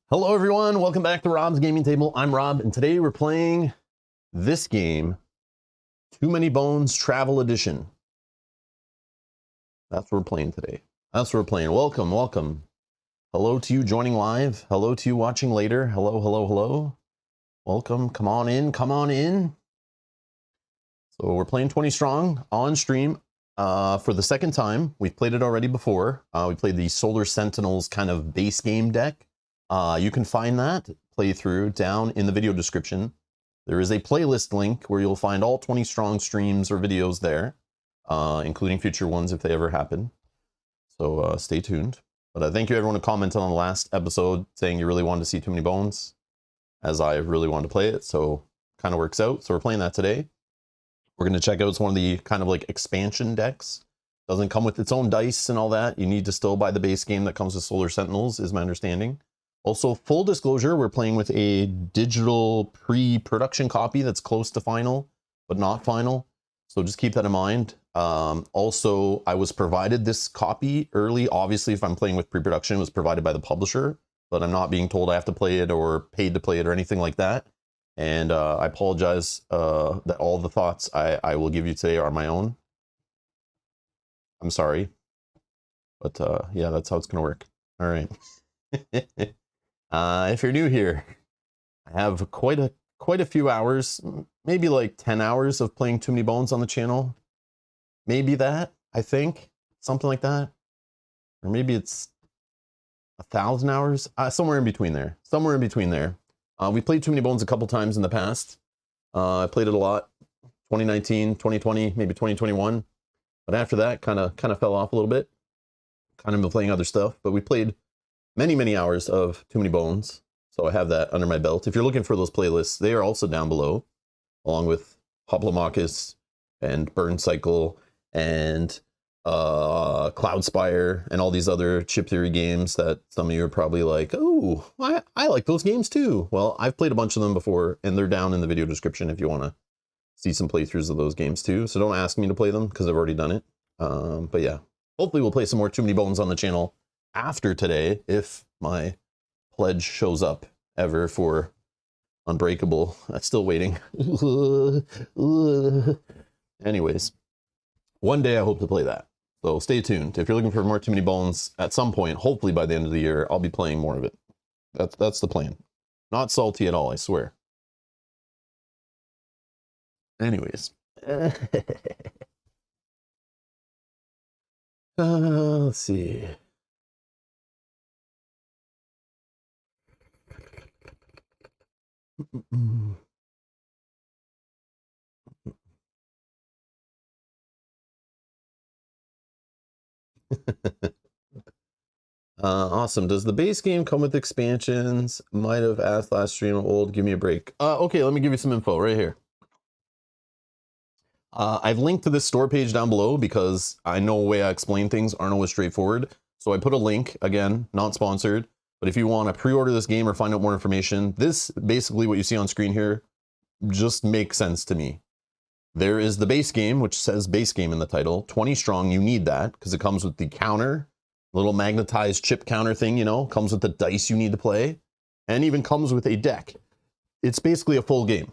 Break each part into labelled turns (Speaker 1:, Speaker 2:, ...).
Speaker 1: Hello everyone, welcome back to Rob's Gaming Table. I'm Rob, and today we're playing this game, Too Many Bones Travel Edition. That's what we're playing today. That's what we're playing. Welcome, welcome. Hello to you joining live. Hello to you watching later. Hello, hello, hello. Welcome. Come on in. Come on in. So we're playing 20 strong on stream for the second time. We've played it already before. We played the Solar Sentinels kind of base game deck. You can find that playthrough down in the video description. There is a playlist link where you'll find all 20 strong streams or videos there, including future ones if they ever happen. So stay tuned. But thank you everyone who commented on the last episode saying you really wanted to see Too Many Bones, as I really wanted to play it. So kind of works out. So we're playing that today. We're going to check out, it's one of the kind of like expansion decks. Doesn't come with its own dice and all that. You need to still buy the base game that comes with Solar Sentinels, is my understanding. Also, full disclosure, we're playing with a digital pre-production copy that's close to final, but not final. So just keep that in mind. Also, I was provided this copy early. Obviously, if I'm playing with pre-production, it was provided by the publisher, but I'm not being told I have to play it or paid to play it or anything like that. And I apologize that all the thoughts I will give you today are my own. I'm sorry. But yeah, that's how it's going to work. All right. If you're new here, I have quite a few hours, maybe like 10 hours of playing Too Many Bones on the channel. Maybe that, I think. Something like that. Or maybe it's 1,000 hours. Somewhere in between there. Somewhere in between there. We played Too Many Bones a couple times in the past. I played it a lot. 2019, 2020, maybe 2021. But after that, kind of fell off a little bit. Kind of been playing other stuff. But we played many hours of Too Many Bones. So I have that under my belt. If you're looking for those playlists, they are also down below. Along with Hoplomachus and Burn Cycle and Cloudspire and all these other chip theory games that some of you are probably like, oh, I like those games too. Well, I've played a bunch of them before, and they're down in the video description if you want to see some playthroughs of those games too. So don't ask me to play them because I've already done it. But yeah, hopefully we'll play some more Too Many Bones on the channel after today if my pledge shows up ever for Unbreakable. I'm still waiting. Anyways, one day I hope to play that. So stay tuned. If you're looking for more Too Many Bones, at some point, hopefully by the end of the year, I'll be playing more of it. That's the plan. Not salty at all, I swear. Anyways. Let's see. Awesome. Does the base game come with expansions? Might have asked last stream. Old, give me a break. Okay, let me give you some info right here. I've linked to this store page down below because I know the way I explain things aren't always straightforward. So I put a link, again, not sponsored, but if you want to pre-order this game or find out more information, this basically what you see on screen here just makes sense to me. There is the base game, which says base game in the title, 20 strong. You need that because it comes with the counter, little magnetized chip counter thing, you know, comes with the dice you need to play, and even comes with a deck. It's basically a full game.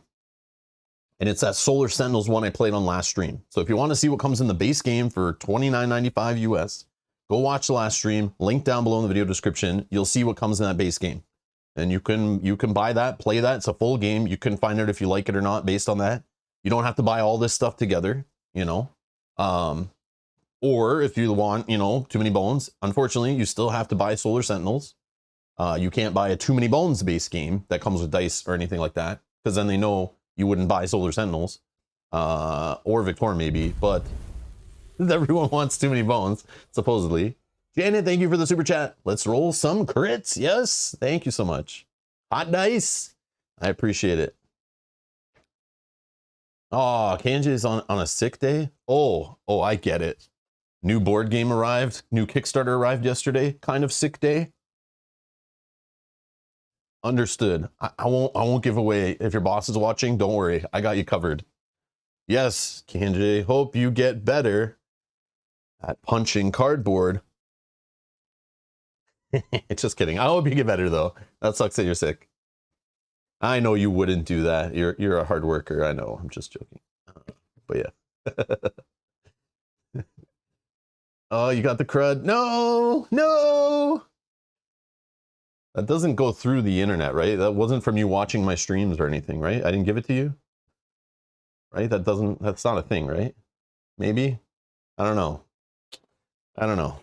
Speaker 1: And it's that Solar Sentinels one I played on last stream. So if you want to see what comes in the base game for $29.95 US, go watch the last stream, link down below in the video description. You'll see what comes in that base game. And you can buy that, play that. It's a full game. You can find out if you like it or not based on that. You don't have to buy all this stuff together, you know. Or if you want, you know, Too Many Bones, unfortunately, you still have to buy Solar Sentinels. You can't buy a Too Many Bones base game that comes with dice or anything like that, because then they know you wouldn't buy Solar Sentinels, or Victor maybe, but everyone wants Too Many Bones, supposedly. Janet, thank you for the super chat. Let's roll some crits. Yes, thank you so much. Hot dice. I appreciate it. Oh, Kanji is on a sick day. Oh, I get it. New board game arrived. New Kickstarter arrived yesterday. Kind of sick day. Understood. I won't give away. If your boss is watching, don't worry. I got you covered. Yes, Kanji. Hope you get better at punching cardboard. Just kidding. I hope you get better though. That sucks that you're sick. I know you wouldn't do that. You're a hard worker. I know. I'm just joking. But yeah. Oh, you got the crud. No. That doesn't go through the internet, right? That wasn't from you watching my streams or anything, right? I didn't give it to you, right? That's not a thing, right? Maybe? I don't know. I don't know.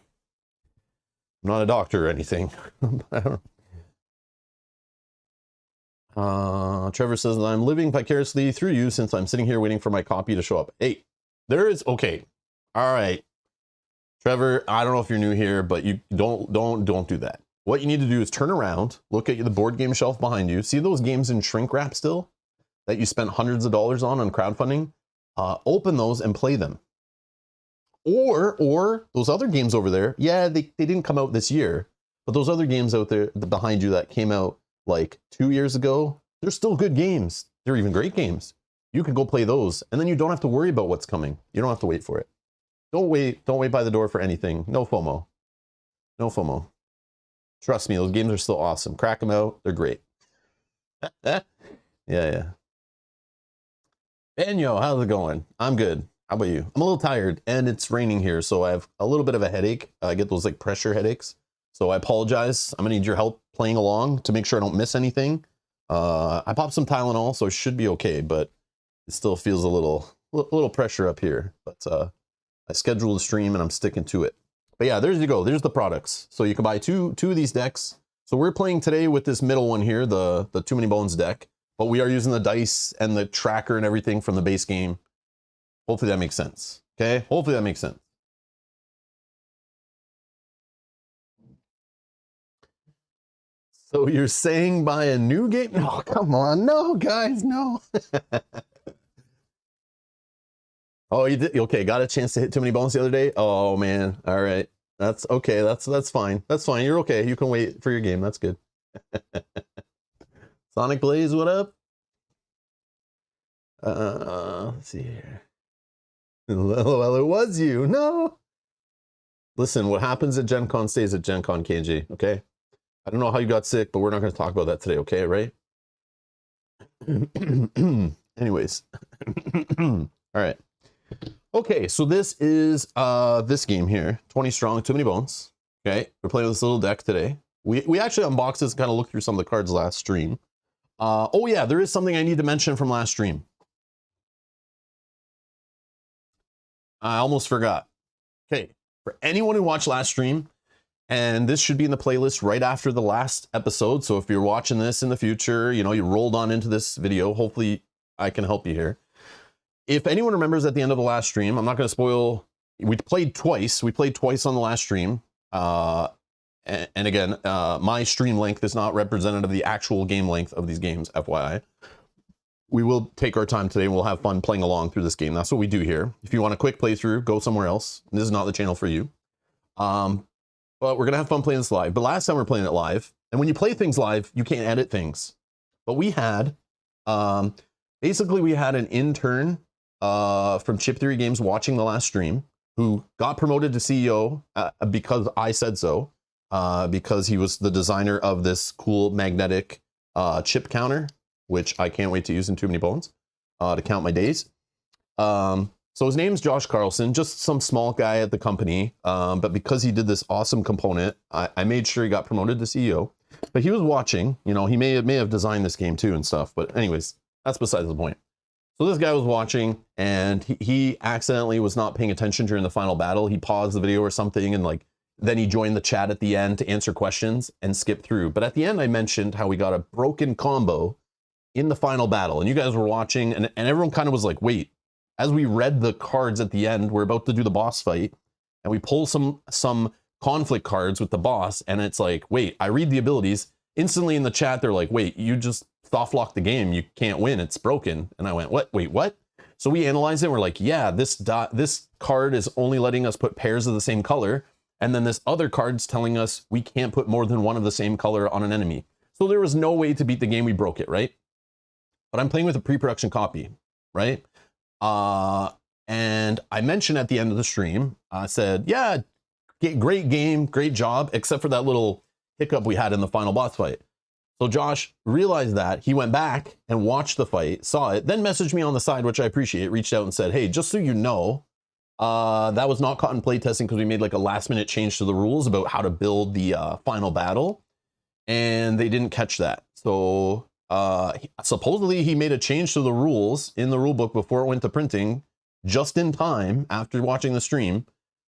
Speaker 1: I'm not a doctor or anything. I don't know. Trevor says, I'm living vicariously through you since I'm sitting here waiting for my copy to show up. Hey, there is, okay. All right. Trevor, I don't know if you're new here, but you don't do that. What you need to do is turn around, look at the board game shelf behind you. See those games in shrink wrap still that you spent hundreds of dollars on crowdfunding? Open those and play them. Or those other games over there, yeah, they didn't come out this year, but those other games out there behind you that came out like 2 years ago, they're still good games. They're even great games. You can go play those, and then you don't have to worry about what's coming. You don't have to wait for it. Don't wait by the door for anything. No FOMO. No FOMO. Trust me, those games are still awesome. Crack them out. They're great. Yeah. Benyo, how's it going? I'm good. How about you? I'm a little tired, and it's raining here, so I have a little bit of a headache. I get those like pressure headaches, so I apologize. I'm gonna need your help playing along to make sure I don't miss anything. I popped some Tylenol, so it should be okay, but it still feels a little pressure up here. But I scheduled a stream, and I'm sticking to it. But yeah, there you go. There's the products. So you can buy two of these decks. So we're playing today with this middle one here, the Too Many Bones deck, but we are using the dice and the tracker and everything from the base game. Hopefully that makes sense. Okay, hopefully that makes sense. So you're saying buy a new game? No, come on. No, guys, no. Oh, you did? Okay, got a chance to hit Too Many Bones the other day? Oh, man. All right. That's okay. That's fine. That's fine. You're okay. You can wait for your game. That's good. Sonic Blaze, what up? Let's see here. Well, it was you. No. Listen, what happens at Gen Con stays at Gen Con, KJ, okay? I don't know how you got sick, but we're not going to talk about that today, okay, right? Anyways. All right. Okay, so this is this game here, 20 Strong, Too Many Bones. Okay, we're playing with this little deck today. We actually unboxed this and kind of looked through some of the cards last stream. Oh yeah, there is something I need to mention from last stream. I almost forgot. Okay, for anyone who watched last stream, and this should be in the playlist right after the last episode. So if you're watching this in the future, you know, you rolled on into this video, hopefully I can help you here. If anyone remembers at the end of the last stream, I'm not going to spoil. We played twice. We played twice on the last stream. And again, my stream length is not representative of the actual game length of these games, FYI. We will take our time today and we'll have fun playing along through this game. That's what we do here. If you want a quick playthrough, go somewhere else. This is not the channel for you. But we're going to have fun playing this live. But last time we were playing it live. And when you play things live, you can't edit things. But we had, basically we had an intern from Chip Theory Games watching the last stream who got promoted to CEO because I said so. Because he was the designer of this cool magnetic chip counter, which I can't wait to use in Too Many Bones to count my days. So his name's Josh Carlson, just some small guy at the company. But because he did this awesome component, I made sure he got promoted to CEO. But he was watching, you know, he may have designed this game too and stuff. But anyways, that's besides the point. So this guy was watching and he accidentally was not paying attention during the final battle. He paused the video or something and like, then he joined the chat at the end to answer questions and skip through. But at the end, I mentioned how we got a broken combo in the final battle. And you guys were watching and everyone kind of was like, wait, as we read the cards at the end, we're about to do the boss fight. And we pull some conflict cards with the boss. And it's like, wait, I read the abilities. Instantly in the chat, they're like, wait, you just soft locked the game. You can't win. It's broken. And I went, what? Wait, what? So we analyzed it. And we're like, yeah, this card is only letting us put pairs of the same color. And then this other card's telling us we can't put more than one of the same color on an enemy. So there was no way to beat the game. We broke it, right? But I'm playing with a pre-production copy, right? And I mentioned at the end of the stream, I said, yeah, great game, great job, except for that little hiccup we had in the final boss fight. So Josh realized that. He went back and watched the fight, saw it, then messaged me on the side, which I appreciate, reached out and said, hey, just so you know, that was not caught in playtesting because we made like a last minute change to the rules about how to build the final battle. and they didn't catch that. So supposedly he made a change to the rules in the rule book before it went to printing, just in time after watching the stream,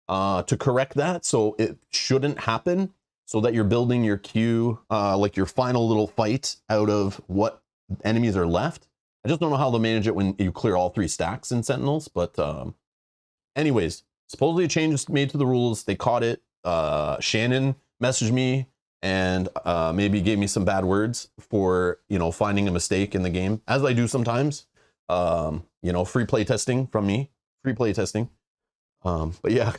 Speaker 1: to correct that. So it shouldn't happen, so that you're building your queue, like your final little fight out of what enemies are left. I just don't know how to manage it when you clear all 3 stacks in Sentinels, but anyways, supposedly a change was made to the rules. They caught it. Shannon messaged me and maybe gave me some bad words for, you know, finding a mistake in the game, as I do sometimes. You know, free play testing from me, free play testing. But yeah.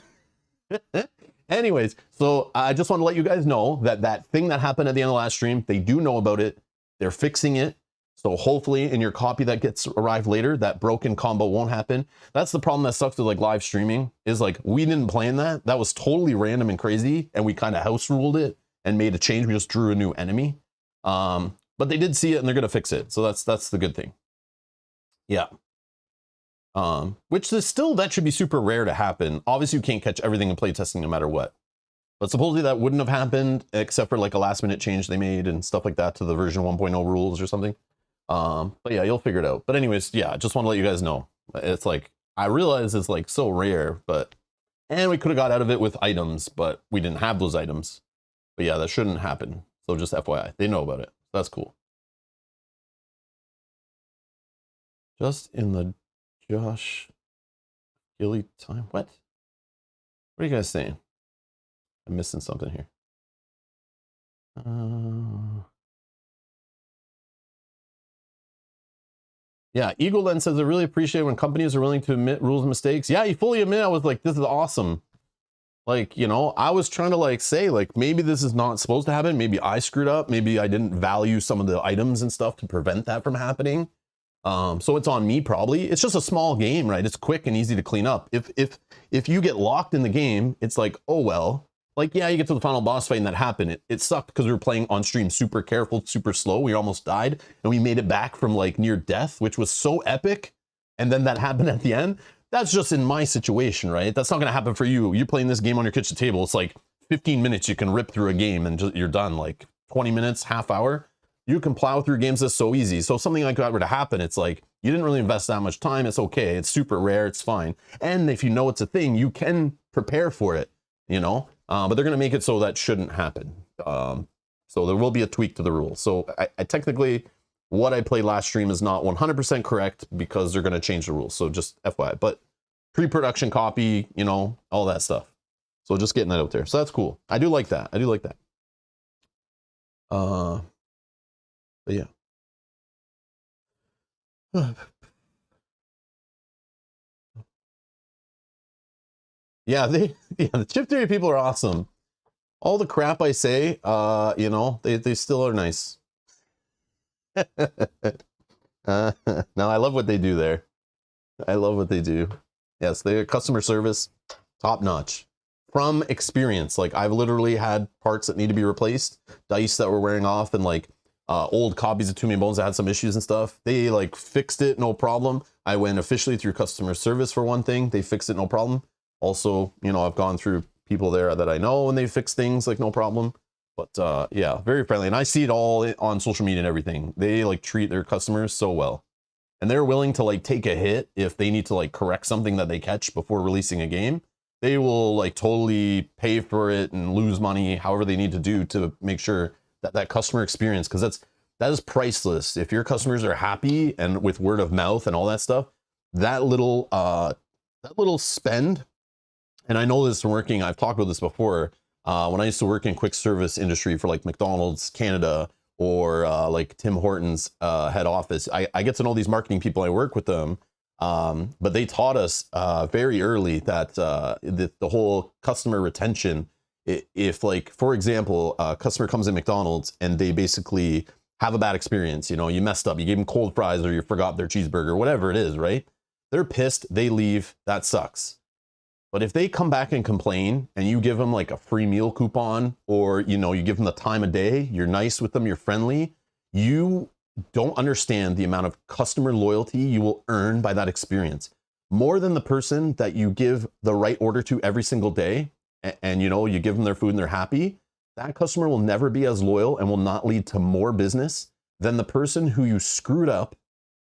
Speaker 1: Anyways, so I just want to let you guys know that that thing that happened at the end of last stream, they do know about it. They're fixing it. So hopefully in your copy that gets arrived later, that broken combo won't happen. That's the problem that sucks with like live streaming, is like, we didn't plan that. That was totally random and crazy. And we kind of house ruled it and made a change. We just drew a new enemy. But they did see it and they're going to fix it. So that's the good thing. Yeah. Which is still, that should be super rare to happen. Obviously you can't catch everything in playtesting no matter what. But supposedly that wouldn't have happened except for like a last minute change they made and stuff like that to the version 1.0 rules or something. But yeah, you'll figure it out. But anyways, yeah, I just want to let you guys know. It's like, I realize it's like so rare, but, and we could have got out of it with items, but we didn't have those items. But yeah, that shouldn't happen. So just FYI, they know about it. That's cool. Just in the Josh Gilly time. What? What are you guys saying? I'm missing something here. Yeah, Eagle then says, I really appreciate when companies are willing to admit rules and mistakes. Yeah, you fully admit. I was like, this is awesome. Like, you know, I was trying to like say, like, maybe this is not supposed to happen. Maybe I screwed up. Maybe I didn't value some of the items and stuff to prevent that from happening. So it's on me probably. It's just a small game, right? It's quick and easy to clean up. If you get locked in the game, it's like, oh, well, like, yeah, you get to the final boss fight and that happened. It sucked because we were playing on stream super careful, super slow. We almost died and we made it back from like near death, which was so epic. And then that happened at the end. That's just in my situation, right? That's not going to happen for you. You're playing this game on your kitchen table. It's like 15 minutes you can rip through a game and just, you're done. Like 20 minutes, half hour. You can plow through games that's so easy. So if something like that were to happen, it's like, you didn't really invest that much time. It's okay. It's super rare. It's fine. And if you know it's a thing, you can prepare for it, you know? But they're going to make it so that shouldn't happen. So there will be a tweak to the rules. So I technically, what I played last stream is not 100% correct because they're going to change the rules. So just FYI, but pre-production copy, you know, all that stuff. So just getting that out there. So that's cool. I do like that. I do like that. But yeah. Yeah, the chip theory people are awesome. All the crap I say, you know, they still are nice. No, I love what they do there. I love what they do. Yes, their customer service, top notch. From experience, like I've literally had parts that need to be replaced, dice that were wearing off, and like old copies of Too Many Bones that had some issues and stuff. They like fixed it, no problem. I went officially through customer service for one thing. They fixed it, no problem. Also, you know, I've gone through people there that I know and they fix things like no problem. But yeah, very friendly. And I see it all on social media and everything. They like treat their customers so well. And they're willing to like take a hit if they need to like correct something that they catch before releasing a game. They will like totally pay for it and lose money, however they need to do to make sure that that customer experience, because that is priceless. If your customers are happy and with word of mouth and all that stuff, that little spend. And I know this from working, I've talked about this before, when I used to work in quick service industry for like McDonald's Canada or like Tim Hortons head office, I get to know these marketing people, I work with them, but they taught us very early that the whole customer retention, if like, for example, a customer comes in McDonald's and they basically have a bad experience, you know, you messed up, you gave them cold fries or you forgot their cheeseburger, whatever it is, right? They're pissed, they leave, that sucks. But if they come back and complain and you give them like a free meal coupon, or, you know, you give them the time of day, you're nice with them, you're friendly, you don't understand the amount of customer loyalty you will earn by that experience. More than the person that you give the right order to every single day and you know, you give them their food and they're happy. that customer will never be as loyal and will not lead to more business than the person who you screwed up,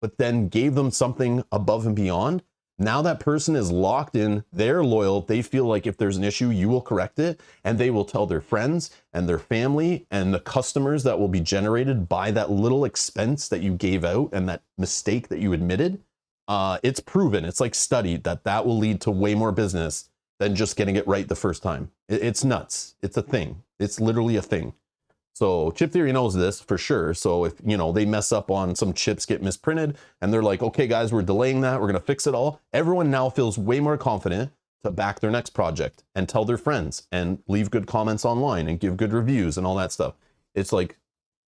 Speaker 1: but then gave them something above and beyond. Now that person is locked in, they're loyal, they feel like if there's an issue, you will correct it, and they will tell their friends and their family and the customers that will be generated by that little expense that you gave out and that mistake that you admitted. It's proven, it's like studied that that will lead to way more business than just getting it right the first time. It's nuts. It's a thing. It's literally a thing. So Chip Theory knows this for sure. So if, you know, they mess up on some chips get misprinted and they're like, okay, guys, we're delaying that. We're going to fix it all. Everyone now feels way more confident to back their next project and tell their friends and leave good comments online and give good reviews and all that stuff. It's like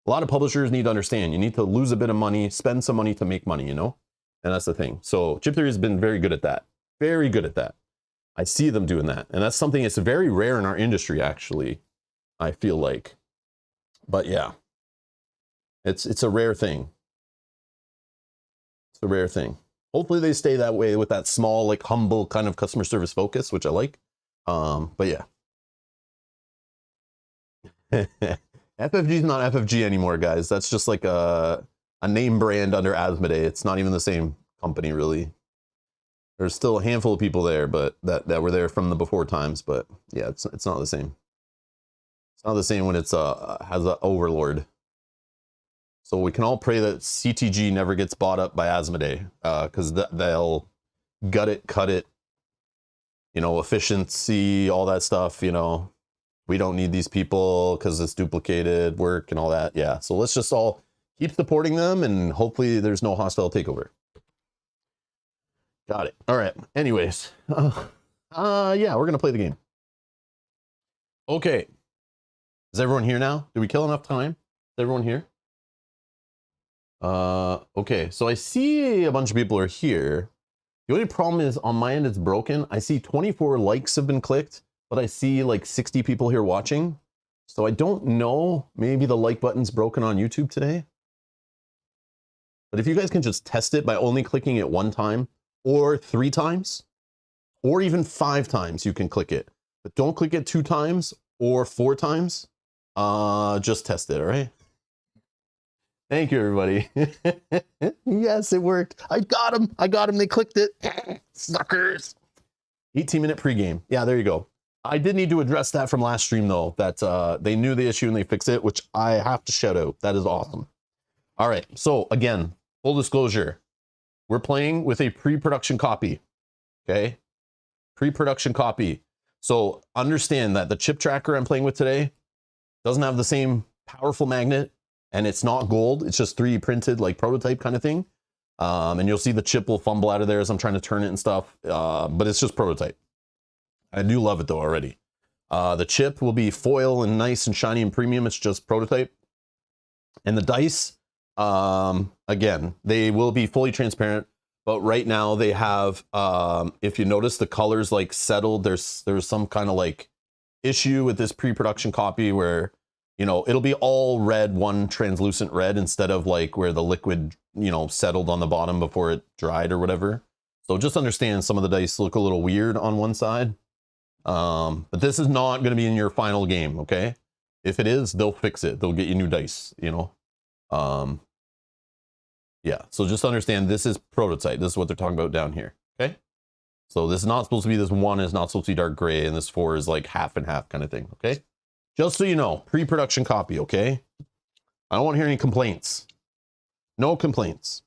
Speaker 1: a lot of publishers need to understand you need to lose a bit of money, spend some money to make money, you know, and that's the thing. So Chip Theory has been very good at that. Very good at that. I see them doing that. And that's something that's very rare in our industry, actually, I feel like. But yeah, it's a rare thing. It's a rare thing. Hopefully they stay that way with that small, like humble kind of customer service focus, which I like. But yeah. FFG is not FFG anymore, guys. That's just like a name brand under Asmodee. It's not even the same company, really. There's still a handful of people there, but that were there from the before times. But yeah, it's not the same. It's not the same when it's has an overlord. So we can all pray that CTG never gets bought up by Asmodee, because they'll gut it, cut it, you know, efficiency, all that stuff, you know. We don't need these people because it's duplicated work and all that. Yeah, so let's just all keep supporting them and hopefully there's no hostile takeover. Got it. All right. Anyways, yeah, we're going to play the game. Okay. Is everyone here now? Did we kill enough time? Is everyone here? Okay, so I see a bunch of people are here. The only problem is on my end it's broken. I see 24 likes have been clicked, but I see like 60 people here watching. So I don't know, maybe the like button's broken on YouTube today. But if you guys can just test it by only clicking it 1 time or 3 times, or even 5 times, you can click it. But don't click it 2 times or 4 times. Just test it, all right? Thank you, everybody. Yes, it worked. I got them. They clicked it. Suckers. 18-minute pregame. Yeah, there you go. I did need to address that from last stream, though, that they knew the issue and they fixed it, which I have to shout out. That is awesome. All right, so again, full disclosure. We're playing with a pre-production copy, okay? Pre-production copy. So understand that the chip tracker I'm playing with today doesn't have the same powerful magnet, and it's not gold. It's just 3D printed, like prototype kind of thing. And you'll see the chip will fumble out of there as I'm trying to turn it and stuff. But it's just prototype. I do love it though already. The chip will be foil and nice and shiny and premium. It's just prototype. And the dice, again, they will be fully transparent. But right now they have, if you notice the colors like settled, there's some kind of like issue with this pre-production copy where, you know, it'll be all red, one translucent red instead of like where the liquid, you know, settled on the bottom before it dried or whatever. So just understand some of the dice look a little weird on one side. But this is not going to be in your final game, okay? If it is, they'll fix it. They'll get you new dice, you know? Yeah, so just understand this is prototype. This is what they're talking about down here, okay? So this is not supposed to be, this 1 is not supposed to be dark gray, and this 4 is like half and half kind of thing, okay? Just so you know, pre-production copy, okay? I don't want to hear any complaints. No complaints.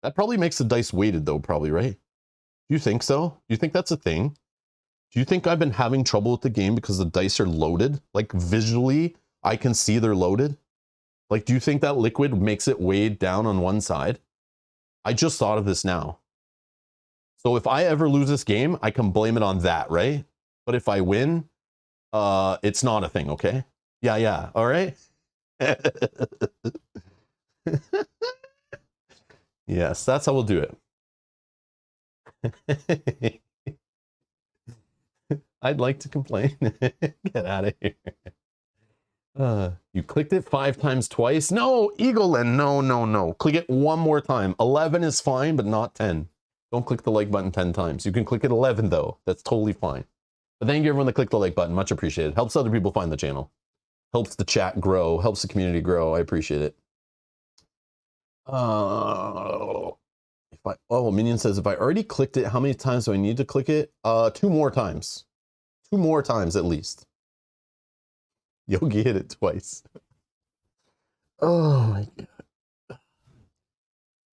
Speaker 1: That probably makes the dice weighted though, probably, right? Do you think so? Do you think that's a thing? Do you think I've been having trouble with the game because the dice are loaded? Like visually, I can see they're loaded. Like, do you think that liquid makes it weighed down on one side? I just thought of this now. So if I ever lose this game, I can blame it on that, right? But if I win, it's not a thing, okay? Yeah, all right? Yes, that's how we'll do it. I'd like to complain. Get out of here. You clicked it 5 times twice? No, Eaglein, no. Click it 1 more time. 11 is fine, but not 10. Don't click the like button 10 times. You can click it 11 though. That's totally fine. But thank you everyone that clicked the like button. Much appreciated. Helps other people find the channel. Helps the chat grow, helps the community grow. I appreciate it. Minion says, if I already clicked it, how many times do I need to click it? 2 more times. 2 more times at least. Yogi hit it twice. Oh my God.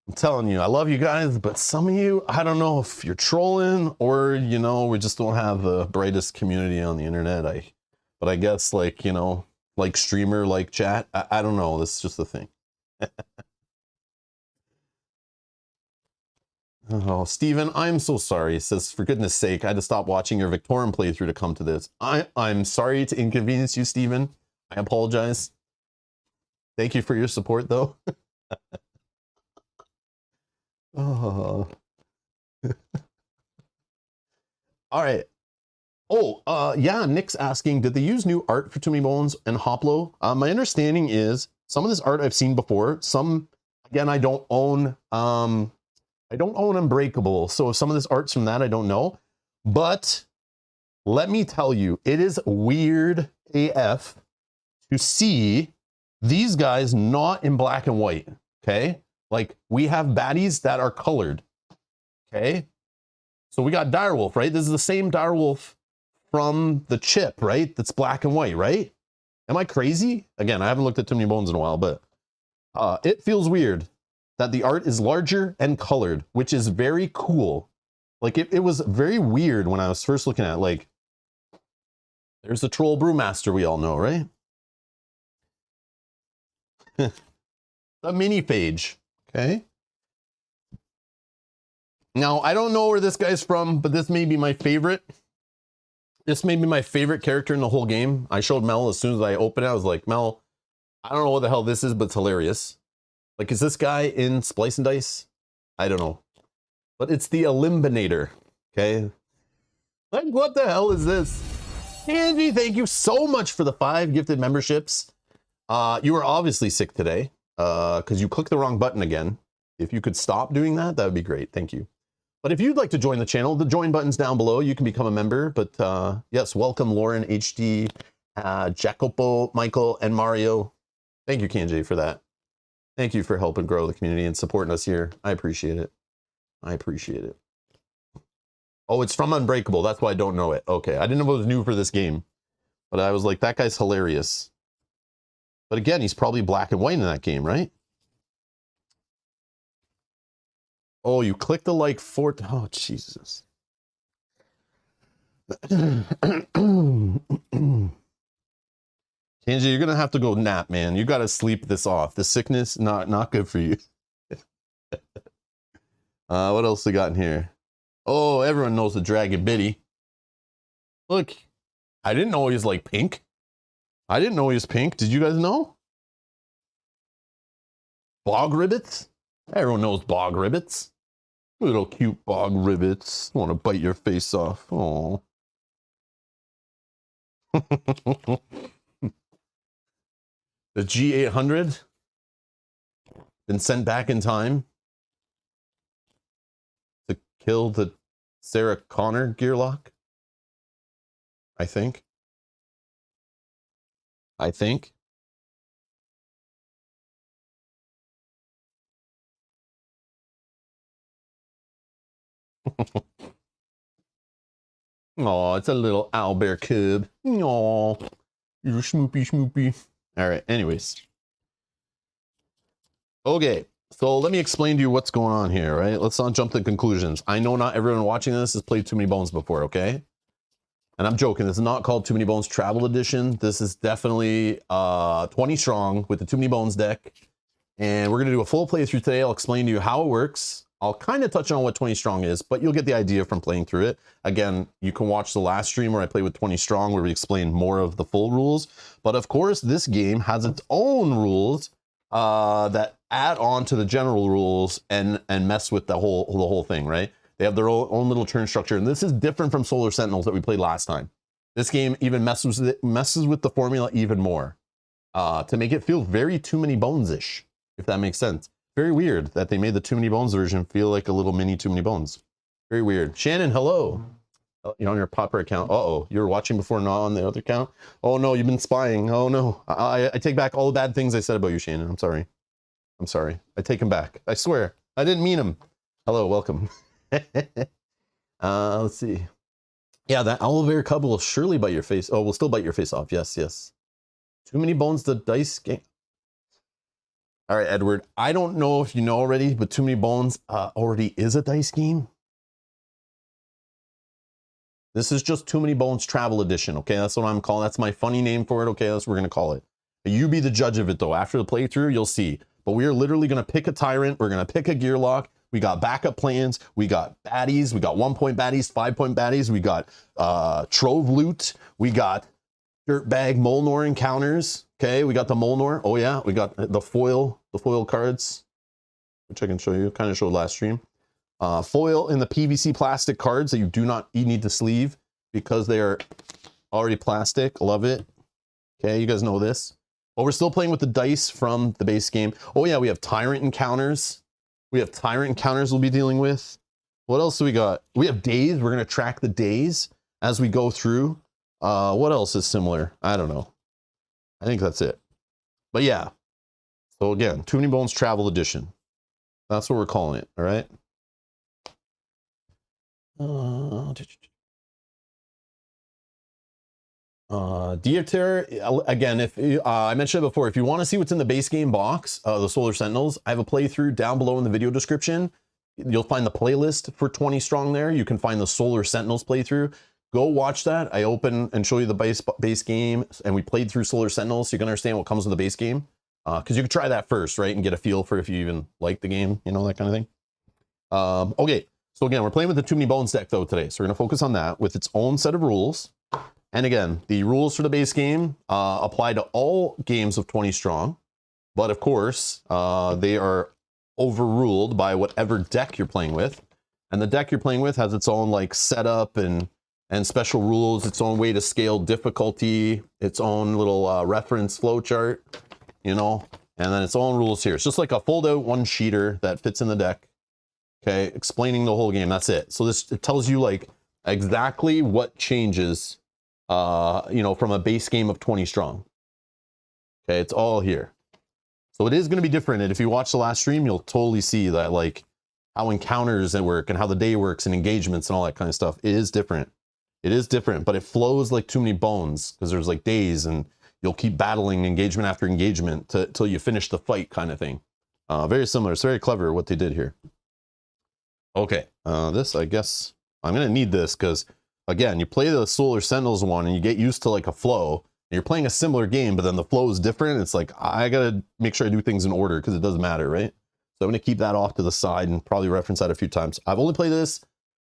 Speaker 1: I'm telling you, I love you guys, but some of you, I don't know if you're trolling or, you know, we just don't have the brightest community on the internet. But I guess, like, you know, like streamer, like chat, I don't know. This is just the thing. Oh, Steven, I'm so sorry. He says, for goodness sake, I had to stop watching your Victorian playthrough to come to this. I'm sorry to inconvenience you, Steven. I apologize. Thank you for your support, though. Oh. All right. Oh, yeah, Nick's asking, did they use new art for Too Many Bones and Hoplo? My understanding is some of this art I've seen before. Some, again, I don't own Unbreakable, so if some of this art's from that, I don't know. But let me tell you, it is weird AF to see these guys not in black and white, okay? Like, we have baddies that are colored, okay? So we got Direwolf, right? This is the same Direwolf from the chip, right? That's black and white, right? Am I crazy? Again, I haven't looked at Too Many Bones in a while, but it feels weird that the art is larger and colored, which is very cool. Like, it was very weird when I was first looking at it. Like, there's the Troll Brewmaster we all know, right? The mini phage, okay? Now, I don't know where this guy's from, but this may be my favorite. This may be my favorite character in the whole game. I showed Mel as soon as I opened it. I was like, Mel, I don't know what the hell this is, but it's hilarious. Like, is this guy in Splice and Dice? I don't know. But it's the Eliminator, okay? Like, what the hell is this? Angie, thank you so much for the 5 gifted memberships. You were obviously sick today because you clicked the wrong button again. If you could stop doing that, that would be great. Thank you. But if you'd like to join the channel, the join button's down below. You can become a member. But yes, welcome Lauren, HD, Jacopo, Michael, and Mario. Thank you, Kanji, for that. Thank you for helping grow the community and supporting us here. I appreciate it. I appreciate it. Oh, it's from Unbreakable. That's why I don't know it. Okay, I didn't know it was new for this game. But I was like, that guy's hilarious. But again, he's probably black and white in that game, right? Oh, you clicked the like for... Oh, Jesus. Kenji, you're going to have to go nap, man. You got to sleep this off. The sickness, not good for you. What else we got in here? Oh, everyone knows the Dragon Biddy. Look, I didn't know he was like pink. I didn't know he was pink. Did you guys know? Bog Ribbits? Everyone knows Bog Ribbits. Little cute Bog Ribbits. Want to bite your face off. Oh. The G800 been sent back in time to kill the Sarah Connor Gearlock. I think. Oh, it's a little owlbear cub. Oh, you're schmoopy. All right, anyways. Okay, so let me explain to you what's going on here, right? Let's not jump to conclusions. I know not everyone watching this has played Too Many Bones before, okay? And I'm joking, this is not called Too Many Bones Travel Edition. This is definitely 20 strong with the Too Many Bones deck. And we're gonna do a full playthrough today. I'll explain to you how it works. I'll kind of touch on what 20 strong is, but you'll get the idea from playing through it. Again, you can watch the last stream where I played with 20 strong, where we explain more of the full rules. But of course, this game has its own rules that add on to the general rules and mess with the whole thing, right? They have their own little turn structure, and this is different from Solar Sentinels that we played last time. This game even messes with the formula even more to make it feel very Too Many Bones-ish, if that makes sense. Very weird that they made the Too Many Bones version feel like a little mini Too Many Bones. Very weird. Shannon, hello. You're on your proper account. Uh-oh, you were watching before, not on the other account. Oh no, you've been spying. Oh no, I take back all the bad things I said about you, Shannon. I'm sorry. I'm sorry. I take them back. I swear. I didn't mean them. Hello, welcome. Let's see. Yeah, that owlbear cub will surely bite your face. Oh, will still bite your face off. Yes, yes. Too many bones, the dice game. All right, Edward. I don't know if you know already, but Too Many Bones already is a dice game. This is just Too Many Bones Travel Edition, okay? That's what I'm calling. That's my funny name for it, okay? That's what we're going to call it. You be the judge of it, though. After the playthrough, you'll see. But we are literally going to pick a Tyrant. We're going to pick a Gearlock. We got backup plans. We got baddies. We got 1-point baddies, 5-point baddies. We got Trove Loot. We got Dirtbag Molnor encounters. Okay, we got the Molnor. Oh, yeah. We got the foil cards, which I can show you. Kind of showed last stream. Foil in the PVC plastic cards that you need to sleeve because they are already plastic. Love it. Okay, you guys know this. But we're still playing with the dice from the base game. Oh yeah, we have Tyrant encounters. We have Tyrant encounters we'll be dealing with. What else do we got? We have days. We're going to track the days as we go through. What else is similar? I don't know. I think that's it. But yeah. So again, Too Many Bones Travel Edition. That's what we're calling it, all right? Dieter, again, if I mentioned it before, if you want to see what's in the base game box, the Solar Sentinels, I have a playthrough down below in the video description. You'll find the playlist for 20 strong there. You can find the Solar Sentinels playthrough. Go watch that. I open and show you the base game, and we played through Solar Sentinels, so you can understand what comes with the base game. Because you can try that first, right, and get a feel for if you even like the game, you know, that kind of thing. Okay. So again, we're playing with the Too Many Bones deck though today. So we're going to focus on that with its own set of rules. And again, the rules for the base game apply to all games of 20 strong. But of course, they are overruled by whatever deck you're playing with. And the deck you're playing with has its own like setup and special rules, its own way to scale difficulty, its own little reference flowchart, you know, and then its own rules here. It's just like a fold out one sheeter that fits in the deck. Okay, explaining the whole game, that's it. So it tells you like exactly what changes, you know, from a base game of 20 strong. Okay, it's all here. So it is going to be different. And if you watch the last stream, you'll totally see that like how encounters work and how the day works and engagements and all that kind of stuff. It is different. It is different, but it flows like Too Many Bones because there's like days and you'll keep battling engagement after engagement till you finish the fight kind of thing. Very similar. It's very clever what they did here. Okay, this, I guess, I'm going to need this because, again, you play the Solar Sentinels one and you get used to like a flow. And you're playing a similar game, but then the flow is different. It's like, I got to make sure I do things in order because it doesn't matter, right? So I'm going to keep that off to the side and probably reference that a few times. I've only played this,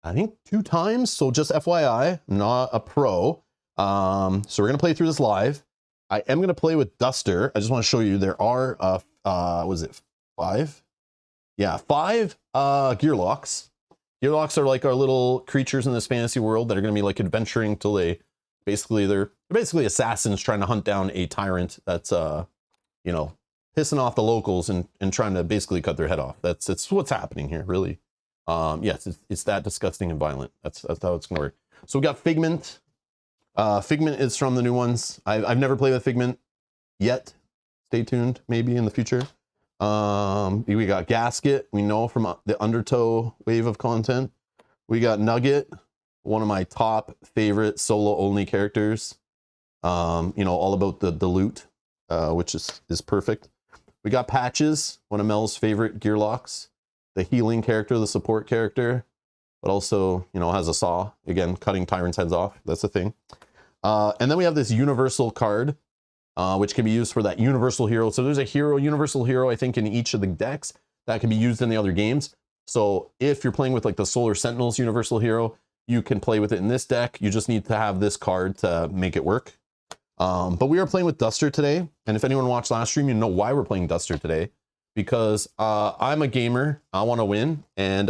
Speaker 1: I think, 2 times. So just FYI, I'm not a pro. So we're going to play through this live. I am going to play with Duster. I just want to show you there are, was it 5? Yeah, 5 Gearlocks. Gearlocks are like our little creatures in this fantasy world that are going to be like adventuring till they're basically assassins trying to hunt down a tyrant that's you know, pissing off the locals and trying to basically cut their head off. It's what's happening here, really. Yes, it's that disgusting and violent. That's how it's gonna work. So we got Figment. Figment is from the new ones. I've never played with Figment yet. Stay tuned, maybe in the future. We got Gasket, we know from the Undertow wave of content. We got Nugget, one of my top favorite solo only characters. You know, all about the loot, which is perfect. We got Patches, one of Mel's favorite Gearlocks, the healing character, the support character, but also, you know, has a saw, again, cutting tyrants' heads off. That's the thing. And then we have this universal card, which can be used for that universal hero. So there's a universal hero, I think, in each of the decks that can be used in the other games. So if you're playing with like the Solar Sentinels universal hero, you can play with it in this deck. You just need to have this card to make it work. But we are playing with Duster today. And if anyone watched last stream, you know why we're playing Duster today. Because I'm a gamer, I want to win. And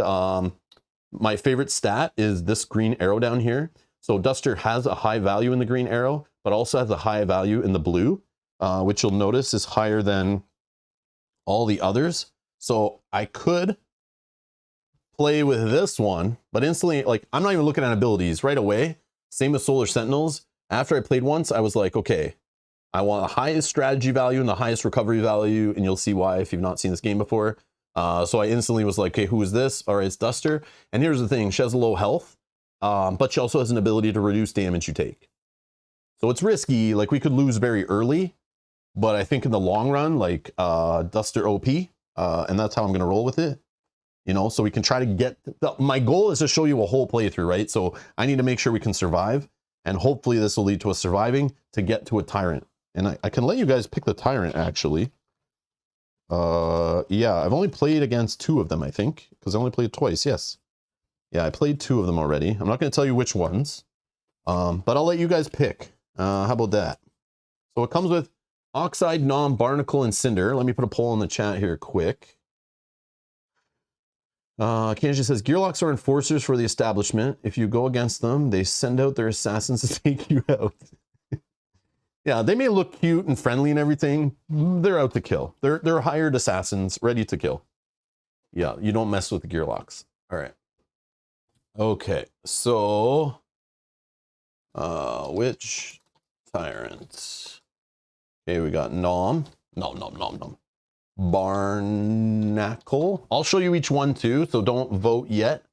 Speaker 1: my favorite stat is this green arrow down here. So Duster has a high value in the green arrow, but also has a high value in the blue, which you'll notice is higher than all the others. So I could play with this one, but instantly, like, I'm not even looking at abilities right away. Same with Solar Sentinels. After I played once, I was like, okay, I want the highest strategy value and the highest recovery value, and you'll see why if you've not seen this game before. So I instantly was like, okay, who is this? All right, it's Duster. And here's the thing, she has a low health, but she also has an ability to reduce damage you take. So it's risky, like we could lose very early, but I think in the long run, like Duster OP, and that's how I'm gonna roll with it. You know, so we can try to get, my goal is to show you a whole playthrough, right? So I need to make sure we can survive, and hopefully this will lead to us surviving to get to a Tyrant. And I can let you guys pick the Tyrant, actually. Yeah, I've only played against 2 of them, I think, because I only played twice, yes. Yeah, I played 2 of them already. I'm not going to tell you which ones, but I'll let you guys pick. How about that? So it comes with Oxide, Nom, Barnacle, and Cinder. Let me put a poll in the chat here quick. Kanji says, Gearlocks are enforcers for the establishment. If you go against them, they send out their assassins to take you out. Yeah, they may look cute and friendly and everything. They're out to kill. They're hired assassins, ready to kill. Yeah, you don't mess with the Gearlocks. All right. Okay, so which Tyrants? Okay, we got Nom. Nom. Barnacle. I'll show you each one too, so don't vote yet.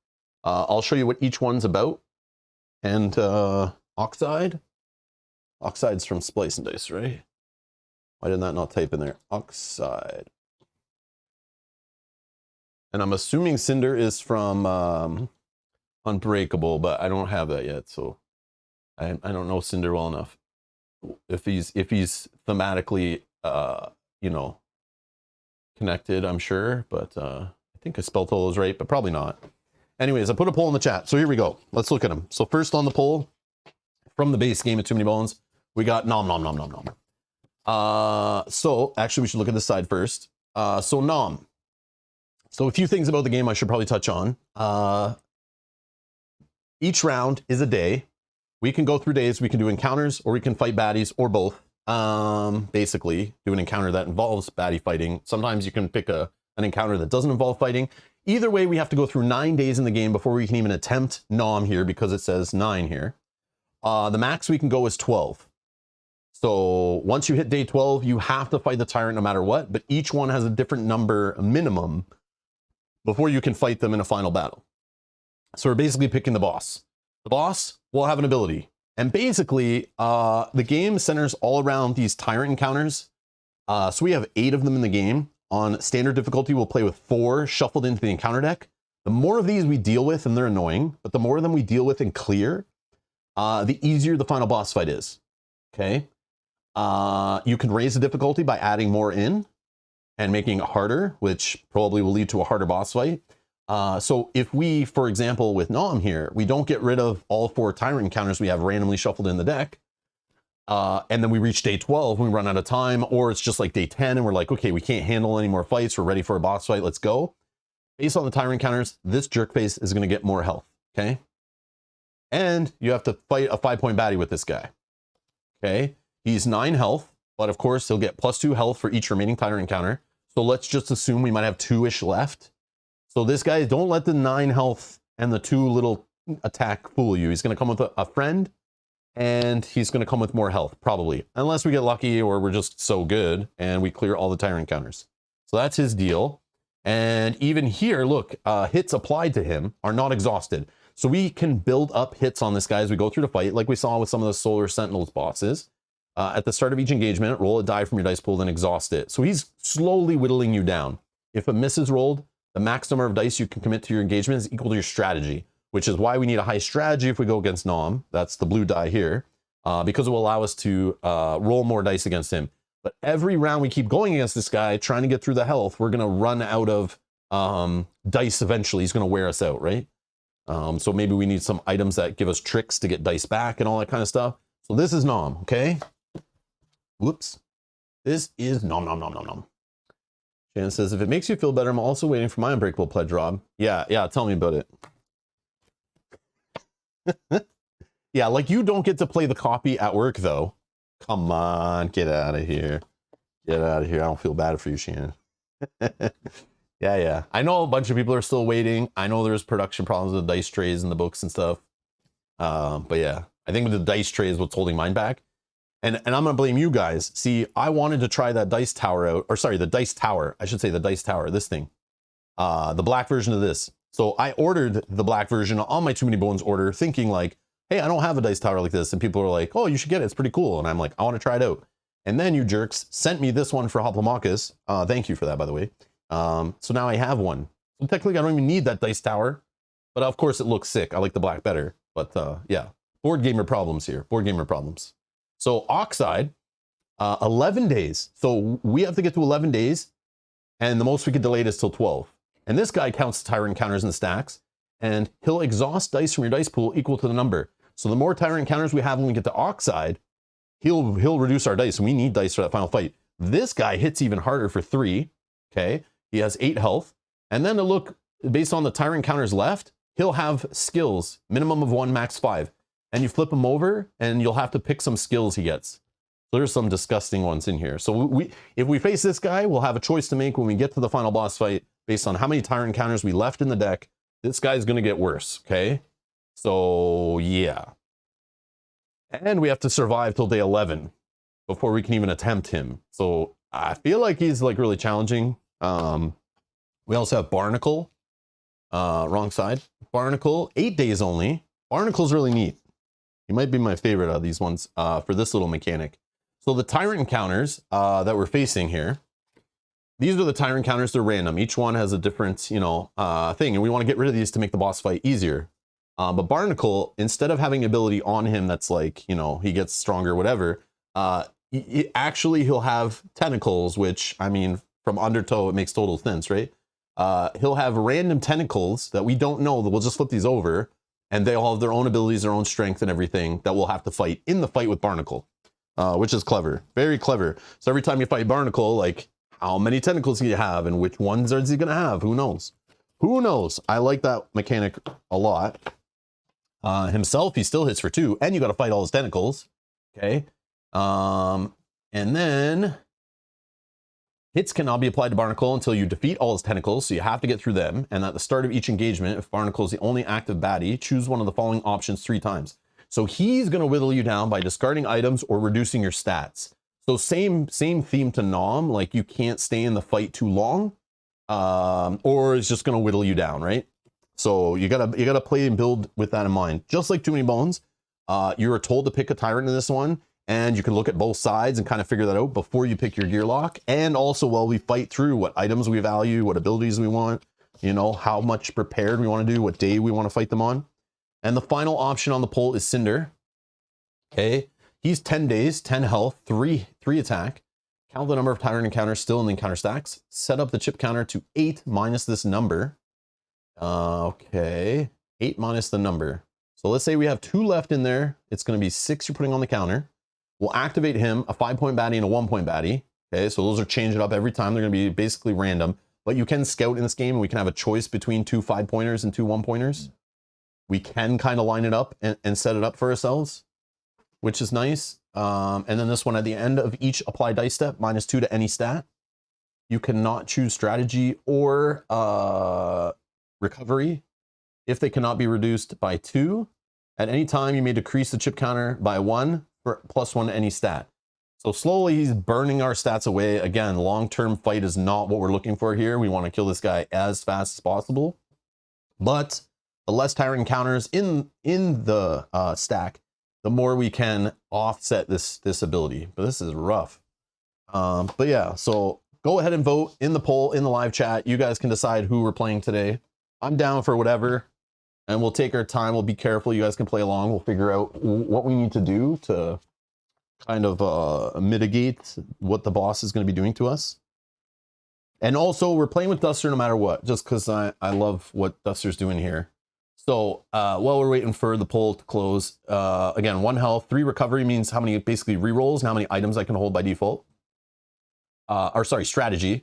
Speaker 1: I'll show you what each one's about. And Oxide. Oxide's from Splice and Dice, right? Why did that not type in there? Oxide. And I'm assuming Cinder is from Unbreakable, but I don't have that yet, so I don't know Cinder well enough. If he's thematically you know, connected, I'm sure, but I think I spelled all those right, but probably not. Anyways, I put a poll in the chat, so here we go. Let's look at them. So first on the poll, from the base game of Too Many Bones, we got Nom. So actually we should look at this side first. So Nom. So a few things about the game I should probably touch on. Each round is a day. We can go through days, we can do encounters, or we can fight baddies, or both. Basically, do an encounter that involves baddie fighting. Sometimes you can pick an encounter that doesn't involve fighting. Either way, we have to go through 9 days in the game before we can even attempt Nom here, because it says 9 here. The max we can go is 12. So once you hit day 12, you have to fight the Tyrant no matter what, but each one has a different number minimum before you can fight them in a final battle. So we're basically picking the boss. The boss will have an ability. And basically, the game centers all around these Tyrant encounters. So we have 8 of them in the game. On standard difficulty, we'll play with 4 shuffled into the encounter deck. The more of these we deal with, and they're annoying, but the more of them we deal with and clear, the easier the final boss fight is. Okay? You can raise the difficulty by adding more in and making it harder, which probably will lead to a harder boss fight. So if we, for example, with Nom here, we don't get rid of all 4 Tyrant encounters we have randomly shuffled in the deck, and then we reach day 12, we run out of time, or it's just like day 10 and we're like, okay, we can't handle any more fights, we're ready for a boss fight, let's go. Based on the Tyrant encounters, this jerkface is going to get more health, okay? And you have to fight a 5-point baddie with this guy, okay? He's 9 health, but of course he'll get +2 health for each remaining Tyrant encounter. So let's just assume we might have 2-ish left. So this guy, don't let the 9 health and the 2 little attack fool you. He's going to come with a friend, and he's going to come with more health, probably. Unless we get lucky or we're just so good and we clear all the Tyrant encounters. So that's his deal. And even here, look, hits applied to him are not exhausted. So we can build up hits on this guy as we go through the fight, like we saw with some of the Solar Sentinels bosses. At the start of each engagement, roll a die from your dice pool, then exhaust it. So he's slowly whittling you down. If a miss is rolled, the max number of dice you can commit to your engagement is equal to your strategy, which is why we need a high strategy if we go against Nom. That's the blue die here, because it will allow us to roll more dice against him. But every round we keep going against this guy, trying to get through the health, we're going to run out of dice eventually. He's going to wear us out, right? So maybe we need some items that give us tricks to get dice back and all that kind of stuff. So this is Nom, okay? Whoops. This is Nom. Shannon says, if it makes you feel better, I'm also waiting for my Unbreakable pledge, Rob. Yeah, tell me about it. Yeah, like you don't get to play the copy at work, though. Come on, get out of here. Get out of here. I don't feel bad for you, Shannon. Yeah. I know a bunch of people are still waiting. I know there's production problems with the dice trays and the books and stuff. But yeah, I think with the dice tray is what's holding mine back. And I'm gonna blame you guys. See, I wanted to try that dice tower out, or sorry, the dice tower. I should say the dice tower, this thing. The black version of this. So I ordered the black version on my Too Many Bones order, thinking like, hey, I don't have a dice tower like this. And people are like, oh, you should get it. It's pretty cool. And I'm like, I want to try it out. And then you jerks sent me this one for Hoplomachus. Thank you for that, by the way. So now I have one. So technically I don't even need that dice tower, but of course it looks sick. I like the black better, but yeah, board gamer problems here, board gamer problems. So Oxide, 11 days. So we have to get to 11 days and the most we could delay it is till 12. And this guy counts the Tyrant counters in the stacks and he'll exhaust dice from your dice pool equal to the number. So the more Tyrant counters we have when we get to Oxide, he'll reduce our dice and we need dice for that final fight. This guy hits even harder for 3. Okay. He has 8 health. And then to look based on the Tyrant counters left, he'll have skills, minimum of 1, max 5. And you flip him over and you'll have to pick some skills he gets. So there's some disgusting ones in here. So if we face this guy, we'll have a choice to make when we get to the final boss fight based on how many Tyrant counters we left in the deck. This guy's going to get worse. Okay. So yeah. And we have to survive till day 11 before we can even attempt him. So I feel like he's like really challenging. We also have Barnacle, wrong side. Barnacle, 8 days only. Barnacle's really neat. He might be my favorite of these ones for this little mechanic. So the Tyrant encounters that we're facing here, these are the Tyrant encounters. They're random. Each one has a different, thing, and we want to get rid of these to make the boss fight easier. But Barnacle, instead of having ability on him that's like, he gets stronger, whatever, actually he'll have tentacles, which, I mean, from Undertow, it makes total sense, right? He'll have random tentacles that we don't know, that we'll just flip these over, and they all have their own abilities, their own strength and everything that we'll have to fight in the fight with Barnacle, which is clever, very clever. So every time you fight Barnacle, like, how many tentacles do you have and which ones is he gonna have? Who knows? Who knows? I like that mechanic a lot. Himself, he still hits for 2, and you got to fight all his tentacles. Okay. And then hits cannot be applied to Barnacle until you defeat all his tentacles, so you have to get through them. And at the start of each engagement, if Barnacle is the only active baddie, choose one of the following options 3 times. So he's going to whittle you down by discarding items or reducing your stats. So same theme to Nom, like you can't stay in the fight too long, or it's just going to whittle you down, right? So you gotta play and build with that in mind. Just like Too Many Bones, you are told to pick a Tyrant in this one, and you can look at both sides and kind of figure that out before you pick your gear lock. And also while we fight through what items we value, what abilities we want, how much prepared we want to do, what day we want to fight them on. And the final option on the poll is Cinder. Okay, he's 10 days, 10 health, 3 attack. Count the number of Tyrant encounters still in the encounter stacks. Set up the chip counter to 8 minus this number. Okay, 8 minus the number. So let's say we have 2 left in there. It's going to be 6 you're putting on the counter. We'll activate him, a 5-point baddie and a 1-point baddie. Okay, so those are changing up every time. They're going to be basically random. But you can scout in this game, and we can have a choice between 2 5-pointers and 2 1-pointers. We can kind of line it up and set it up for ourselves, which is nice. And then this one at the end of each apply dice step, -2 to any stat. You cannot choose strategy or recovery if they cannot be reduced by 2. At any time, you may decrease the chip counter by 1 for +1 to any stat. So slowly he's burning our stats away. Again, long-term fight is not what we're looking for here. We want to kill this guy as fast as possible. But the less Tyrant encounters in the stack, the more we can offset this ability. But this is rough. But yeah, so go ahead and vote in the poll, in the live chat. You guys can decide who we're playing today. I'm down for whatever, and we'll take our time. We'll be careful. You guys can play along. We'll figure out what we need to do to kind of mitigate what the boss is going to be doing to us. And also, we're playing with Duster no matter what, just because I love what Duster's doing here. So while we're waiting for the poll to close, again, 1 health, 3 recovery means how many basically rerolls and how many items I can hold by default. Or sorry, strategy.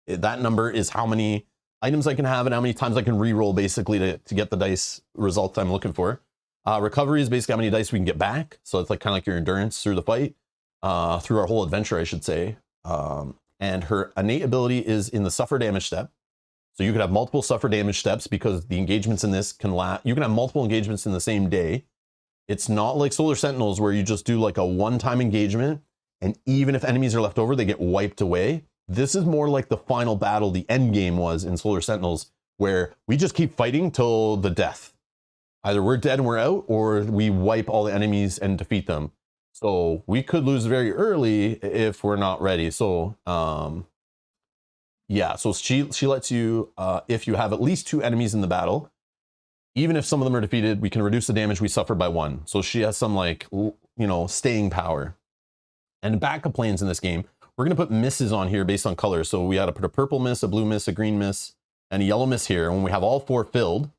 Speaker 1: That number is how many items I can have and how many times I can reroll basically to get the dice results I'm looking for. Recovery is basically how many dice we can get back. So it's like kind of like your endurance through the fight, through our whole adventure, I should say. and her innate ability is in the suffer damage step. So you could have multiple suffer damage steps because the engagements in this can last. You can have multiple engagements in the same day. It's not like Solar Sentinels where you just do like a one-time engagement, and even if enemies are left over, they get wiped away. This is more like the final battle, the end game was in Solar Sentinels, where we just keep fighting till the death. Either we're dead and we're out, or we wipe all the enemies and defeat them. So we could lose very early if we're not ready. So yeah, so she lets you, if you have at least 2 enemies in the battle, even if some of them are defeated, we can reduce the damage we suffer by 1. So she has some like, you know, staying power. And backup plans in this game, we're gonna put misses on here based on color. So we had to put a purple miss, a blue miss, a green miss, and a yellow miss here. And when we have all 4 filled,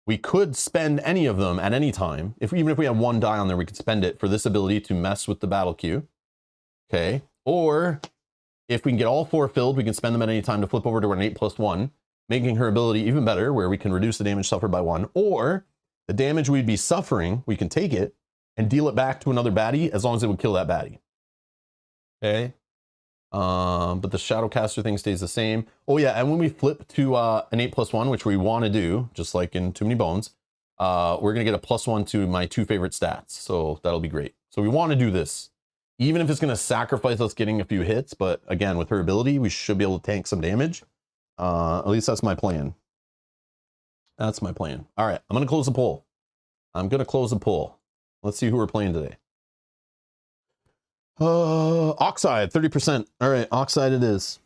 Speaker 1: we could spend any of them at any time. Even if we have 1 die on there, we could spend it for this ability to mess with the battle queue. Okay, or if we can get all 4 filled, we can spend them at any time to flip over to an 8+1, making her ability even better, where we can reduce the damage suffered by 1, or the damage we'd be suffering, we can take it and deal it back to another baddie as long as it would kill that baddie. Okay. But the Shadowcaster thing stays the same. Oh yeah, and when we flip to an 8+1, which we want to do, just like in Too Many Bones, we're gonna get a +1 to my 2 favorite stats. So that'll be great. So we want to do this, even if it's gonna sacrifice us getting a few hits. But again, with her ability, we should be able to tank some damage. At least that's my plan. That's my plan. All right, I'm gonna close the poll. Let's see who we're playing today. Oxide, 30%. All right, Oxide it is.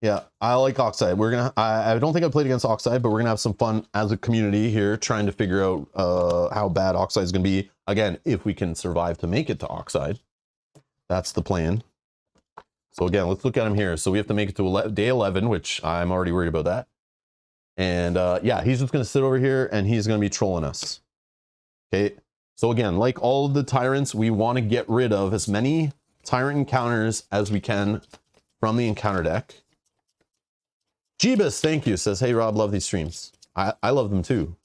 Speaker 1: Yeah, I like Oxide. I don't think I've played against Oxide, but we're gonna have some fun as a community here trying to figure out how bad Oxide is gonna be. Again, if we can survive to make it to Oxide. That's the plan. So again, let's look at him here. So we have to make it to day 11, which I'm already worried about that. And yeah, he's just gonna sit over here and he's gonna be trolling us. Okay, so again, like all of the Tyrants, we wanna get rid of as many Tyrant encounters as we can from the encounter deck. Jeebus, thank you, says, hey Rob, love these streams. I love them too.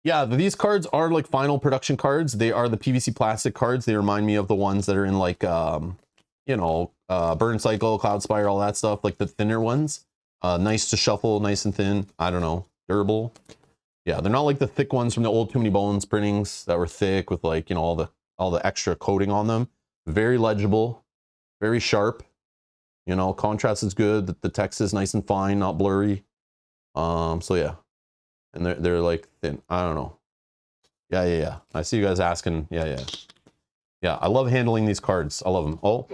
Speaker 1: Yeah, these cards are like final production cards. They are the PVC plastic cards. They remind me of the ones that are in like, you know, Burn Cycle, Cloud Spire, all that stuff, like the thinner ones. Nice to shuffle, nice and thin. I don't know, durable. Yeah, they're not like the thick ones from the old Too Many Bones printings that were thick with like, you know, all the extra coating on them. Very legible, very sharp. You know, contrast is good. The text is nice and fine, not blurry. So yeah, and they're like thin. I don't know. Yeah. I see you guys asking. Yeah. I love handling these cards. I love them. Oh,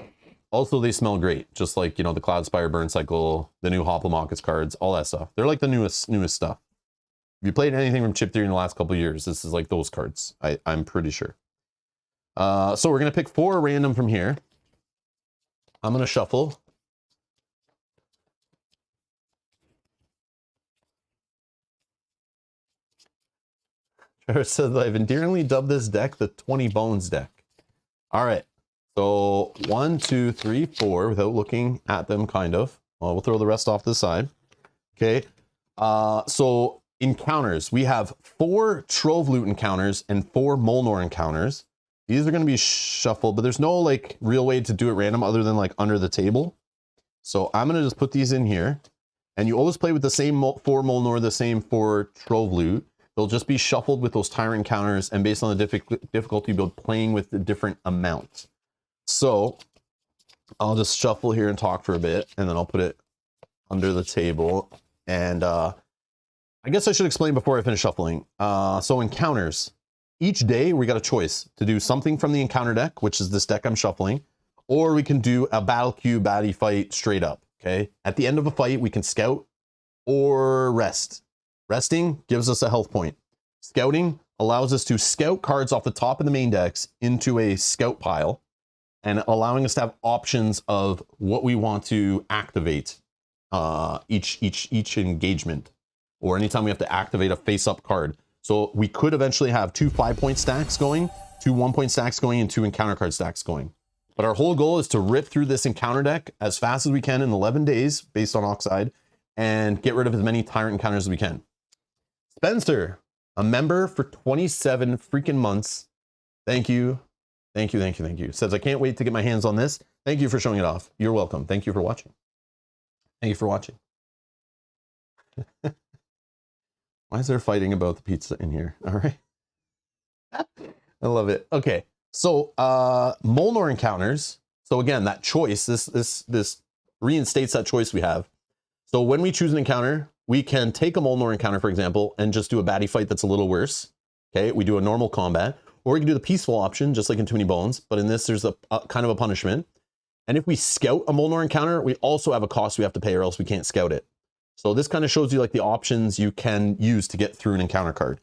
Speaker 1: also they smell great, just like, you know, the Cloud Spire, Burn Cycle, the new Hoplomachus cards, all that stuff. They're like the newest stuff. If you played anything from Chip Theory in the last couple of years, this is like those cards. I'm pretty sure. So we're gonna pick 4 random from here. I'm gonna shuffle. Trevor says I've endearingly dubbed this deck the 20 Bones deck. All right. So 1, 2, 3, 4, without looking at them, kind of. Well, we'll throw the rest off to the side. Okay. So encounters, we have 4 Trove Loot encounters and 4 Molnor encounters. These are going to be shuffled, but there's no like real way to do it random other than like under the table. So I'm going to just put these in here, and you always play with the same 4 Molnor, the same 4 Trove Loot. They'll just be shuffled with those Tyrant encounters, and based on the difficulty, you'll be playing with the different amounts. So I'll just shuffle here and talk for a bit, and then I'll put it under the table. And I guess I should explain before I finish shuffling. So encounters. Each day we got a choice to do something from the encounter deck, which is this deck I'm shuffling, or we can do a battle queue baddie fight straight up, okay? At the end of a fight, we can scout or rest. Resting gives us a health point. Scouting allows us to scout cards off the top of the main decks into a scout pile, and allowing us to have options of what we want to activate each engagement, or anytime we have to activate a face-up card. So we could eventually have 2 5-point stacks going, 2 1-point stacks going, and 2 encounter card stacks going. But our whole goal is to rip through this encounter deck as fast as we can in 11 days, based on Oxide, and get rid of as many Tyrant encounters as we can. Spencer, a member for 27 freaking months. Thank you. Thank you, thank you, thank you. Says, I can't wait to get my hands on this. Thank you for showing it off. You're welcome. Thank you for watching. Thank you for watching. Why is there fighting about the pizza in here? All right. I love it. Okay. So Molnor encounters. So again, that choice, this reinstates that choice we have. So when we choose an encounter, we can take a Molnor encounter, for example, and just do a baddie fight that's a little worse. Okay, we do a normal combat, or we can do the peaceful option, just like in Too Many Bones. But in this, there's a kind of a punishment. And if we scout a Molnor encounter, we also have a cost we have to pay, or else we can't scout it. So this kind of shows you like the options you can use to get through an encounter card.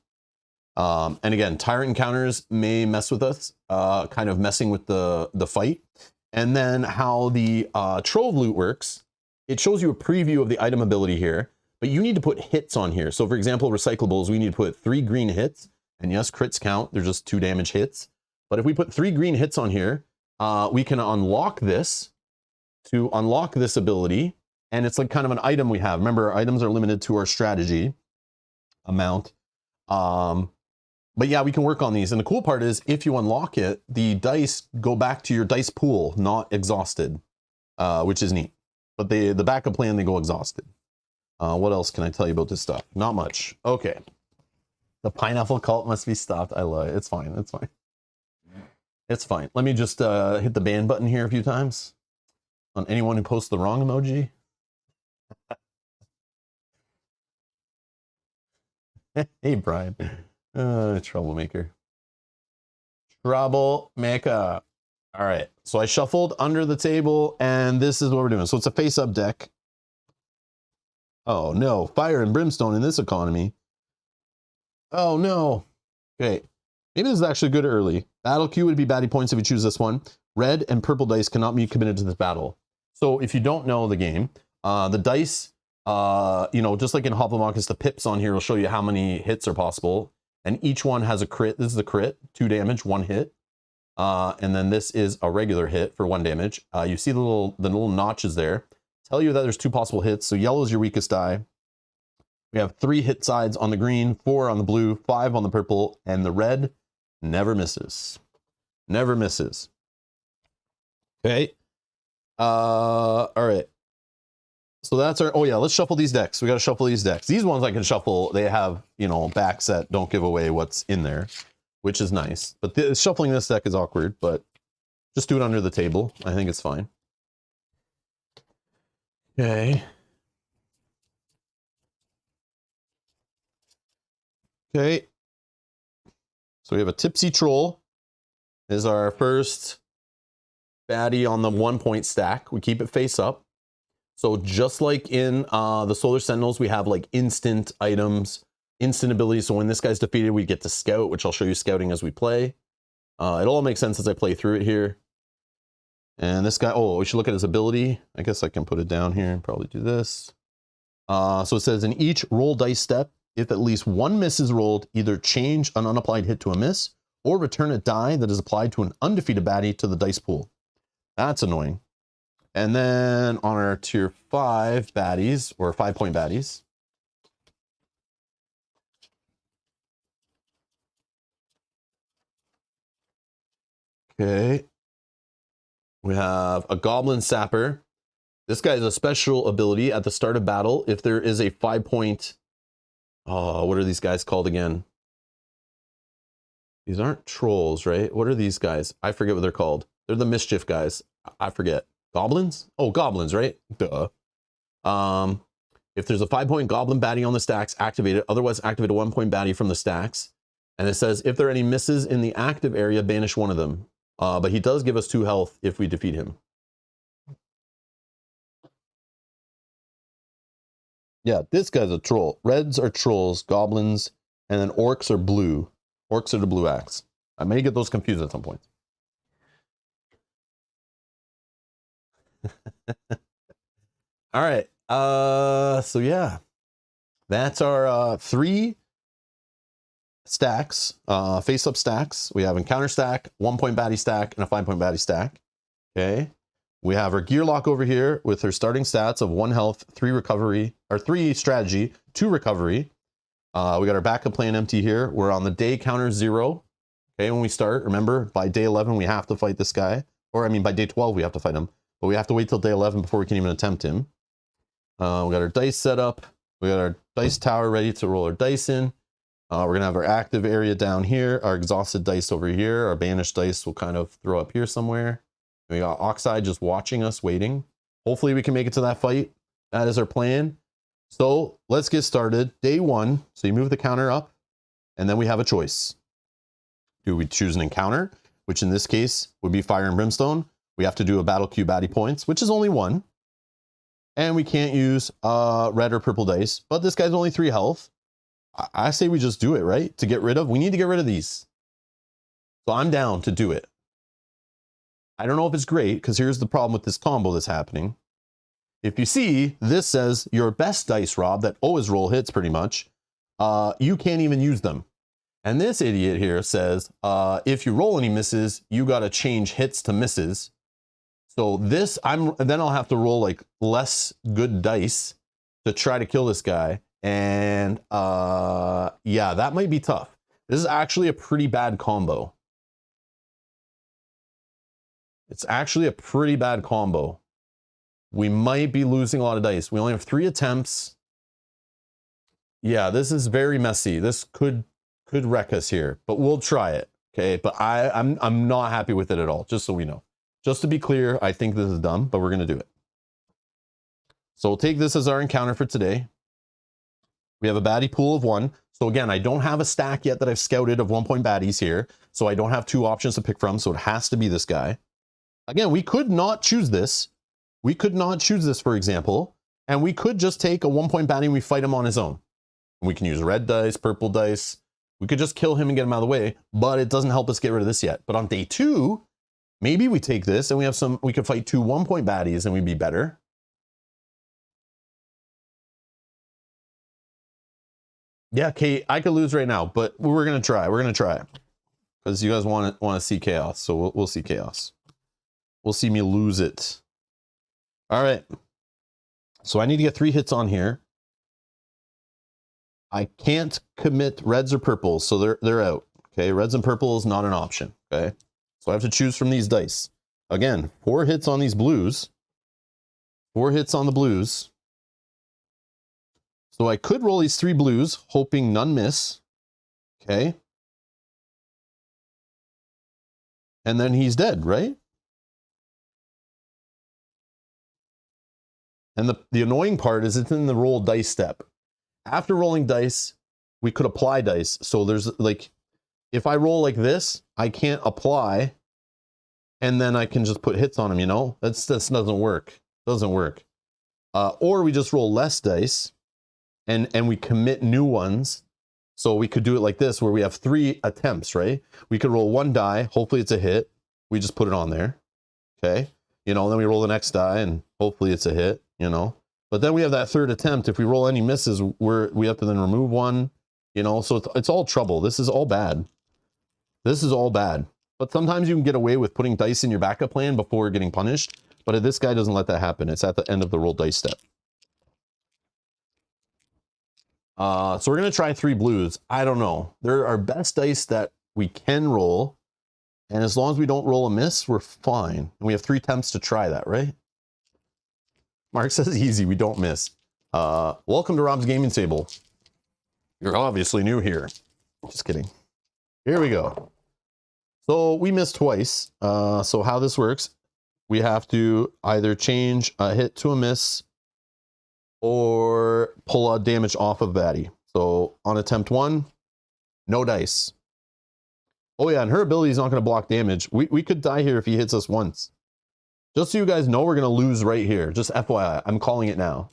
Speaker 1: And again, Tyrant encounters may mess with us, kind of messing with the fight. And then how the Trove loot works, it shows you a preview of the item ability here, but you need to put hits on here. So for example, recyclables, we need to put 3 green hits, and yes, crits count, they're just 2 damage hits. But if we put 3 green hits on here, we can unlock this to unlock this ability. And it's like kind of an item we have. Remember, our items are limited to our strategy amount. But yeah, we can work on these. And the cool part is if you unlock it, the dice go back to your dice pool, not exhausted, which is neat. But the backup plan, they go exhausted. What else can I tell you about this stuff? Not much. Okay. The pineapple cult must be stopped. I love it. It's fine. It's fine. It's fine. Let me just hit the ban button here a few times on anyone who posts the wrong emoji. Hey, Brian. Troublemaker. Troublemaker. All right. So I shuffled under the table, and this is what we're doing. So it's a face-up deck. Oh, no. Fire and brimstone in this economy. Oh, no. Okay. Maybe this is actually good early. Battle queue would be baddie points if you choose this one. Red and purple dice cannot be committed to this battle. So if you don't know the game, the dice, you know, just like in Hoplomachus, the pips on here will show you how many hits are possible. And each one has a crit. This is a crit, 2 damage, 1 hit. And then this is a regular hit for 1 damage. You see the little notches there. Tell you that there's 2 possible hits. So yellow is your weakest die. We have 3 hit sides on the green, 4 on the blue, 5 on the purple, and the red never misses. Never misses. Okay. All right. So that's our, oh yeah, let's shuffle these decks. We got to shuffle these decks. These ones I can shuffle. They have, you know, backs that don't give away what's in there, which is nice. But shuffling this deck is awkward, but just do it under the table. I think it's fine. Okay. Okay. So we have a Tipsy Troll. This is our first baddie on the 1-point stack. We keep it face up. So just like in the Solar Sentinels, we have like instant items, instant abilities. So when this guy's defeated, we get to scout, which I'll show you scouting as we play. It all makes sense as I play through it here. And this guy, oh, we should look at his ability. I guess I can put it down here and probably do this. So it says in each roll dice step, if at least 1 miss is rolled, either change an unapplied hit to a miss or return a die that is applied to an undefeated baddie to the dice pool. That's annoying. And then on our tier 5 baddies, or 5-point baddies, okay, we have a Goblin Sapper. This guy has a special ability at the start of battle. If there is a 5-point, oh, what are these guys called again? These aren't trolls, right? What are these guys? I forget what they're called. They're the mischief guys. I forget. Goblins? Oh, goblins, right? Duh. If there's a 5-point goblin baddie on the stacks, activate it. Otherwise, activate a 1-point baddie from the stacks. And it says, if there are any misses in the active area, banish one of them. But he does give us 2 health if we defeat him. Yeah, this guy's a troll. Reds are trolls, goblins, and then orcs are blue. Orcs are the blue axe. I may get those confused at some point. All right. So yeah, that's our 3 stacks, face-up stacks. We have encounter stack, 1-point baddie stack, and a 5-point baddie stack. Okay. We have our gear lock over here with her starting stats of 1 health, 3 recovery, or 3 strategy, 2 recovery. We got our backup plan empty here. We're on the day counter 0. Okay, when we start, remember, by day 11, we have to fight this guy. Or, I mean, by day 12, we have to fight him. But we have to wait till day 11 before we can even attempt him. We got our dice set up. We got our dice tower ready to roll our dice in. We're going to have our active area down here. Our exhausted dice over here. Our banished dice will kind of throw up here somewhere. We got Oxide just watching us, waiting. Hopefully we can make it to that fight. That is our plan. So let's get started. Day 1. So you move the counter up. And then we have a choice. Do we choose an encounter, which in this case would be Fire and Brimstone? We have to do a battle queue baddie points, which is only 1. And we can't use red or purple dice, but this guy's only 3 health. I say we just do it, right? To get rid of, we need to get rid of these. So I'm down to do it. I don't know if it's great, because here's the problem with this combo that's happening. If you see, this says your best dice, Rob, that always roll hits pretty much. You can't even use them. And this idiot here says, if you roll any misses, you got to change hits to misses. So this, then I'll have to roll like less good dice to try to kill this guy. And yeah, that might be tough. This is actually a pretty bad combo. It's actually a pretty bad combo. We might be losing a lot of dice. We only have 3 attempts. Yeah, this is very messy. This could wreck us here, but we'll try it. Okay, but I'm not happy with it at all, just so we know. Just to be clear, I think this is dumb, but we're gonna do it. So we'll take this as our encounter for today. We have a baddie pool of 1. So again, I don't have a stack yet that I've scouted of 1-point baddies here. So I don't have 2 options to pick from, so it has to be this guy. Again, we could not choose this. We could not choose this, for example, and we could just take a 1-point baddie and we fight him on his own. We can use red dice, purple dice. We could just kill him and get him out of the way, but it doesn't help us get rid of this yet. But on day 2, maybe we take this and we could fight 2 1-point baddies and we'd be better. Yeah, Kate, I could lose right now, but we're gonna try. We're gonna try, because you guys want to see chaos. So we'll see chaos. We'll see me lose it. All right. So I need to get 3 hits on here. I can't commit reds or purples, so they're out. Okay, reds and purples not an option. Okay, so I have to choose from these dice. Again, 4 hits on these blues. 4 hits on the blues. So I could roll these 3 blues, hoping none miss. Okay. And then he's dead, right? And the annoying part is it's in the roll dice step. After rolling dice, we could apply dice. So there's like, if I roll like this, I can't apply, and then I can just put hits on him, you know? This doesn't work. Doesn't work. Or we just roll less dice, and we commit new ones. So we could do it like this, where we have 3 attempts, right? We could roll 1 die. Hopefully it's a hit. We just put it on there. Okay. You know, then we roll the next die, and hopefully it's a hit, you know? But then we have that 3rd attempt. If we roll any misses, we have to then remove 1, you know? So it's all trouble. This is all bad. This is all bad. But sometimes you can get away with putting dice in your backup plan before getting punished. But this guy doesn't let that happen. It's at the end of the roll dice step. So we're going to try 3 blues. I don't know. They're our best dice that we can roll. And as long as we don't roll a miss, we're fine. And we have 3 attempts to try that, right? Mark says easy, we don't miss. Welcome to Rob's Gaming Table. You're obviously new here. Just kidding. Here we go. So we missed twice. So how this works, we have to either change a hit to a miss or pull a damage off of baddie. So on attempt 1, no dice. Oh yeah, and her ability is not going to block damage. We could die here if he hits us once. Just so you guys know, we're going to lose right here. Just FYI, I'm calling it now.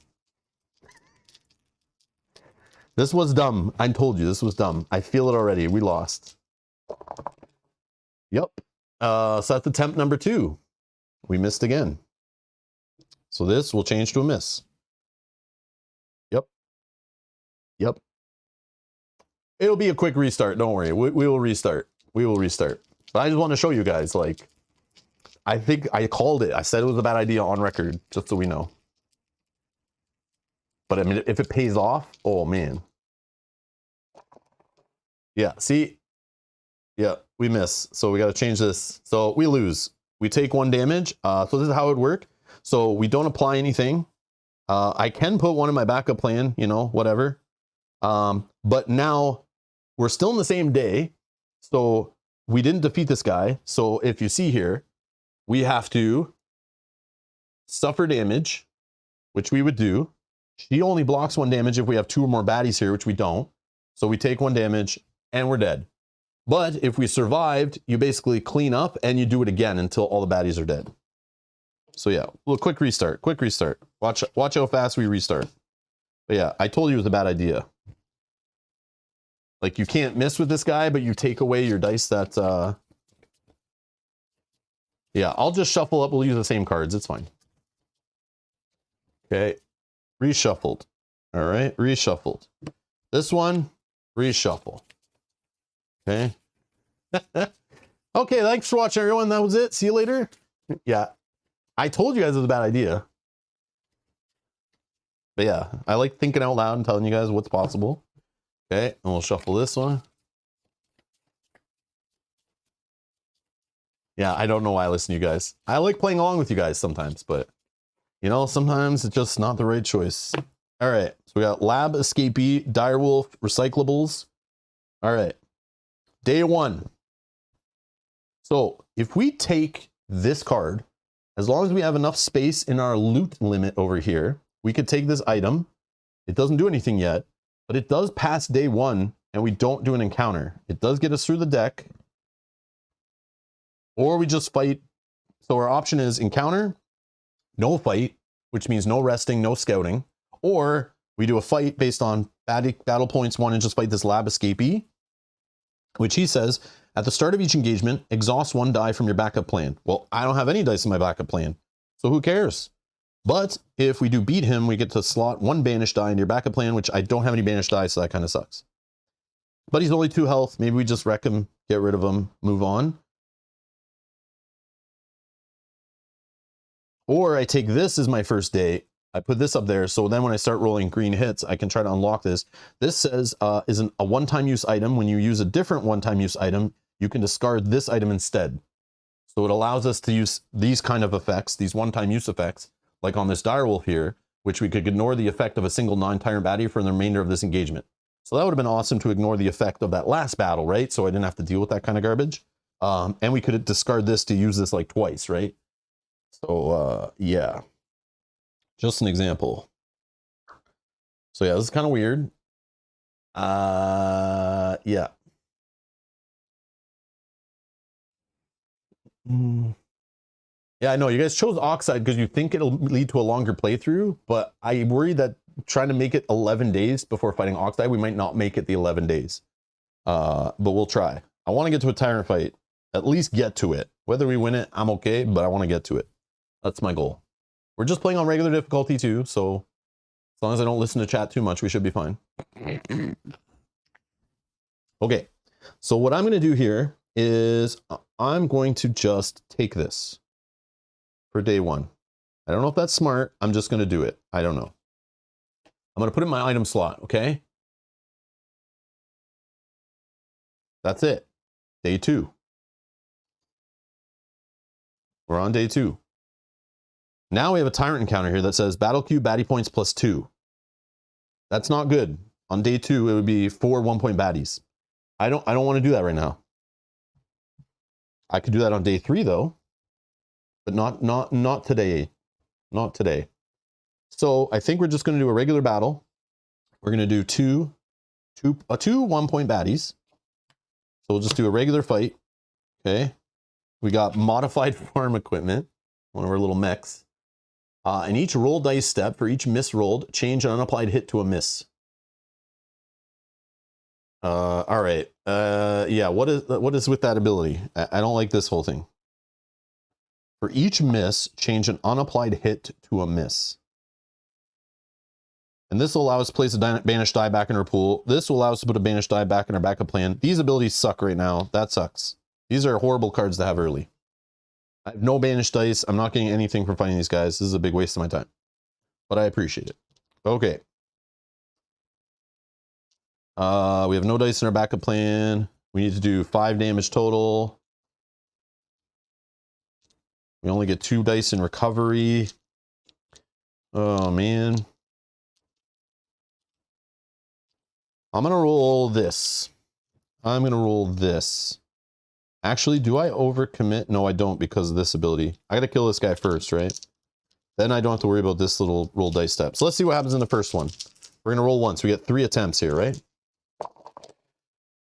Speaker 1: This was dumb. I told you, this was dumb. I feel it already. We lost. Yep. So that's attempt number 2. We missed again. So this will change to a miss. Yep. Yep. It'll be a quick restart. Don't worry. We will restart. We will restart. But I just want to show you guys, like, I think I called it. I said it was a bad idea on record, just so we know. But I mean, if it pays off, oh man. Yeah, see? Yeah, we miss. So we got to change this. So we lose. We take 1 damage. So this is how it would work. So we don't apply anything. I can put one in my backup plan, you know, whatever. But now we're still in the same day. So we didn't defeat this guy. So if you see here, we have to suffer damage, which we would do. She only blocks 1 damage if we have 2 or more baddies here, which we don't. So we take 1 damage and we're dead. But if we survived, you basically clean up and you do it again until all the baddies are dead. So yeah, well, quick restart, quick restart. Watch how fast we restart. But yeah, I told you it was a bad idea. Like, you can't miss with this guy, but you take away your dice that, yeah, I'll just shuffle up. We'll use the same cards. It's fine. Okay. Reshuffled. All right. Reshuffled. This one, reshuffle. Okay. Okay. Thanks for watching, everyone. That was it. See you later. Yeah. I told you guys it was a bad idea. But yeah, I like thinking out loud and telling you guys what's possible. Okay. And we'll shuffle this one. Yeah, I don't know why I listen to you guys. I like playing along with you guys sometimes, but you know, sometimes it's just not the right choice. All right, so we got Lab Escapee, Direwolf, Recyclables. All right, day 1. So if we take this card, as long as we have enough space in our loot limit over here, we could take this item. It doesn't do anything yet, but it does pass day 1 and we don't do an encounter. It does get us through the deck. Or we just fight. So our option is encounter, no fight, which means no resting, no scouting. Or we do a fight based on battle points 1 and just fight this Lab Escapee, which he says, at the start of each engagement, exhaust 1 die from your backup plan. Well, I don't have any dice in my backup plan, so who cares? But if we do beat him, we get to slot 1 banished die into your backup plan, which I don't have any banished die, so that kind of sucks. But he's only 2 health. Maybe we just wreck him, get rid of him, move on. Or I take this as my first day. I put this up there, so then when I start rolling green hits, I can try to unlock this. This says is a one-time use item. When you use a different one-time use item, you can discard this item instead. So it allows us to use these kind of effects, these one-time use effects, like on this Direwolf here, which we could ignore the effect of a single non-tyrant baddie for the remainder of this engagement. So that would have been awesome to ignore the effect of that last battle, right? So I didn't have to deal with that kind of garbage. And we could discard this to use this like twice, right? So, yeah, just an example. So yeah, this is kind of weird. Yeah. Yeah, I know you guys chose Oxide because you think it'll lead to a longer playthrough, but I worry that trying to make it 11 days before fighting Oxide, we might not make it the 11 days. But we'll try. I want to get to a Tyrant fight, at least get to it. Whether we win it, I'm okay, but I want to get to it. That's my goal. We're just playing on regular difficulty too, so as long as I don't listen to chat too much, we should be fine. Okay, so what I'm going to do here is I'm going to just take this for day 1. I don't know if that's smart. I'm just going to do it. I don't know. I'm going to put it in my item slot, okay? That's it. Day 2. We're on day 2. Now we have a Tyrant encounter here that says battle queue baddie points +2. That's not good. On day 2, it would be 4 1-point baddies. I don't want to do that right now. I could do that on day 3 though, but not today. Not today. So I think we're just going to do a regular battle. We're going to do two 1-point baddies. So we'll just do a regular fight. Okay. We got modified farm equipment, one of our little mechs. In each roll dice step, for each miss rolled, change an unapplied hit to a miss. All right. Yeah, what is with that ability? I don't like this whole thing. For each miss, change an unapplied hit to a miss. And this will allow us to place a banished die back in our pool. This will allow us to put a banished die back in our backup plan. These abilities suck right now. That sucks. These are horrible cards to have early. I have no banished dice. I'm not getting anything from fighting these guys. This is a big waste of my time. But I appreciate it. Okay. We have no dice in our backup plan. We need to do 5 damage total. We only get 2 dice in recovery. Oh, man. I'm going to roll this. I'm going to roll this. Actually, do I overcommit? No, I don't because of this ability. I got to kill this guy first, right? Then I don't have to worry about this little roll dice step. So let's see what happens in the first one. We're going to roll once. We get 3 attempts here, right?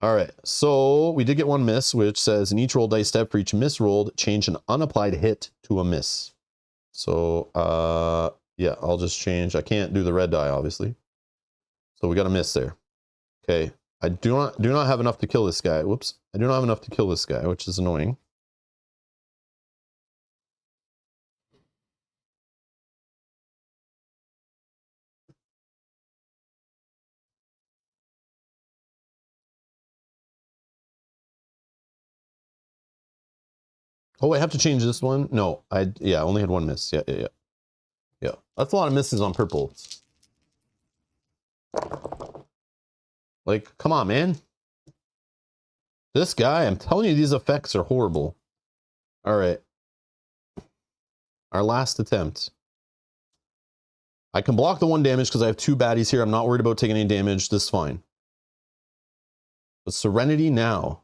Speaker 1: All right. So we did get 1 miss, which says in each roll dice step for each miss rolled, change an unapplied hit to a miss. So, yeah, I'll just change. I can't do the red die, obviously. So we got a miss there. Okay. I do not have enough to kill this guy. Whoops. I do not have enough to kill this guy, which is annoying. Oh, I have to change this one? No, yeah, I only had 1 miss. Yeah. That's a lot of misses on purple. Like, come on, man. This guy, I'm telling you, these effects are horrible. All right. Our last attempt. I can block the 1 damage because I have 2 baddies here. I'm not worried about taking any damage. This is fine. But Serenity now.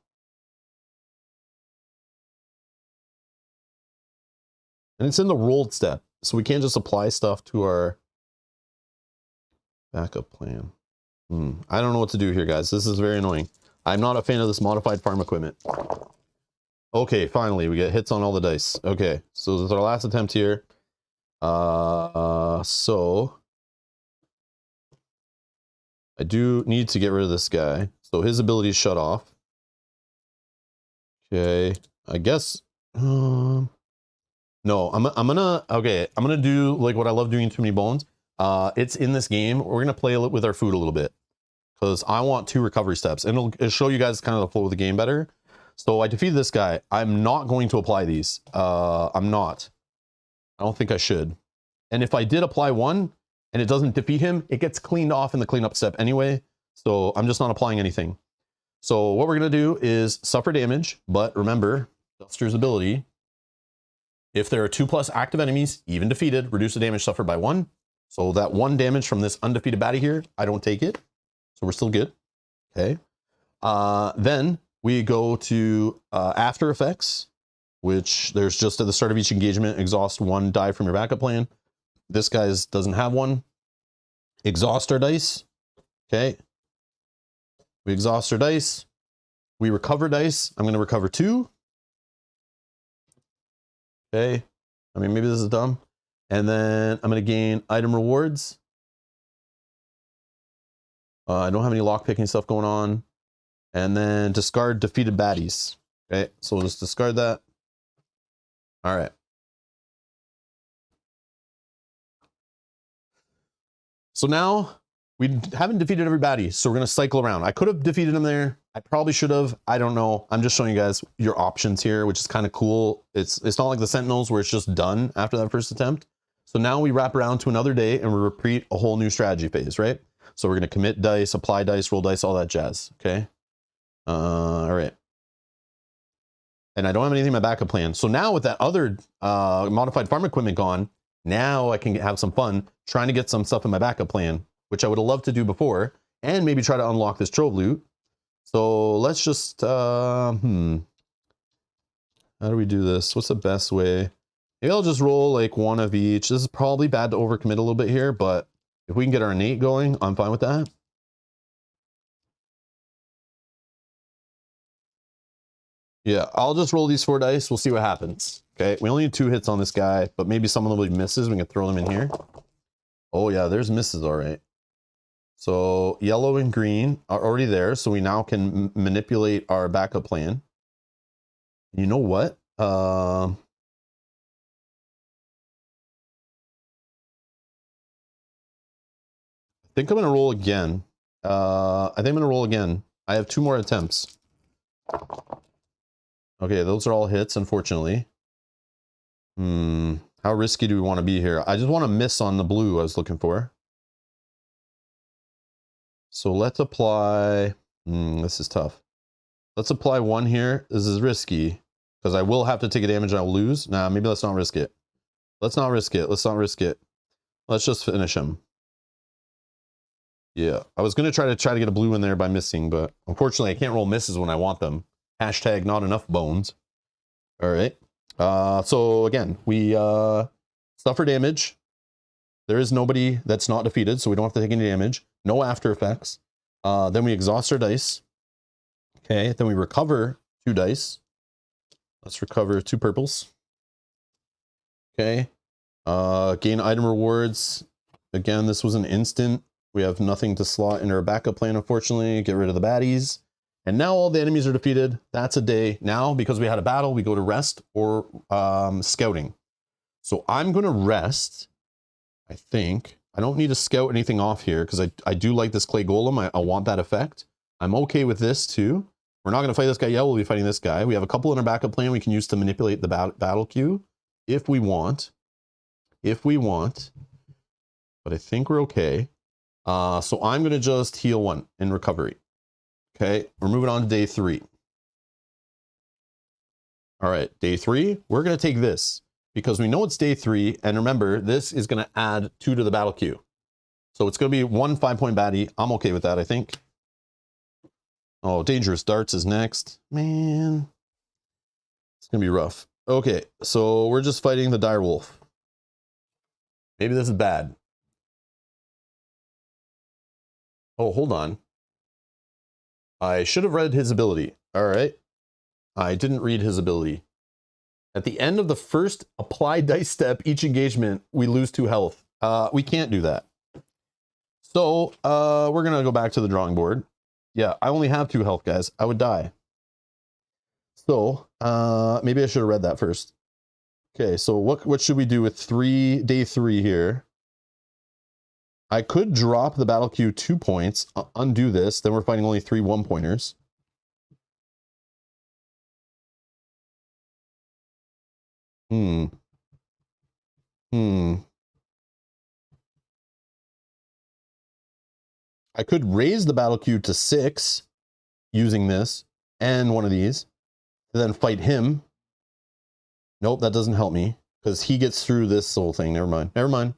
Speaker 1: And it's in the rolled step. So we can't just apply stuff to our backup plan. I don't know what to do here, guys. This is very annoying. I'm not a fan of this modified farm equipment. Okay, finally, we get hits on all the dice. Okay, so this is our last attempt here. So I do need to get rid of this guy. So his ability is shut off. Okay, I guess. No, I'm gonna do like what I love doing in Too Many Bones. It's in this game. We're gonna play with our food a little bit because I want 2 recovery steps, and it'll show you guys kind of the flow of the game better. So I defeated this guy. I'm not going to apply these. I'm not. I don't think I should. And if I did apply 1 and it doesn't defeat him, it gets cleaned off in the cleanup step anyway. So I'm just not applying anything. So what we're gonna do is suffer damage, but remember Duster's ability. If there are 2+ active enemies, even defeated, reduce the damage suffered by 1. So that 1 damage from this undefeated baddie here, I don't take it. So we're still good. Okay. Then we go to After Effects, which there's just at the start of each engagement, exhaust 1 die from your backup plan. This guy's doesn't have 1. Exhaust our dice. Okay. We exhaust our dice. We recover dice. I'm going to recover 2. Okay, I mean, maybe this is dumb. And then I'm going to gain item rewards. I don't have any lockpicking stuff going on. And then discard defeated baddies. Okay, so we'll just discard that. All right. So now we haven't defeated every baddie, so we're going to cycle around. I could have defeated him there. I probably should have. I don't know. I'm just showing you guys your options here, which is kind of cool. It's not like the Sentinels where it's just done after that first attempt. So now we wrap around to another day and we repeat a whole new strategy phase, right? So we're going to commit dice, apply dice, roll dice, all that jazz. Okay. All right. And I don't have anything in my backup plan. So now with that other modified farm equipment gone, now I can have some fun trying to get some stuff in my backup plan, which I would have loved to do before, and maybe try to unlock this trove loot. So let's just, how do we do this? What's the best way? Maybe I'll just roll like 1 of each. This is probably bad to overcommit a little bit here, but if we can get our innate going, I'm fine with that. Yeah, I'll just roll these 4 dice. We'll see what happens. Okay, we only need 2 hits on this guy, but maybe some of them will be misses. We can throw them in here. Oh yeah, there's misses, all right. So yellow and green are already there, so we now can manipulate our backup plan. You know what? I think I'm gonna roll again. I think I'm gonna roll again. I have 2 more attempts. Okay, those are all hits, unfortunately. How risky do we want to be here? I just want to miss on the blue I was looking for. So let's apply. This is tough. Let's apply 1 here. This is risky because I will have to take a damage and I'll lose. Nah, maybe let's not risk it. Let's not risk it. Let's not risk it. Let's just finish him. Yeah, I was going to try to get a blue in there by missing, but unfortunately I can't roll misses when I want them. Hashtag not enough bones. All right. So again, we suffer damage. There is nobody that's not defeated, so we don't have to take any damage. No after effects. Then we exhaust our dice. Okay, then we recover 2 dice. Let's recover 2 purples. Okay. Gain item rewards. Again, this was an instant. We have nothing to slot in our backup plan, unfortunately. Get rid of the baddies. And now all the enemies are defeated. That's a day. Now, because we had a battle, we go to rest or scouting. So I'm going to rest, I think. I don't need to scout anything off here because I do like this clay golem. I want that effect. I'm okay with this too. We're not going to fight this guy yet. We'll be fighting this guy. We have a couple in our backup plan we can use to manipulate the battle queue if we want. If we want. But I think we're okay. So I'm going to just heal 1 in recovery. Okay, we're moving on to day 3. All right, day 3, we're going to take this because we know it's day 3. And remember, this is going to add 2 to the battle queue. So it's going to be 1 5-point baddie. I'm okay with that, I think. Oh, dangerous darts is next. Man, it's going to be rough. Okay, so we're just fighting the dire wolf. Maybe this is bad. Oh, hold on. I should have read his ability. All right. I didn't read his ability. At the end of the first apply dice step, each engagement, we lose 2 health. We can't do that. So we're going to go back to the drawing board. Yeah, I only have 2 health, guys. I would die. So maybe I should have read that first. Okay, so what should we do with day 3 here? I could drop the battle queue 2 points, undo this, then we're fighting only 3 1-pointers. I could raise the battle queue to 6 using this and one of these, and then fight him. Nope, that doesn't help me because he gets through this whole thing. Never mind. Never mind.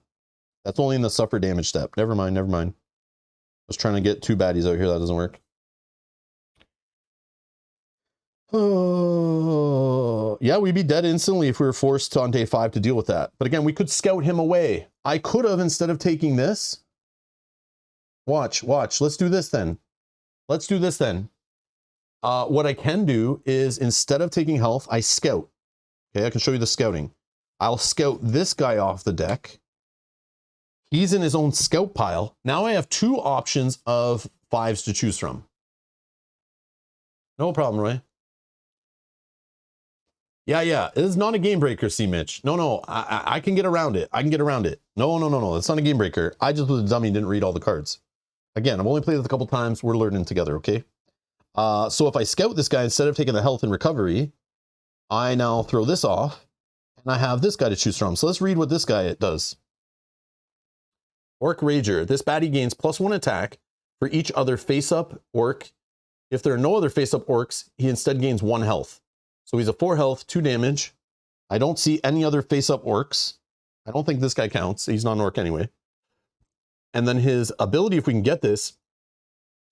Speaker 1: That's only in the suffer damage step. Never mind, never mind. I was trying to get 2 baddies out here. That doesn't work. Oh, yeah, we'd be dead instantly if we were forced on day 5 to deal with that. But again, we could scout him away. I could have, instead of taking this. Watch. Let's do this then. Let's do this then. What I can do is, instead of taking health, I scout. Okay, I can show you the scouting. I'll scout this guy off the deck. He's in his own scout pile. Now I have 2 options of 5s to choose from. No problem, Roy. Yeah. It is not a game breaker, C. Mitch. No. I can get around it. I can get around it. No. It's not a game breaker. I just was a dummy and didn't read all the cards. Again, I've only played it a couple times. We're learning together, okay? So if I scout this guy, instead of taking the health and recovery, I now throw this off, and I have this guy to choose from. So let's read what this guy does. Orc Rager. This baddie gains +1 attack for each other face-up orc. If there are no other face-up orcs, he instead gains 1 health. So he's a 4 health, 2 damage. I don't see any other face-up orcs. I don't think this guy counts. He's not an orc anyway. And then his ability, if we can get this,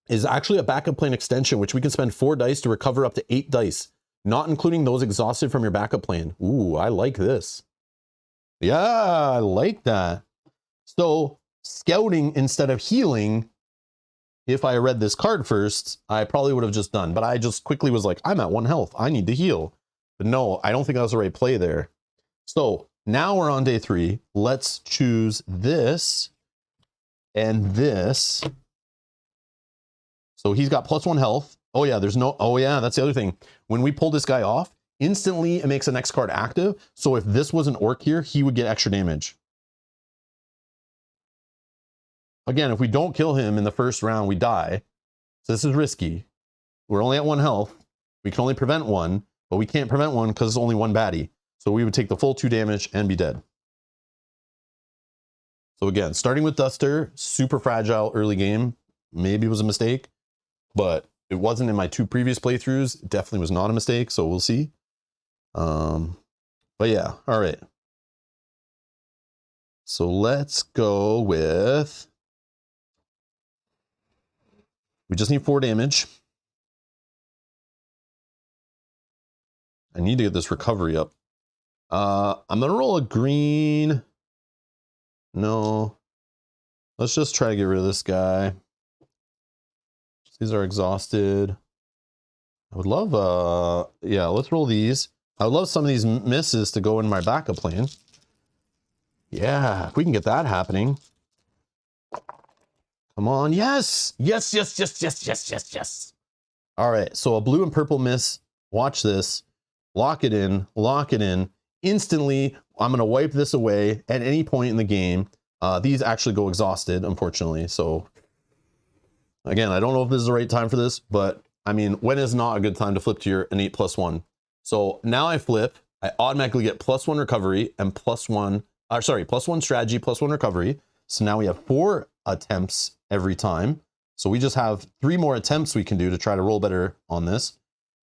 Speaker 1: is actually a backup plan extension, which we can spend 4 dice to recover up to 8 dice, not including those exhausted from your backup plan. Ooh, I like this. Yeah, I like that. So scouting instead of healing, if I read this card first, I probably would have just done, but I just quickly was like, I'm at 1 health. I need to heal. But no, I don't think that was the right play there. So now we're on day 3. Let's choose this and this. So he's got +1 health. Oh yeah, that's the other thing. When we pull this guy off, instantly it makes the next card active. So if this was an orc here, he would get extra damage. Again, if we don't kill him in the first round, we die. So this is risky. We're only at 1 health. We can only prevent 1, but we can't prevent 1 because it's only 1 baddie. So we would take the full 2 damage and be dead. So again, starting with Duster, super fragile early game. Maybe it was a mistake, but It wasn't in my 2 previous playthroughs. It definitely was not a mistake, so we'll see. But yeah, all right. So let's go with... We just need 4 damage. I need to get this recovery up. I'm going to roll a green. No. Let's just try to get rid of this guy. These are exhausted. I would love, yeah, let's roll these. I would love some of these misses to go in my backup plan. Yeah, if we can get that happening. Come on, yes! Yes, yes, yes, yes, yes, yes, yes. All right, so a blue and purple miss. Watch this. Lock it in, lock it in. Instantly, I'm gonna wipe this away at any point in the game. These actually go exhausted, unfortunately, so... Again, I don't know if this is the right time for this, but I mean, when is not a good time to flip to your innate +1? So now I flip, I automatically get +1 recovery and +1, sorry, +1 strategy, +1 recovery. So now we have 4 attempts every time. So we just have 3 more attempts we can do to try to roll better on this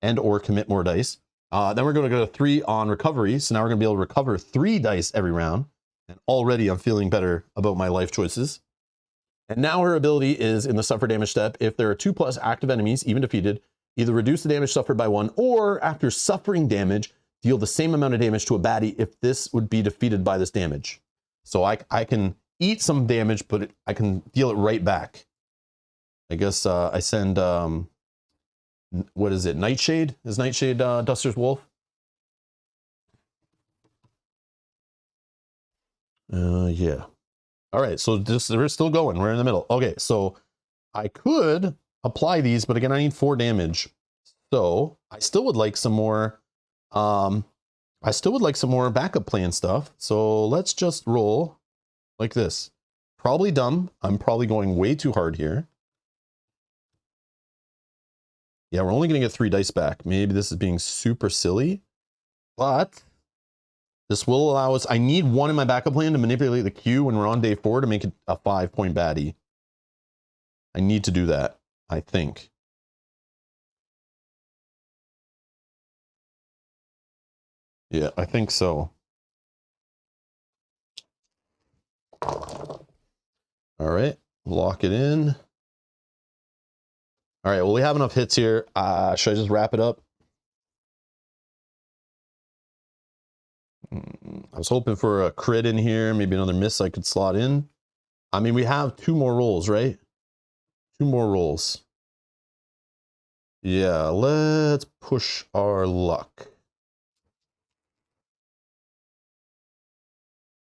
Speaker 1: and or commit more dice. Then we're going to go to 3 on recovery. So now we're going to be able to recover 3 dice every round. And already I'm feeling better about my life choices. And now her ability is in the suffer damage step. If there are 2+ active enemies, even defeated, either reduce the damage suffered by 1, or after suffering damage, deal the same amount of damage to a baddie if this would be defeated by this damage. So I can eat some damage, but I can deal it right back. I guess I send, what is it, Nightshade? Is Nightshade Duster's Wolf? Yeah. All right, so we're still going. We're in the middle. Okay, so I could apply these, but again, I need 4 damage. So I still would like some more. I still would like some more backup plan stuff. So let's just roll like this. Probably dumb. I'm probably going way too hard here. Yeah, we're only going to get 3 dice back. Maybe this is being super silly, but this will allow us, I need 1 in my backup plan to manipulate the queue when we're on day 4 to make it a 5-point baddie. I need to do that, I think. Yeah, I think so. All right, lock it in. All right, well, we have enough hits here. Should I just wrap it up? I was hoping for a crit in here, maybe another miss I could slot in. I mean, we have 2 more rolls, right? 2 more rolls. Yeah, let's push our luck.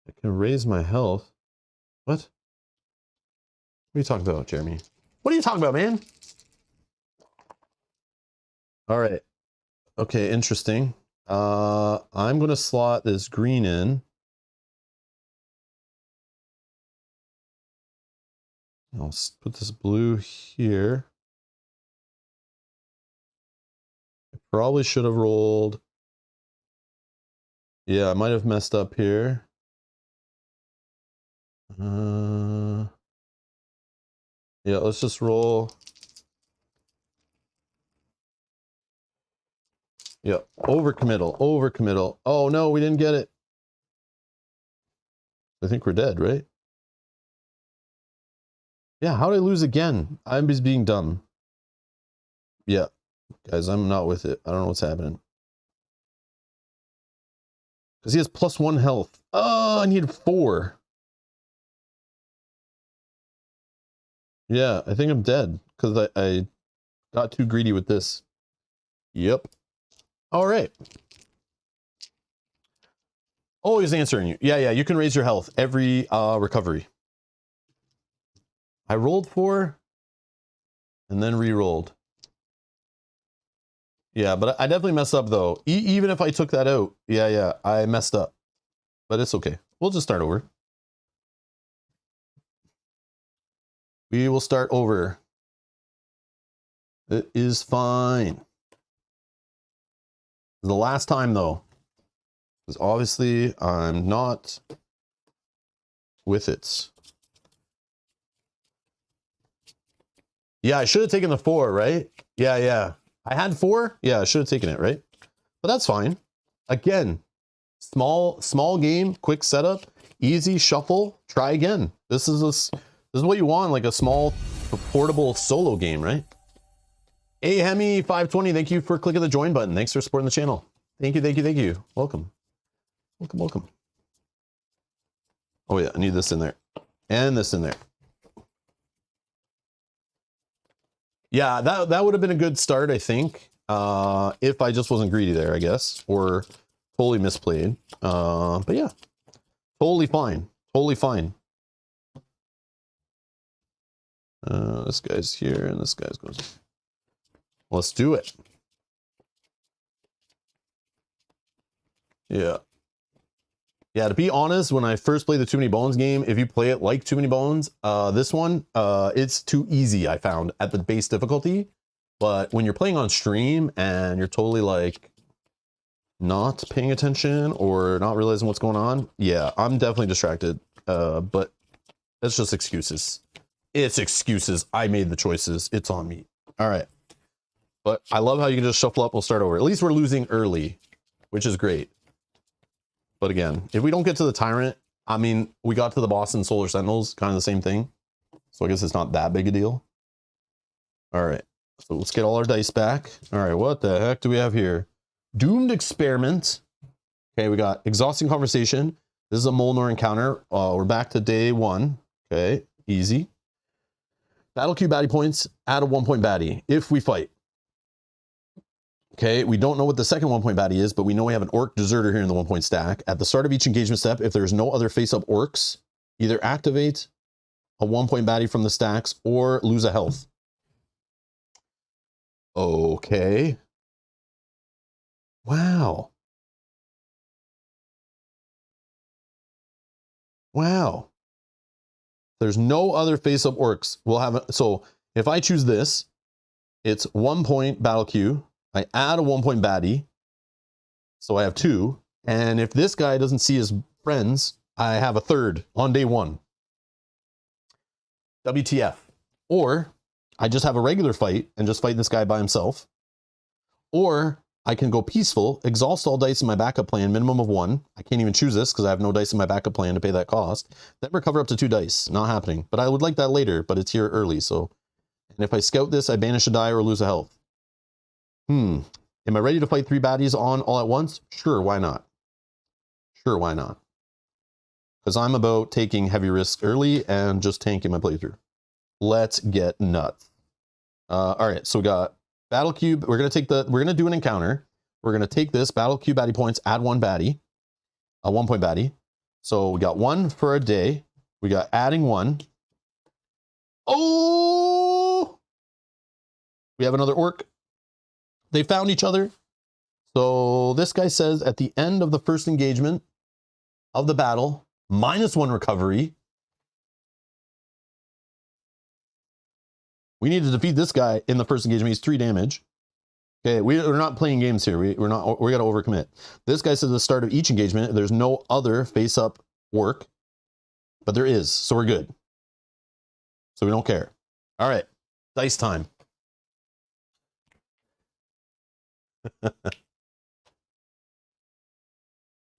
Speaker 1: I can raise my health. What? What are you talking about, Jeremy? What are you talking about, man? All right. Okay, interesting. I'm going to slot this green in. I'll put this blue here. I probably should have rolled. Yeah, I might have messed up here. Yeah, let's just roll. Yep, overcommittal. Oh no, we didn't get it. I think we're dead, right? Yeah, how did I lose again? I'm just being dumb. Yeah, guys, I'm not with it. I don't know what's happening. Because he has +1 health. Oh, I need 4. Yeah, I think I'm dead because I got too greedy with this. Yep. All right. Oh, he's answering you. Yeah, you can raise your health every recovery. I rolled 4 and then re-rolled. Yeah, but I definitely messed up though. Even if I took that out, yeah, I messed up. But it's okay. We'll just start over. We will start over. It is fine. The last time though, because obviously I'm not with it. Yeah, I should have taken the 4, right? Yeah. I had 4. Yeah, I should have taken it, right? But that's fine. Again, small game, quick setup, easy shuffle. Try again. This is what you want, like a small portable solo game, right? Hey, Hemi 520, thank you for clicking the join button. Thanks for supporting the channel. Thank you. Welcome. Oh yeah, I need this in there. And this in there. Yeah, that would have been a good start, I think. If I just wasn't greedy there, I guess. Or totally misplayed. But yeah. Totally fine. This guy's here and this guy's goes. Let's do it. Yeah. Yeah, to be honest, when I first played the Too Many Bones game, if you play it like Too Many Bones, this one, it's too easy, I found, at the base difficulty. But when you're playing on stream and you're totally like not paying attention or not realizing what's going on, yeah, I'm definitely distracted. But that's just excuses. It's excuses. I made the choices. It's on me. All right. But I love how you can just shuffle up. We'll start over. At least we're losing early, which is great. But again, if we don't get to the Tyrant, I mean, we got to the boss in Solar Sentinels, kind of the same thing. So I guess it's not that big a deal. All right. So let's get all our dice back. All right. What the heck do we have here? Doomed Experiment. Okay. We got Exhausting Conversation. This is a Molnor encounter. We're back to day 1. Okay. Easy. Battle queue baddie points. Add a 1-point baddie if we fight. Okay, we don't know what the second 1-point baddie is, but we know we have an orc deserter here in the 1-point stack. At the start of each engagement step, if there's no other face-up orcs, either activate a 1-point baddie from the stacks or lose a health. Okay. Wow. There's no other face-up orcs. We'll have so if I choose this, it's 1-point battle queue. I add a 1-point baddie, so I have 2. And if this guy doesn't see his friends, I have a 3rd on day 1. WTF. Or I just have a regular fight and just fight this guy by himself. Or I can go peaceful, exhaust all dice in my backup plan, minimum of 1. I can't even choose this because I have no dice in my backup plan to pay that cost. Then recover up to 2 dice. Not happening. But I would like that later, but it's here early. So, and if I scout this, I banish a die or lose a health. Am I ready to fight 3 baddies on all at once? Sure, why not? Because I'm about taking heavy risks early and just tanking my playthrough. Let's get nuts. All right, so we got battle cube. We're gonna do an encounter. We're gonna take this battle cube baddie points, add 1 baddie, a 1-point baddie. So we got 1 for a day. We got adding 1. Oh, we have another orc. They found each other. So this guy says at the end of the first engagement of the battle, -1 recovery. We need to defeat this guy in the first engagement. He's 3 damage. Okay, we're not playing games here. We got to overcommit. This guy says at the start of each engagement, there's no other face-up work, but there is, so we're good. So we don't care. All right, dice time.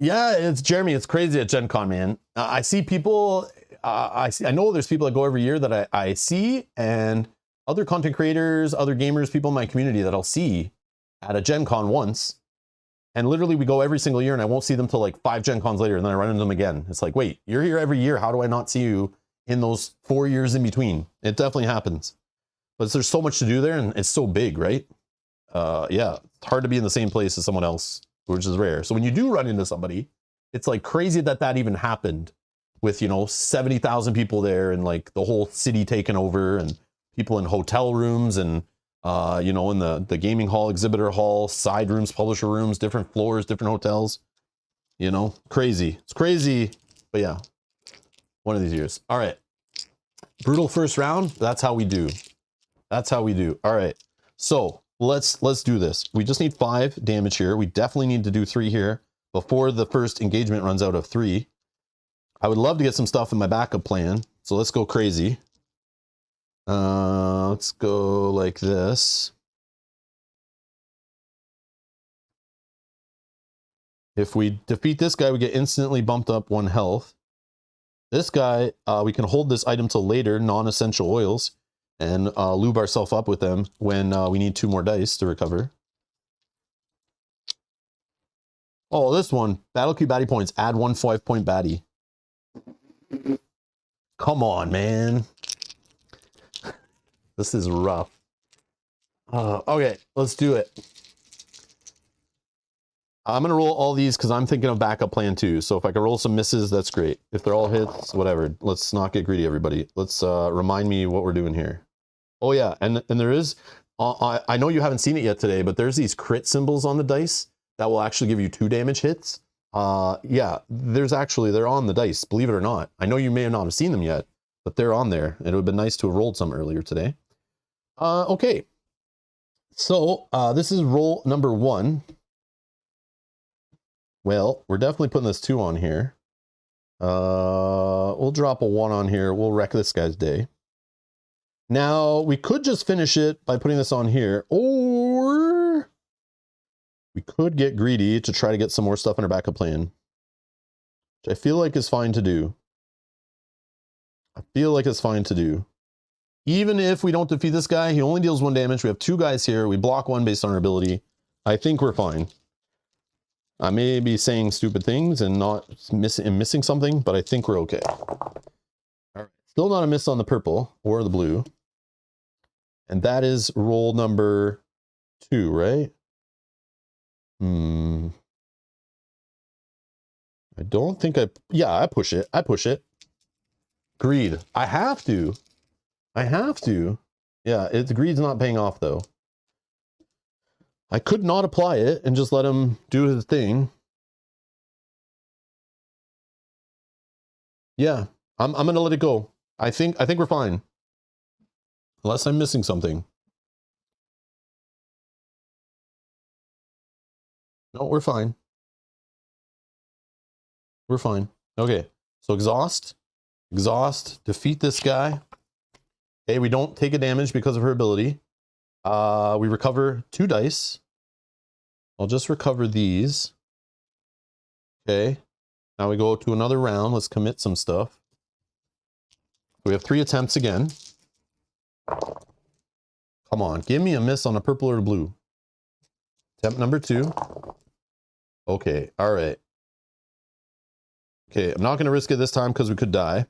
Speaker 1: Yeah, it's Jeremy. It's crazy at Gen Con, man. I see people. I know there's people that go every year that I see, and other content creators, other gamers, people in my community that I'll see at a Gen Con once, and literally we go every single year, and I won't see them till like 5 Gen Cons later, and then I run into them again. It's like, wait, you're here every year. How do I not see you in those 4 years in between? It definitely happens, but there's so much to do there, and it's so big, right? Yeah, it's hard to be in the same place as someone else, which is rare. So when you do run into somebody, it's like crazy that even happened with, 70,000 people there and like the whole city taken over and people in hotel rooms and, in the gaming hall, exhibitor hall, side rooms, publisher rooms, different floors, different hotels, crazy. It's crazy, but yeah, one of these years. All right. Brutal first round. That's how we do. All right. So let's do this. We just need 5 damage here. We definitely need to do 3 here before the first engagement runs out of 3. I would love to get some stuff in my backup plan. So let's go crazy. Let's go like this. If we defeat this guy, we get instantly bumped up 1 health. This guy, we can hold this item till later, non-essential oils, and lube ourselves up with them when we need 2 more dice to recover. Oh, this one, Battle Cube baddie points, add 1 5-point baddie. Come on, man. This is rough. Okay, let's do it. I'm going to roll all these because I'm thinking of backup plan too. So if I can roll some misses, that's great. If they're all hits, whatever. Let's not get greedy, everybody. Let's remind me what we're doing here. Oh yeah, and there is, I know you haven't seen it yet today, but there's these crit symbols on the dice that will actually give you 2 damage hits. Yeah, they're on the dice, believe it or not. I know you may not have seen them yet, but they're on there. It would have been nice to have rolled some earlier today. Okay. So this is roll number 1. Well, we're definitely putting this 2 on here. We'll drop a 1 on here. We'll wreck this guy's day. Now, we could just finish it by putting this on here, or we could get greedy to try to get some more stuff in our backup plan, which I feel like is fine to do. Even if we don't defeat this guy, he only deals 1 damage. We have 2 guys here. We block 1 based on our ability. I think we're fine. I may be saying stupid things and missing something, but I think we're okay. All right. Still not a miss on the purple or the blue. And that is roll number 2, right? I don't think yeah, I push it. Greed. I have to. Yeah, the greed's not paying off though. I could not apply it and just let him do his thing. Yeah, I'm gonna let it go. I think we're fine. Unless I'm missing something. No, we're fine. Okay, so exhaust, defeat this guy. Okay, we don't take a damage because of her ability. We recover 2 dice. I'll just recover these. Okay. Now we go to another round. Let's commit some stuff. We have 3 attempts again. Come on, give me a miss on a purple or a blue. Attempt number 2. Okay, all right. Okay, I'm not going to risk it this time because we could die.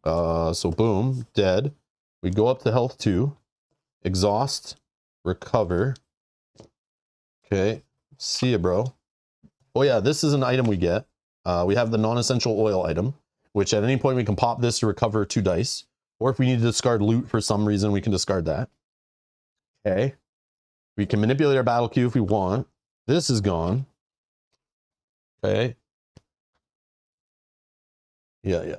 Speaker 1: So boom, dead. We go up to health 2. Exhaust. Recover. Okay, see ya, bro. Oh yeah, this is an item we get. We have the non-essential oil item, which at any point we can pop this to recover 2 dice. Or if we need to discard loot for some reason, we can discard that. Okay. We can manipulate our battle queue if we want. This is gone. Okay. Yeah.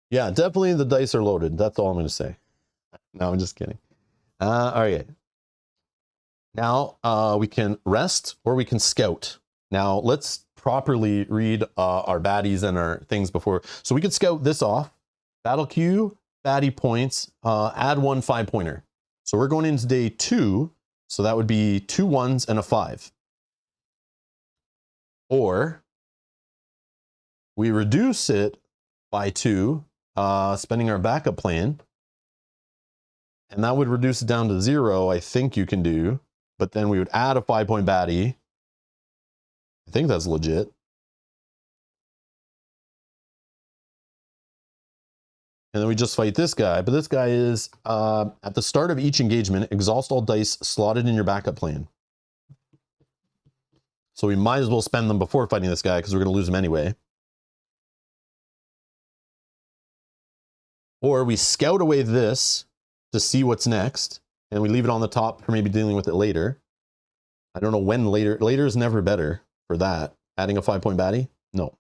Speaker 1: Yeah, definitely the dice are loaded. That's all I'm going to say. No, I'm just kidding. All right. Now we can rest or we can scout. Now let's properly read our baddies and our things before. So we could scout this off. Battle queue, baddie points, add 1 5-pointer. So we're going into day 2. So that would be 2 1s and a 5. Or we reduce it by 2, spending our backup plan. And that would reduce it down to 0, I think you can do. But then we would add a 5-point baddie. I think that's legit. And then we just fight this guy. But this guy is, at the start of each engagement, exhaust all dice slotted in your backup plan. So we might as well spend them before fighting this guy because we're going to lose him anyway. Or we scout away this to see what's next. And we leave it on the top for maybe dealing with it later. I don't know when later. Later is never better for that. Adding a 5-point baddie? No.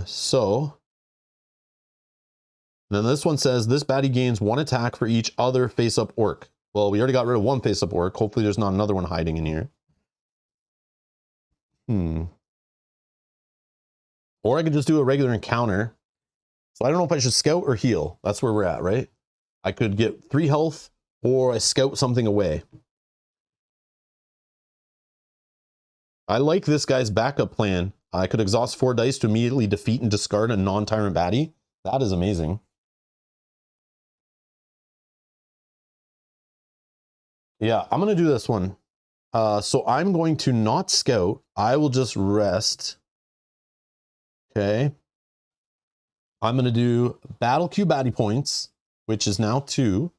Speaker 1: So then this one says this baddie gains 1 attack for each other face-up orc. Well, we already got rid of 1 face-up orc. Hopefully there's not another one hiding in here. Or I could just do a regular encounter. So I don't know if I should scout or heal. That's where we're at, right? I could get 3 health or I scout something away. I like this guy's backup plan. I could exhaust 4 dice to immediately defeat and discard a non-tyrant baddie. That is amazing. Yeah, I'm going to do this one. So I'm going to not scout. I will just rest. Okay. I'm going to do battle queue baddie points, which is now 2.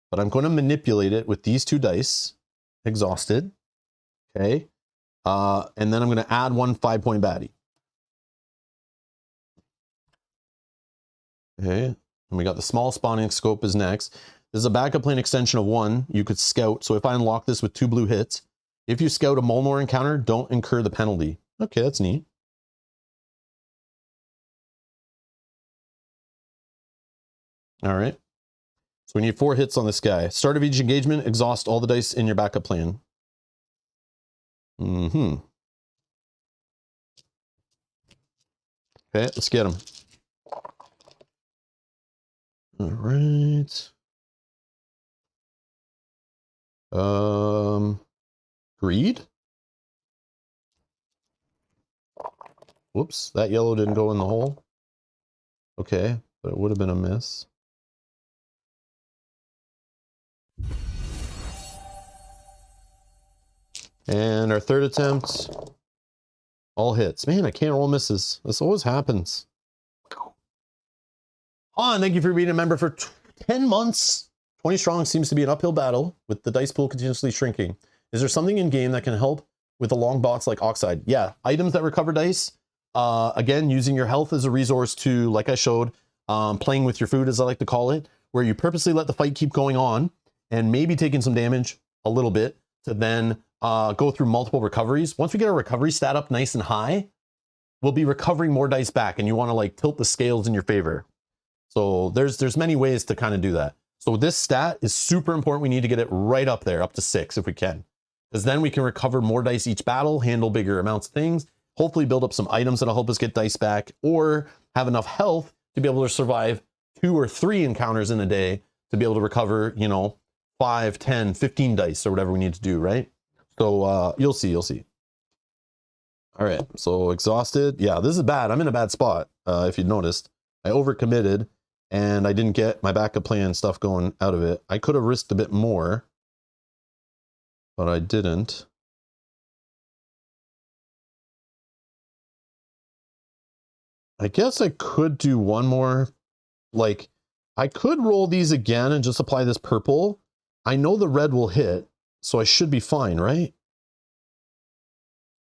Speaker 1: But I'm going to manipulate it with these 2 dice. Exhausted. Okay. And then I'm going to add 1 5-point baddie. Okay. And we got the small spawning scope is next. This is a backup plan extension of 1. You could scout. So if I unlock this with 2 blue hits, if you scout a Molnor encounter, don't incur the penalty. Okay, that's neat. All right. So we need 4 hits on this guy. Start of each engagement, exhaust all the dice in your backup plan. Okay, let's get him. All right. Greed? Whoops, that yellow didn't go in the hole. Okay, but it would have been a miss. And our 3rd attempt, all hits. Man, I can't roll misses. This always happens. Han, thank you for being a member for 10 months. 20 strong seems to be an uphill battle with the dice pool continuously shrinking. Is there something in game that can help with the long bots like Oxide? Yeah, items that recover dice. Again, using your health as a resource to, like I showed, playing with your food, as I like to call it, where you purposely let the fight keep going on and maybe taking some damage a little bit to then go through multiple recoveries. Once we get our recovery stat up nice and high, we'll be recovering more dice back, and you want to like tilt the scales in your favor. So there's many ways to kind of do that. So this stat is super important. We need to get it right up there, up to 6 if we can, because then we can recover more dice each battle, handle bigger amounts of things, hopefully build up some items that'll help us get dice back, or have enough health to be able to survive 2 or 3 encounters in a day to be able to recover, you know, 5, 10, 15 dice or whatever we need to do, right? So you'll see. All right, so exhausted. Yeah, this is bad. I'm in a bad spot, if you'd noticed. I overcommitted, and I didn't get my backup plan stuff going out of it. I could have risked a bit more, but I didn't. I guess I could do one more. Like, I could roll these again and just apply this purple. I know the red will hit, so I should be fine, right?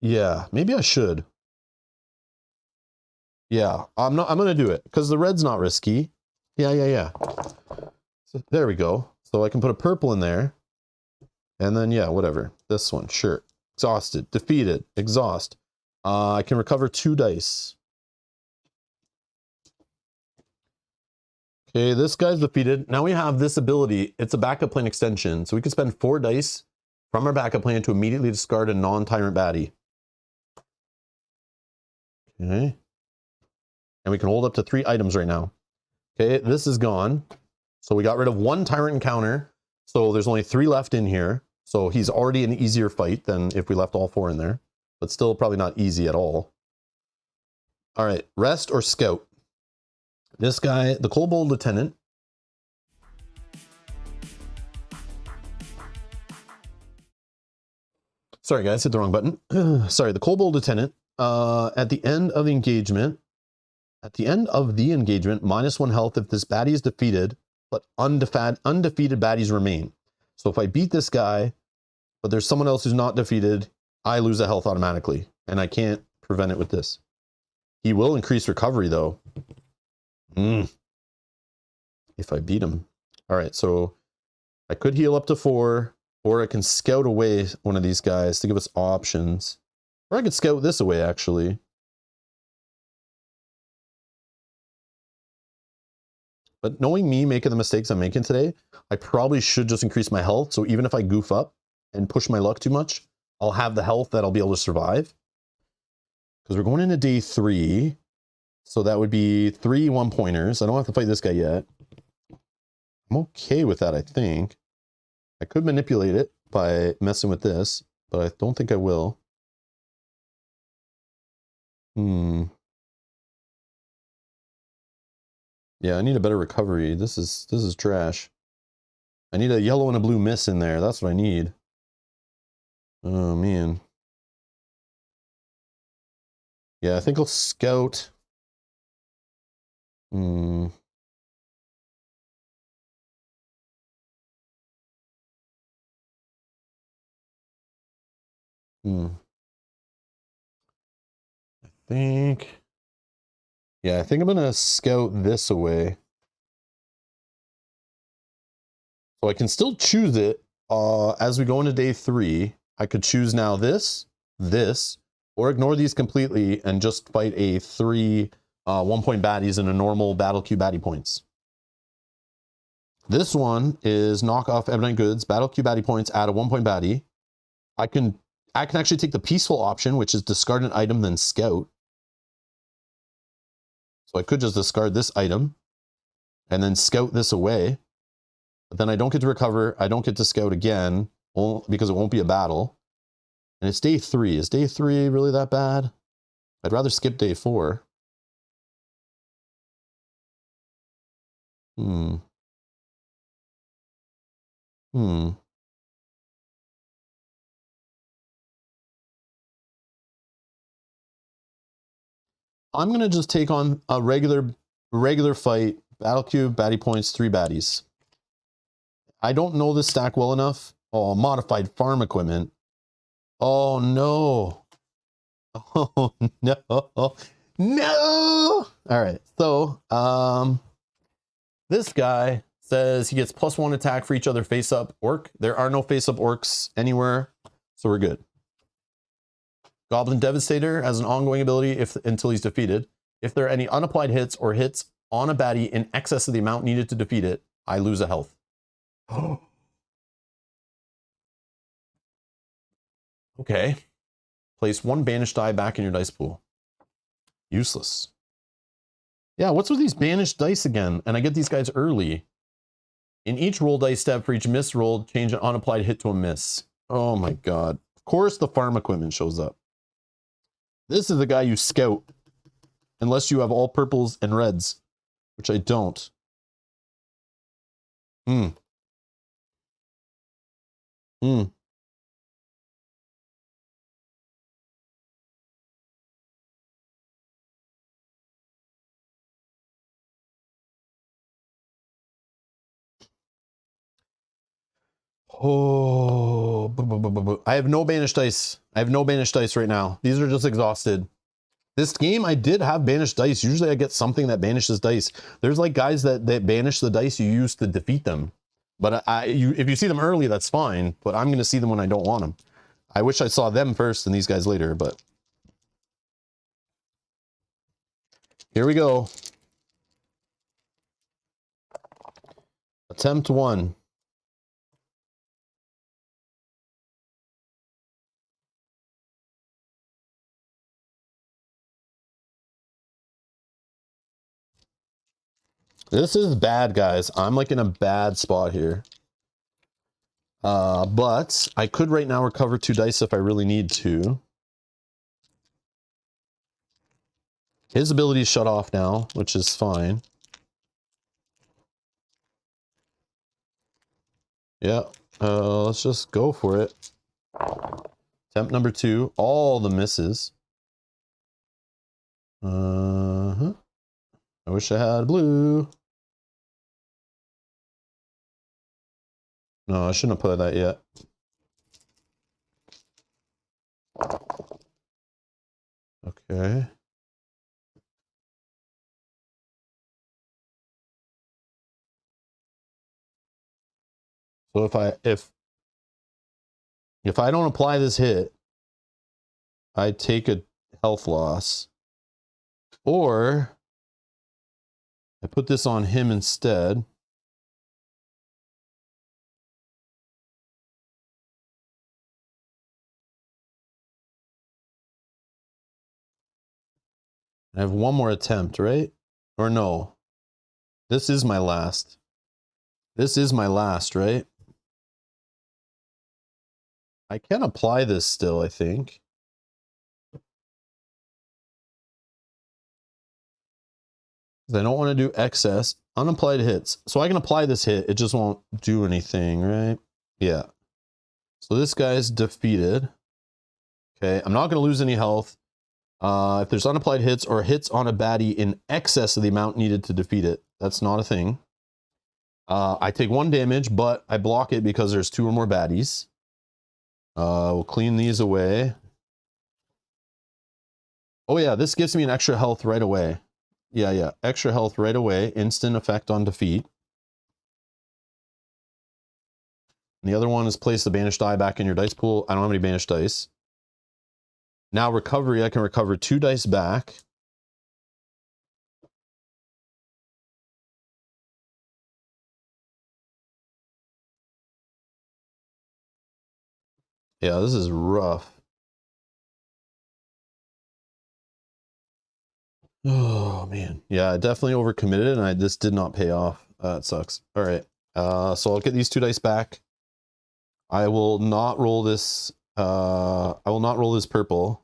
Speaker 1: Yeah, maybe I should. Yeah, I'm gonna do it because the red's not risky. Yeah. So there we go. So I can put a purple in there. And then, yeah, whatever. This one, sure. Exhausted, defeated, exhaust. I can recover 2 dice. Okay, this guy's defeated. Now we have this ability. It's a backup plan extension. So we can spend 4 dice from our backup plan to immediately discard a non-tyrant baddie. Okay. And we can hold up to 3 items right now. Okay, this is gone. So we got rid of 1 tyrant encounter. So there's only 3 left in here. So he's already an easier fight than if we left all 4 in there. But still probably not easy at all. All right, rest or scout. This guy, the Kobold Lieutenant. Sorry guys, hit the wrong button. Sorry, the Kobold Lieutenant. At the end of the engagement, -1 health if this baddie is defeated, but undefeated baddies remain. So if I beat this guy, but there's someone else who's not defeated, I lose a health automatically, and I can't prevent it with this. He will increase recovery though. If I beat him. All right, so I could heal up to 4, or I can scout away one of these guys to give us options. Or I could scout this away, actually. But knowing me making the mistakes I'm making today, I probably should just increase my health. So even if I goof up and push my luck too much, I'll have the health that I'll be able to survive. Because we're going into day 3. So that would be 3 1-pointers. I don't have to fight this guy yet. I'm okay with that, I think. I could manipulate it by messing with this, but I don't think I will. Yeah, I need a better recovery. This is trash. I need a yellow and a blue miss in there. That's what I need. Oh, man. Yeah, I think I'll scout. Hmm. I think... Yeah, I think I'm going to scout this away. So I can still choose it as we go into day 3. I could choose now this, or ignore these completely and just fight a 3 1-point baddies in a normal battle queue baddie points. This one is knock off Ebonite Goods, battle queue baddie points, add a 1-point baddie. I can actually take the peaceful option, which is discard an item, then scout. So I could just discard this item and then scout this away. But then I don't get to recover. I don't get to scout again because it won't be a battle. And it's day 3. Is day 3 really that bad? I'd rather skip day 4. I'm going to just take on a regular fight. Battle cube, baddie points, 3 baddies. I don't know this stack well enough. Oh, modified farm equipment. Oh, no. Oh, no. No! All right. So, this guy says he gets +1 attack for each other face-up orc. There are no face-up orcs anywhere, so we're good. Goblin Devastator has an ongoing ability until he's defeated. If there are any unapplied hits or hits on a baddie in excess of the amount needed to defeat it, I lose a health. Okay. Place 1 banished die back in your dice pool. Useless. Yeah, what's with these banished dice again? And I get these guys early. In each roll dice step, for each miss roll, change an unapplied hit to a miss. Oh my god. Of course the farm equipment shows up. This is the guy you scout. Unless you have all purples and reds. Which I don't. Oh, I have no banished dice. I have no banished dice right now. These are just exhausted. This game, I did have banished dice. Usually I get something that banishes dice. There's like guys that banish the dice you use to defeat them. But if you see them early, that's fine. But I'm going to see them when I don't want them. I wish I saw them first and these guys later, but... Here we go. Attempt 1. This is bad, guys. I'm like in a bad spot here. But I could right now recover 2 dice if I really need to. His ability is shut off now, which is fine. Yeah, let's just go for it. Attempt number 2, all the misses. I wish I had blue. No, I shouldn't have put that yet. Okay. So if I don't apply this hit, I take a health loss. Or I put this on him instead. I have one more attempt, right? Or no? This is my last. This is my last, right? I can apply this still, I think. I don't want to do excess. Unapplied hits. So I can apply this hit. It just won't do anything, right? Yeah. So this guy's defeated. Okay. I'm not going to lose any health. If there's unapplied hits or hits on a baddie in excess of the amount needed to defeat it, that's not a thing. I take 1 damage, but I block it because there's 2 or more baddies. We'll clean these away. Oh yeah, this gives me an extra health right away. Yeah, extra health right away. Instant effect on defeat. And the other one is place the banished die back in your dice pool. I don't have any banished dice. Now recovery, I can recover 2 dice back. Yeah, this is rough. Oh man, yeah, I definitely overcommitted, and this did not pay off. It sucks. All right, so I'll get these 2 dice back. I will not roll this. I will not roll this purple.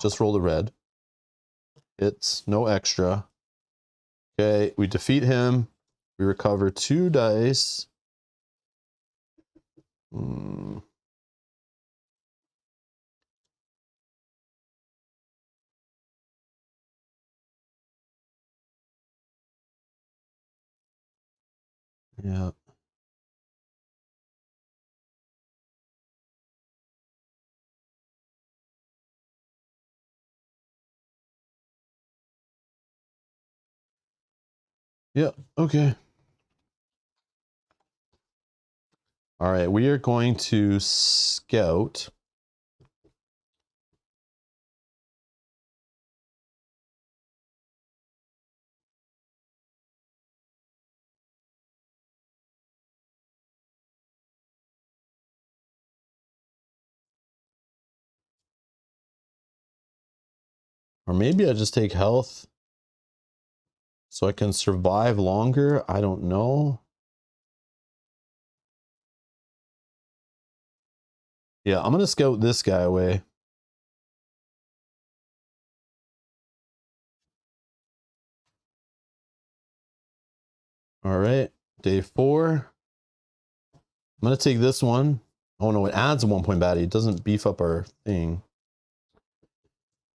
Speaker 1: Just roll the red. It's no extra. Okay, we defeat him. We recover 2 dice. Yeah. Yeah, okay. All right, we are going to scout. Or maybe I just take health so I can survive longer. I don't know. Yeah, I'm going to scout this guy away. All right, day 4. I'm going to take this one. Oh no, it adds a 1 point baddie. It doesn't beef up our thing.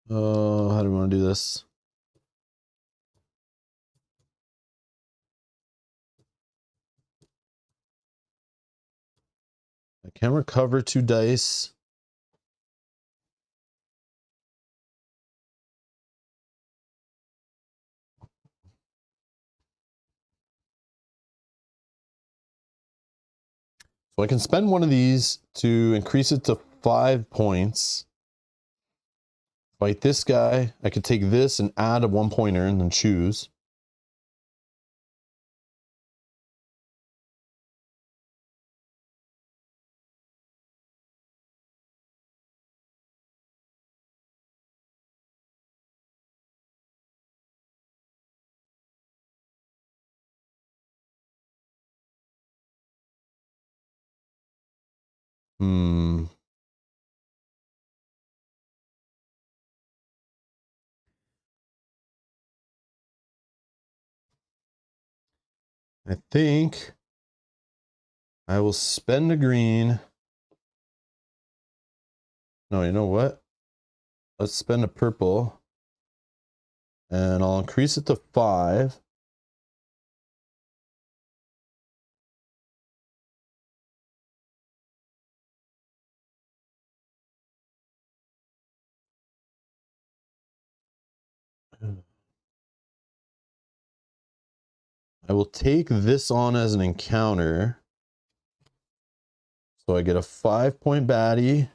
Speaker 1: How do we want to do this? I can recover 2 dice. So I can spend one of these to increase it to 5 points. Fight this guy. I could take this and add a 1 pointer and then choose. I think I will spend a green. No, you know what? Let's spend a purple. And I'll increase it to 5. I will take this on as an encounter. So I get a 5 point baddie.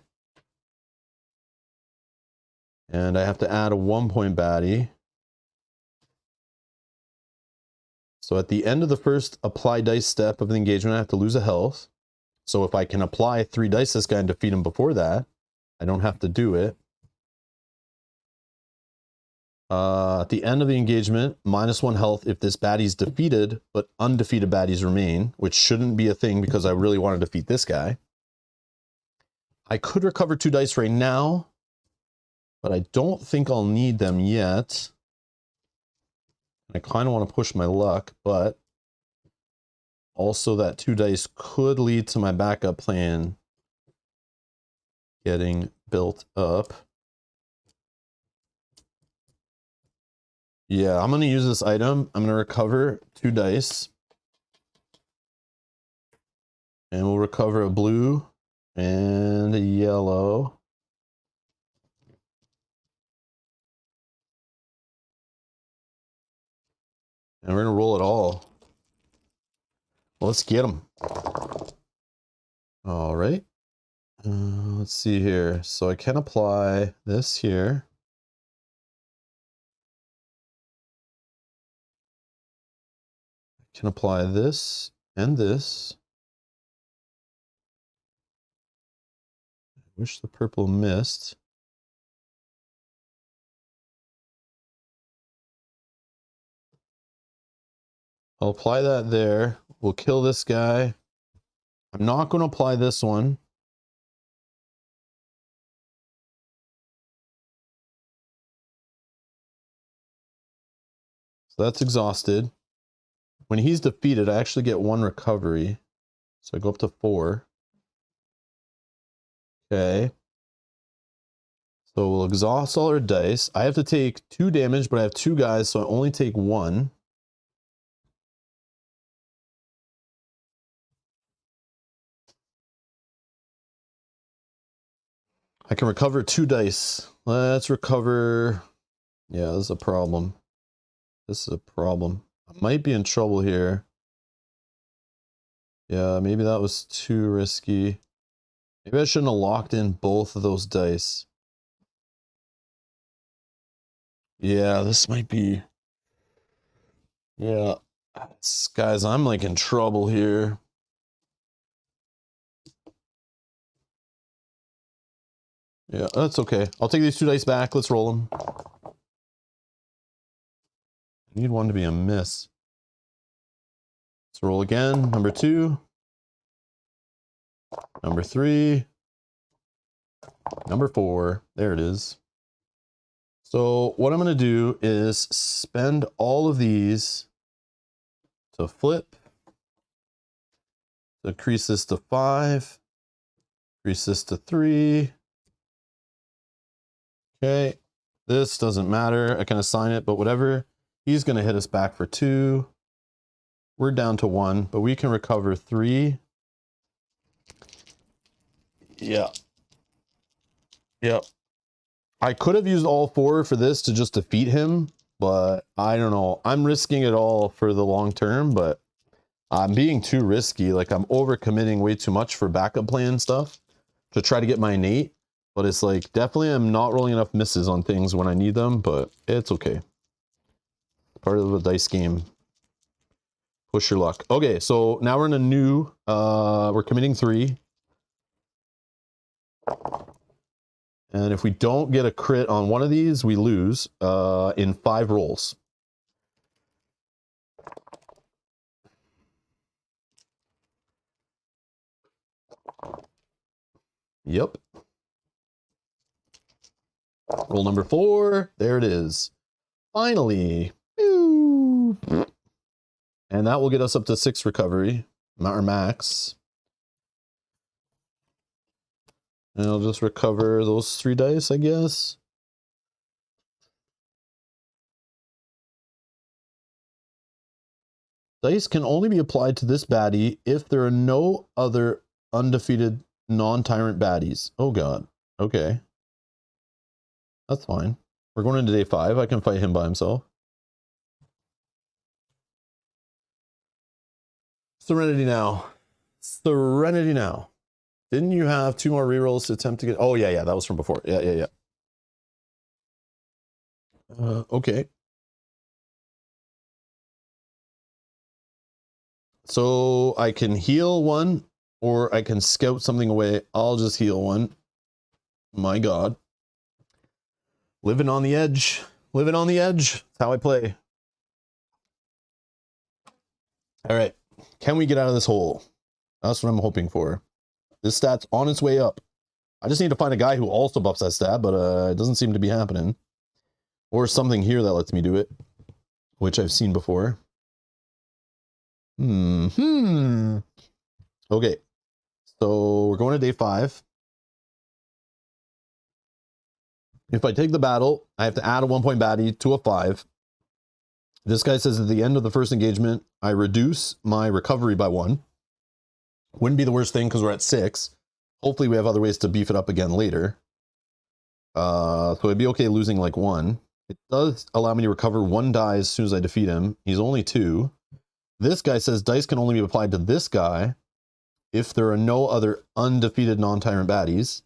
Speaker 1: And I have to add a 1 point baddie. So at the end of the first apply dice step of the engagement, I have to lose a health. So if I can apply 3 dice to this guy and defeat him before that, I don't have to do it. At the end of the engagement, -1 health if this baddie's defeated, but undefeated baddies remain, which shouldn't be a thing because I really want to defeat this guy. I could recover 2 dice right now, but I don't think I'll need them yet. I kind of want to push my luck, but also that 2 dice could lead to my backup plan getting built up. Yeah, I'm going to use this item. I'm going to recover 2 dice. And we'll recover a blue and a yellow. And we're going to roll it all. Let's get them. All right. Let's see here. So I can apply this here. I can apply this and this. I wish the purple missed. I'll apply that there. We'll kill this guy. I'm not going to apply this one. So that's exhausted. When he's defeated, I actually get 1 recovery. So I go up to 4. Okay. So we'll exhaust all our dice. I have to take 2 damage, but I have 2 guys, so I only take 1. I can recover 2 dice. Let's recover. Yeah, this is a problem. This is a problem. I might be in trouble here. Yeah, maybe that was too risky. Maybe I shouldn't have locked in both of those dice. Yeah, this might be... Yeah. Guys, I'm like in trouble here. Yeah, that's okay. I'll take these 2 dice back. Let's roll them. I need one to be a miss. Let's roll again. Number 2. Number 3. Number 4. There it is. So what I'm going to do is spend all of these to flip. So increase this to 5. Increase this to 3. Okay. This doesn't matter. I can assign it, but whatever. He's going to hit us back for 2. We're down to 1, but we can recover 3. Yeah. Yep. I could have used all 4 for this to just defeat him, but I don't know. I'm risking it all for the long term, but I'm being too risky. Like I'm overcommitting way too much for backup plan stuff to try to get my innate. But it's like, definitely I'm not rolling enough misses on things when I need them, but it's okay. Part of the dice game. Push your luck. Okay, so now we're in a new, we're committing 3. And if we don't get a crit on one of these, we lose in 5 rolls. Yep. Roll number 4. There it is. Finally. And that will get us up to 6 recovery, our max. And I'll just recover those 3 dice, I guess. Dice can only be applied to this baddie if there are no other undefeated non-tyrant baddies. Oh god. Okay. That's fine. We're going into day 5. I can fight him by himself. Serenity now. Serenity now. Didn't you have 2 more rerolls to attempt to get... Oh, yeah, that was from before. Yeah. Okay. So I can heal 1, or I can scout something away. I'll just heal 1. My god. Living on the edge. Living on the edge. That's how I play. All right. Can we get out of this hole? That's what I'm hoping for. This stat's on its way up. I just need to find a guy who also buffs that stat, but it doesn't seem to be happening. Or something here that lets me do it, which I've seen before. Okay. So we're going to day 5. If I take the battle, I have to add a 1-point baddie to a 5. This guy says at the end of the first engagement, I reduce my recovery by 1. Wouldn't be the worst thing because we're at 6. Hopefully we have other ways to beef it up again later. So it'd be okay losing like 1. It does allow me to recover 1 die as soon as I defeat him. He's only 2. This guy says dice can only be applied to this guy if there are no other undefeated non-tyrant baddies.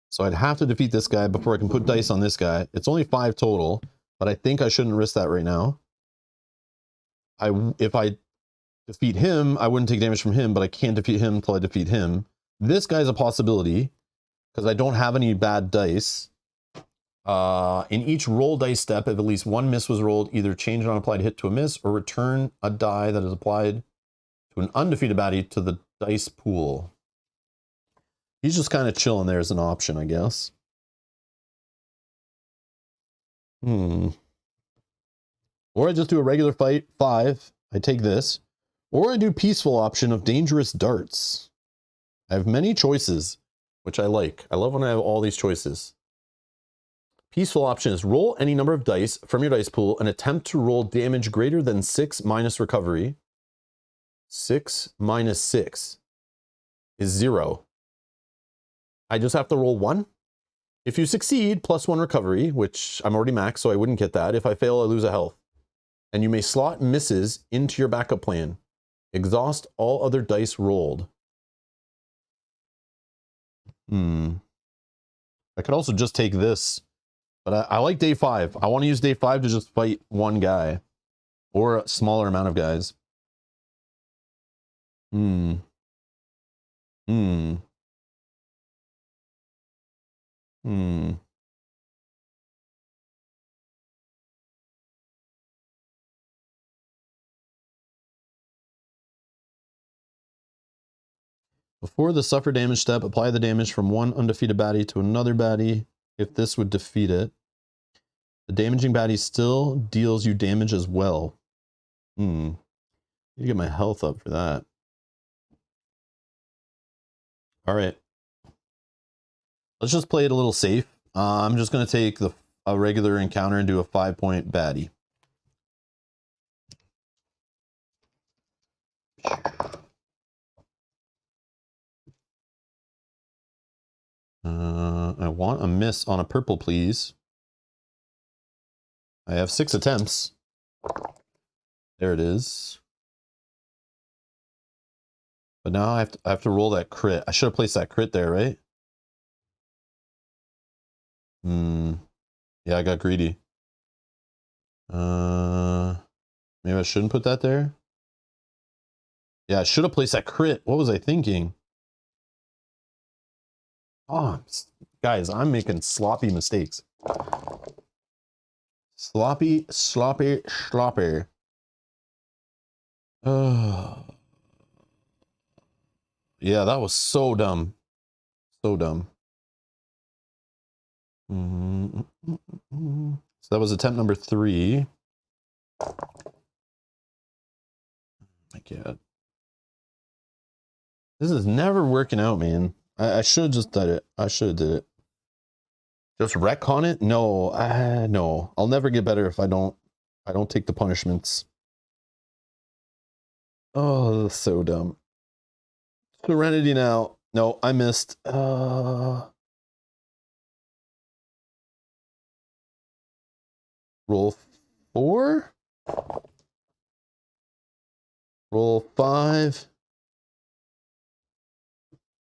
Speaker 1: So I'd have to defeat this guy before I can put dice on this guy. It's only 5 total, but I think I shouldn't risk that right now. If I defeat him, I wouldn't take damage from him, but I can't defeat him until I defeat him. This guy's a possibility because I don't have any bad dice. In each roll dice step, if at least 1 miss was rolled, either change an unapplied hit to a miss or return a die that is applied to an undefeated baddie to the dice pool. He's just kind of chilling there as an option, I guess. Or I just do a regular fight, 5. I take this. Or I do peaceful option of dangerous darts. I have many choices, which I like. I love when I have all these choices. Peaceful option is roll any number of dice from your dice pool and attempt to roll damage greater than 6 minus recovery. 6 minus 6 is 0. I just have to roll 1. If you succeed, +1 recovery, which I'm already maxed, so I wouldn't get that. If I fail, I lose a health. And you may slot misses into your backup plan. Exhaust all other dice rolled. I could also just take this. But I like day 5. I want to use day 5 to just fight 1 guy. Or a smaller amount of guys. Before the suffer damage step, apply the damage from 1 undefeated baddie to another baddie. If this would defeat it, the damaging baddie still deals you damage as well. Need to get my health up for that. All right. Let's just play it a little safe. I'm just going to take a regular encounter and do a 5-point baddie. I want a miss on a purple, please. I have 6 attempts. There it is. But now I have to roll that crit. I should have placed that crit there, right? Yeah, I got greedy. Maybe I shouldn't put that there. Yeah, I should have placed that crit. What was I thinking? Oh, guys, I'm making sloppy mistakes. Sloppy. Yeah, that was so dumb. So dumb. So that was attempt number 3. Oh my God. This is never working out, man. I should have just done it. I should have did it. Just retcon it? No, no. I'll never get better if I don't take the punishments. Oh, that's so dumb. Serenity now. No, I missed. Roll 4. Roll 5.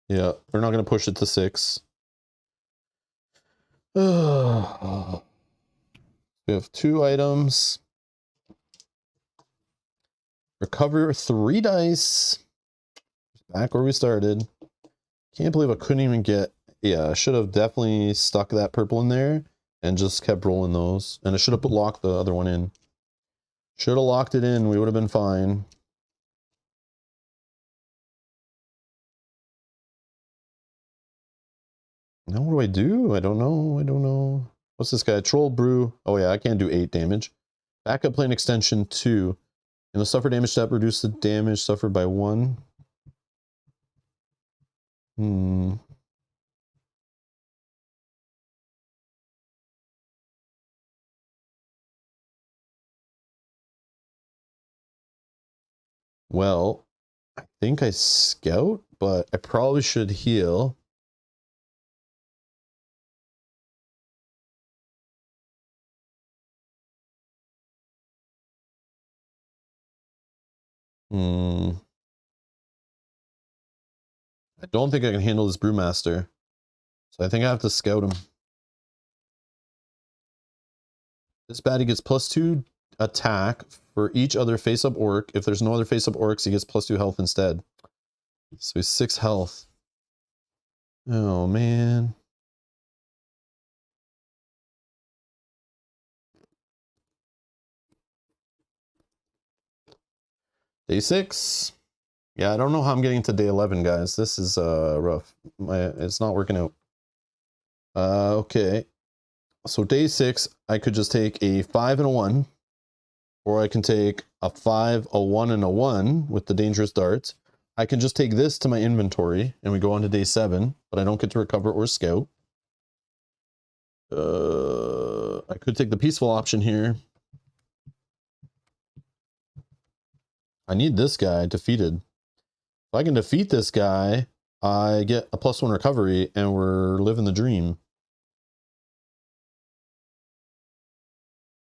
Speaker 1: Yeah, we're not going to push it to 6. We have 2 items. Recover 3 dice. Back where we started. Can't believe I couldn't even get... Yeah, I should have definitely stuck that purple in there. and just kept rolling those. And I should have locked the other one in. Should have locked it in. We would have been fine. Now what do I do? I don't know. I don't know. What's this guy? Troll Brew. Oh yeah, I can't do 8 damage. Backup plane extension 2. In the suffer damage step, reduce the damage suffered by 1. Well, I think I scout, but I probably should heal. I don't think I can handle this Brewmaster. So I think I have to scout him. This baddie gets +2 attack for each other face-up orc. If there's no other face-up orcs, he gets +2 health instead. So he's 6 health. Oh, man. Day 6. Yeah, I don't know how I'm getting to day 11, guys. This is rough. It's not working out. Okay. So day 6, I could just take a 5 and a 1. Or I can take a 5, a 1, and a 1 with the dangerous darts. I can just take this to my inventory, and we go on to day 7, but I don't get to recover or scout. I could take the peaceful option here. I need this guy defeated. If I can defeat this guy, I get a +1 recovery, and we're living the dream.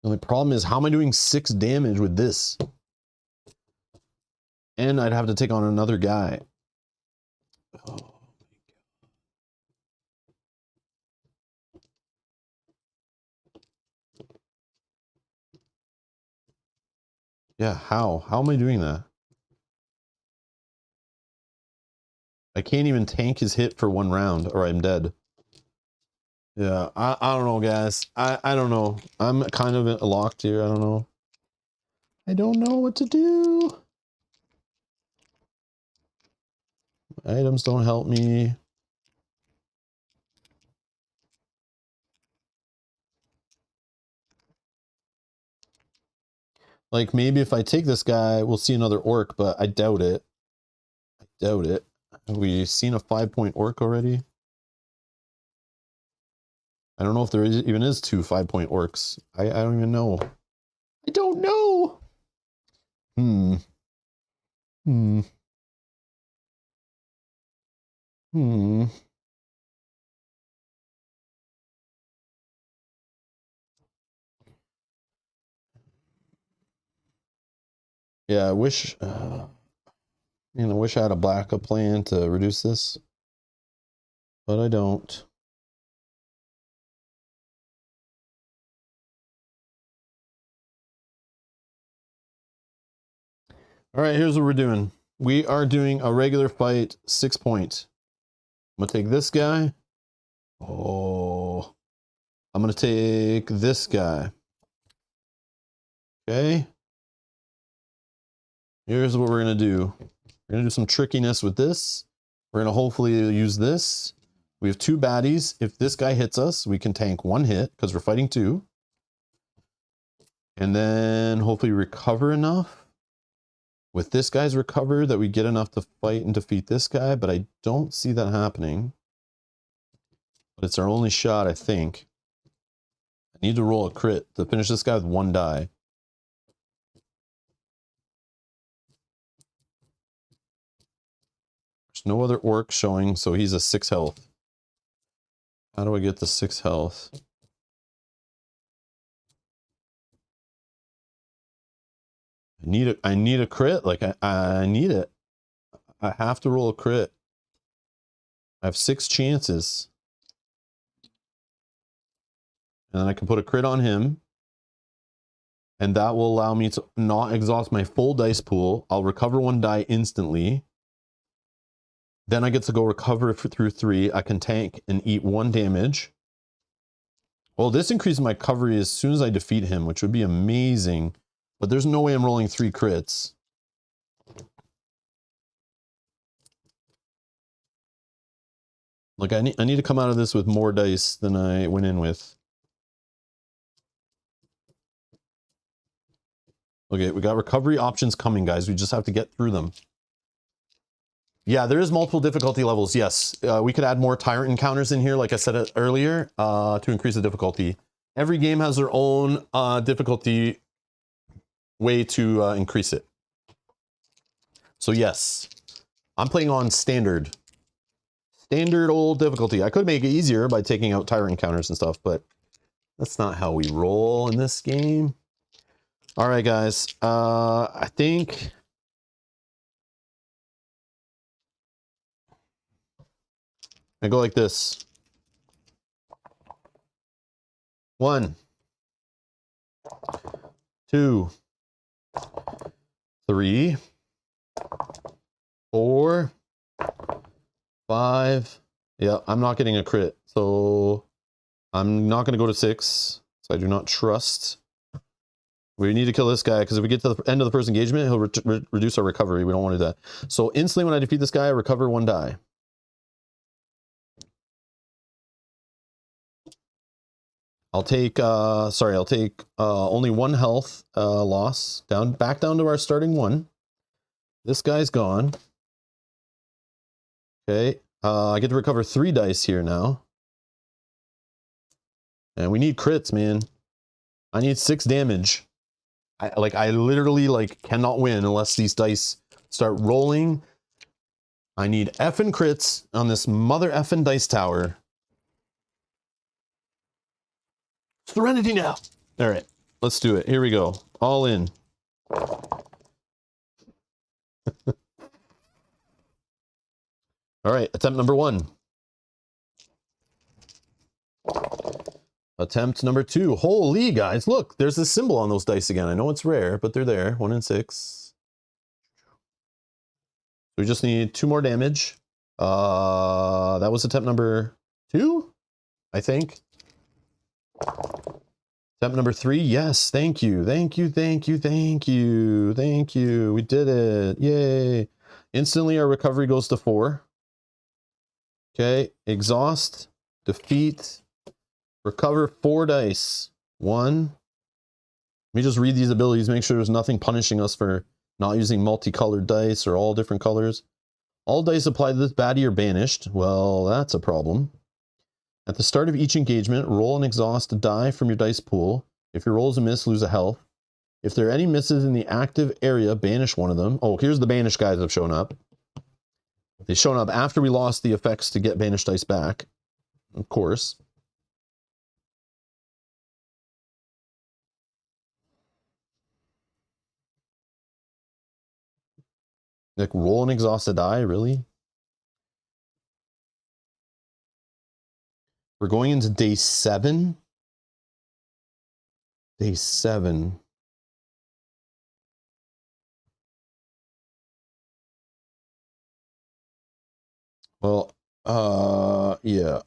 Speaker 1: The only problem is, how am I doing 6 damage with this? And I'd have to take on another guy. Oh. Yeah, how? How am I doing that? I can't even tank his hit for 1 round, or I'm dead. Yeah, I don't know, guys. I don't know. I'm kind of locked here. I don't know. I don't know what to do. Items don't help me. Like, maybe if I take this guy, we'll see another orc, but I doubt it. I doubt it. Have we seen a 5-point orc already? I don't know if there even is 2 5-point orcs. I don't even know. I don't know. Yeah, I wish, I wish I had a backup plan to reduce this, but I don't. All right, here's what we're doing. We are doing a regular fight, 6 point. I'm gonna take this guy. Oh, I'm gonna take this guy. Okay. Here's what we're gonna do. We're gonna do some trickiness with this. We're gonna hopefully use this. We have 2 baddies. If this guy hits us, we can tank 1 hit because we're fighting 2. And then hopefully recover enough. With this guy's recover that we get enough to fight and defeat this guy, but I don't see that happening. But it's our only shot, I think. I need to roll a crit to finish this guy with 1 die. There's no other orc showing, so he's a 6 health. How do I get the 6 health? I need a crit. Like, I need it. I have to roll a crit. I have 6 chances. And then I can put a crit on him. And that will allow me to not exhaust my full dice pool. I'll recover 1 die instantly. Then I get to go recover through 3. I can tank and eat 1 damage. Well, this increases my recovery as soon as I defeat him, which would be amazing. But there's no way I'm rolling 3 crits. Like, I need to come out of this with more dice than I went in with. Okay, we got recovery options coming, guys. We just have to get through them. Yeah, there is multiple difficulty levels, yes. We could add more Tyrant encounters in here, like I said earlier, to increase the difficulty. Every game has their own difficulty way to increase it. So yes, I'm playing on standard. Standard old difficulty. I could make it easier by taking out Tyrant encounters and stuff, but that's not how we roll in this game. All right, guys. I think I go like this. 1, 2, 3, 4, 5. Yeah, I'm not getting a crit, so I'm not going to go to 6. So I do not trust. We need to kill this guy, because if we get to the end of the first engagement, he'll reduce our recovery. We don't want to do that. So instantly when I defeat this guy, I recover 1 die. I'll take, sorry, I'll take only 1 health loss. Back down to our starting 1. This guy's gone. Okay, I get to recover 3 dice here now. And we need crits, man. I need 6 damage. I literally cannot win unless these dice start rolling. I need effing crits on this mother effing dice tower. Serenity now. All right, let's do it. Here we go. All in. All right, attempt number 1. Attempt number 2. Holy guys, look, there's a symbol on those dice again. I know it's rare, but they're there. 1 in 6. We just need 2 more damage. That was attempt number 2, I think. Attempt number 3. Yes, thank you. Thank you, thank you, thank you. Thank you. We did it. Yay. Instantly our recovery goes to 4. Okay, exhaust, defeat, recover 4 dice. 1. Let me just read these abilities, make sure there's nothing punishing us for not using multicolored dice or all different colors. All dice applied to this baddie are banished. Well, that's a problem. At the start of each engagement, roll and exhaust a die from your dice pool. If your roll is a miss, lose a health. If there are any misses in the active area, banish one of them. Oh, here's the banished guys that have shown up. They've shown up after we lost the effects to get banished dice back, of course. Like, roll and exhaust a die, really? We're going into day 7. Day 7. Well, yeah.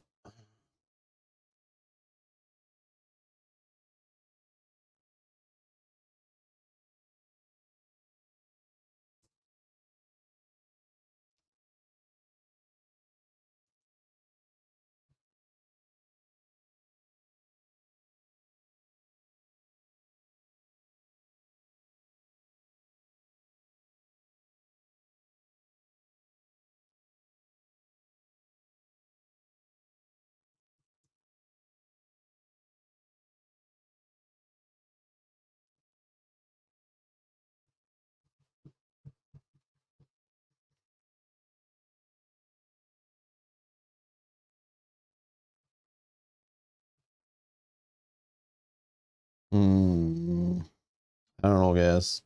Speaker 1: I don't know, guys.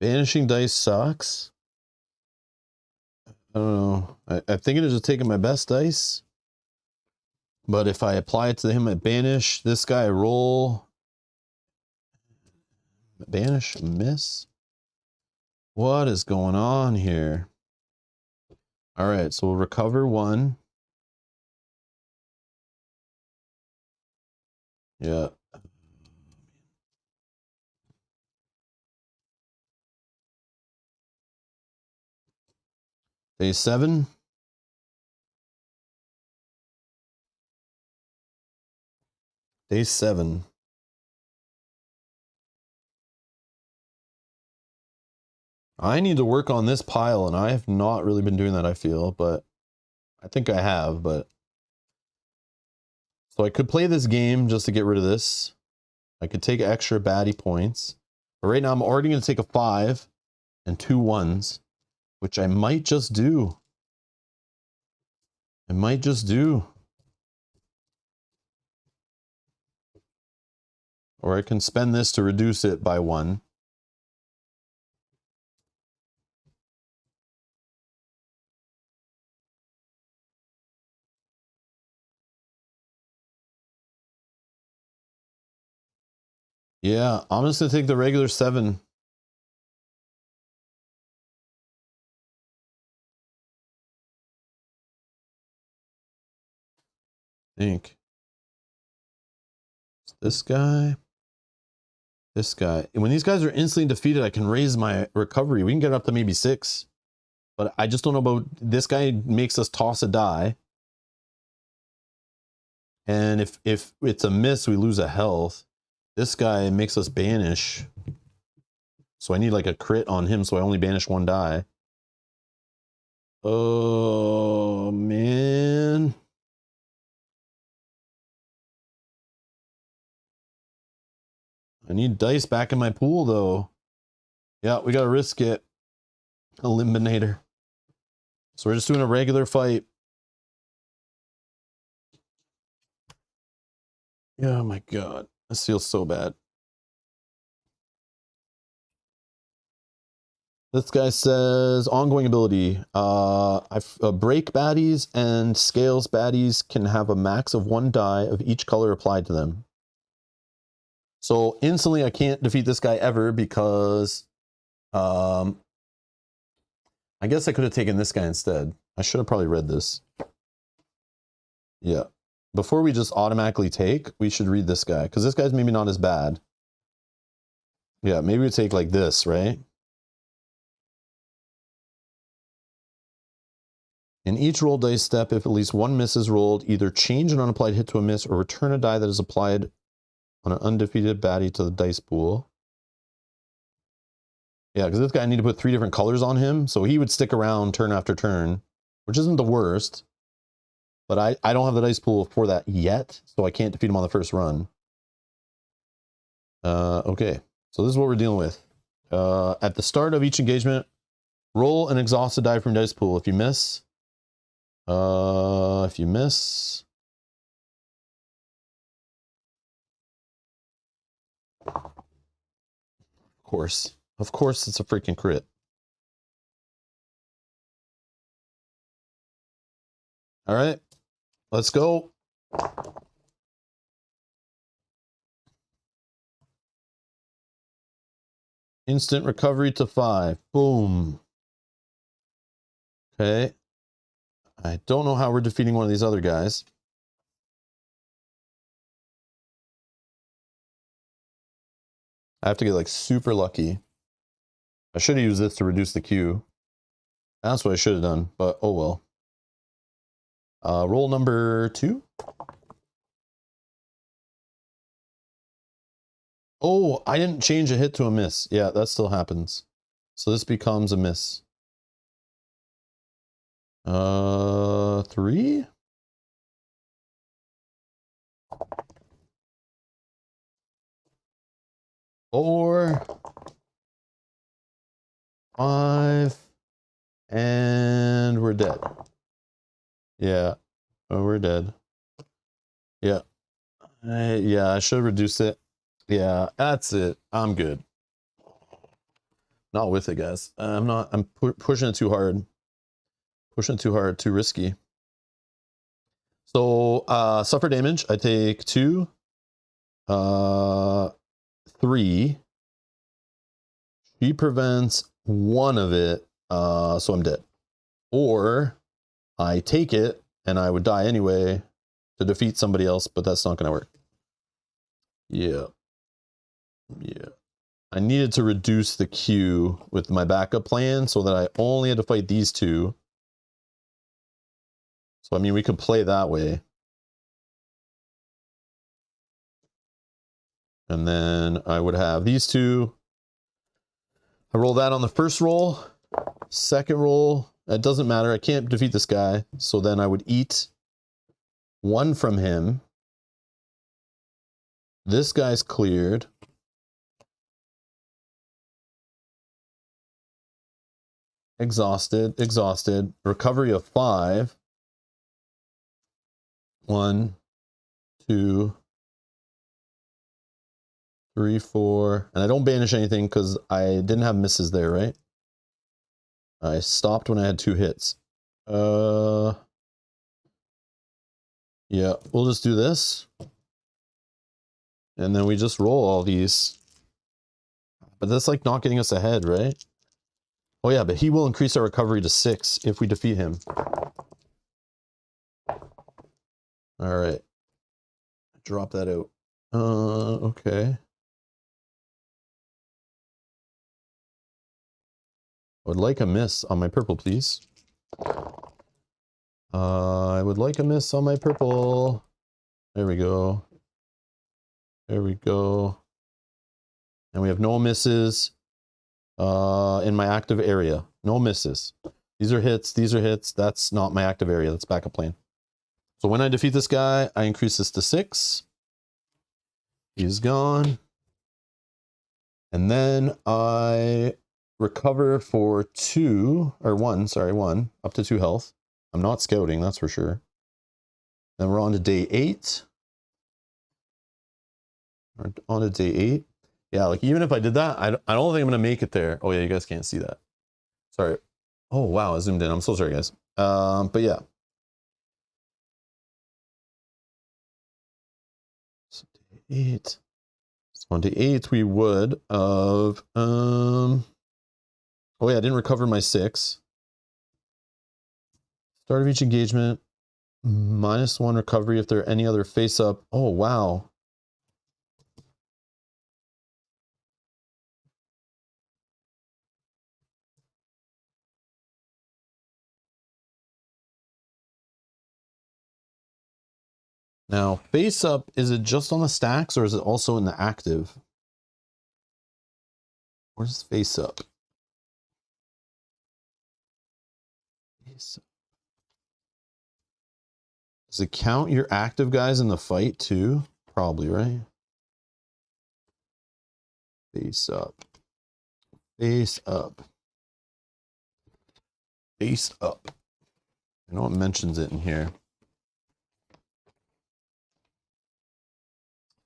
Speaker 1: Banishing dice sucks. I don't know. I'm thinking of just taking my best dice. But if I apply it to him at banish, this guy roll. Banish, miss. What is going on here? All right, so we'll recover 1. Yeah. Day 7. Day 7. I need to work on this pile, and I have not really been doing that, I feel, but I think I have, but... So I could play this game just to get rid of this. I could take extra baddie points. But right now I'm already going to take a 5 and 2 1s, which I might just do. I might just do. Or I can spend this to reduce it by 1. Yeah, I'm just going to take the regular 7. I think. This guy. This guy. And when these guys are instantly defeated, I can raise my recovery. We can get up to maybe 6. But I just don't know about... This guy makes us toss a die. And if it's a miss, we lose a health. This guy makes us banish. So I need like a crit on him, so I only banish 1 die. Oh, man. I need dice back in my pool, though. Yeah, we gotta risk it. Eliminator. So we're just doing a regular fight. Oh my god. This feels so bad. This guy says, ongoing ability. Break baddies and scales baddies can have a max of 1 die of each color applied to them. So instantly I can't defeat this guy ever because I guess I could have taken this guy instead. I should have probably read this. Yeah. Before we just automatically take, we should read this guy, because this guy's maybe not as bad. Yeah, maybe we take like this, right? In each roll dice step, if at least 1 miss is rolled, either change an unapplied hit to a miss or return a die that is applied on an undefeated baddie to the dice pool. Yeah, because this guy, I need to put 3 different colors on him, so he would stick around turn after turn, which isn't the worst. But I don't have the dice pool for that yet, so I can't defeat him on the first run. Okay, so this is what we're dealing with. At the start of each engagement, roll an exhausted die from dice pool. If you miss... Of course it's a freaking crit. All right, let's go. Instant recovery to 5. Boom. Okay. I don't know how we're defeating one of these other guys. I have to get like super lucky. I should have used this to reduce the queue. That's what I should have done, but oh well. Roll number 2. Oh, I didn't change a hit to a miss. Yeah, that still happens. So this becomes a miss. 3? Four, 5, and we're dead. Yeah, oh, we're dead. Yeah, yeah, I should reduce it. Yeah, that's it. I'm good. Not with it, guys. I'm not. I'm pushing it too hard. Pushing it too hard. Too risky. So, suffer damage. I take 2. 3. She prevents 1 of it, so I'm dead. Or I take it and I would die anyway to defeat somebody else, but that's not going to work. Yeah. Yeah. I needed to reduce the queue with my backup plan so that I only had to fight these two. So, I mean, we could play that way. And then I would have these two. I roll that on the first roll. Second roll, it doesn't matter. I can't defeat this guy. So then I would eat one from him. This guy's cleared. Exhausted, exhausted. Recovery of 5. 1, 2, 3, 4. And I don't banish anything because I didn't have misses there, right? I stopped when I had 2 hits. Yeah, we'll just do this. And then we just roll all these. But that's like not getting us ahead, right? Oh yeah, but he will increase our recovery to 6 if we defeat him. All right. Drop that out. Okay. I would like a miss on my purple, please. I would like a miss on my purple. There we go. There we go. And we have no misses in my active area. No misses. These are hits. These are hits. That's not my active area. That's backup plan. So when I defeat this guy, I increase this to 6. He's gone. And then I recover for 2, or 1, sorry, 1, up to 2 health. I'm not scouting, that's for sure. Then we're on to day 8. We're on to day 8. Yeah, like even if I did that, I don't think I'm going to make it there. Oh yeah, you guys can't see that. Sorry. Oh wow, I zoomed in. I'm so sorry, guys. But yeah. So day 8. So on day 8, we would of oh yeah, I didn't recover my 6. Start of each engagement, -1 recovery if there are any other face up. Oh wow. Now, face up, is it just on the stacks or is it also in the active? Where's face up? Face up. Does it count your active guys in the fight too? Probably, right? Face up. Face up. Face up. I know it mentions it in here.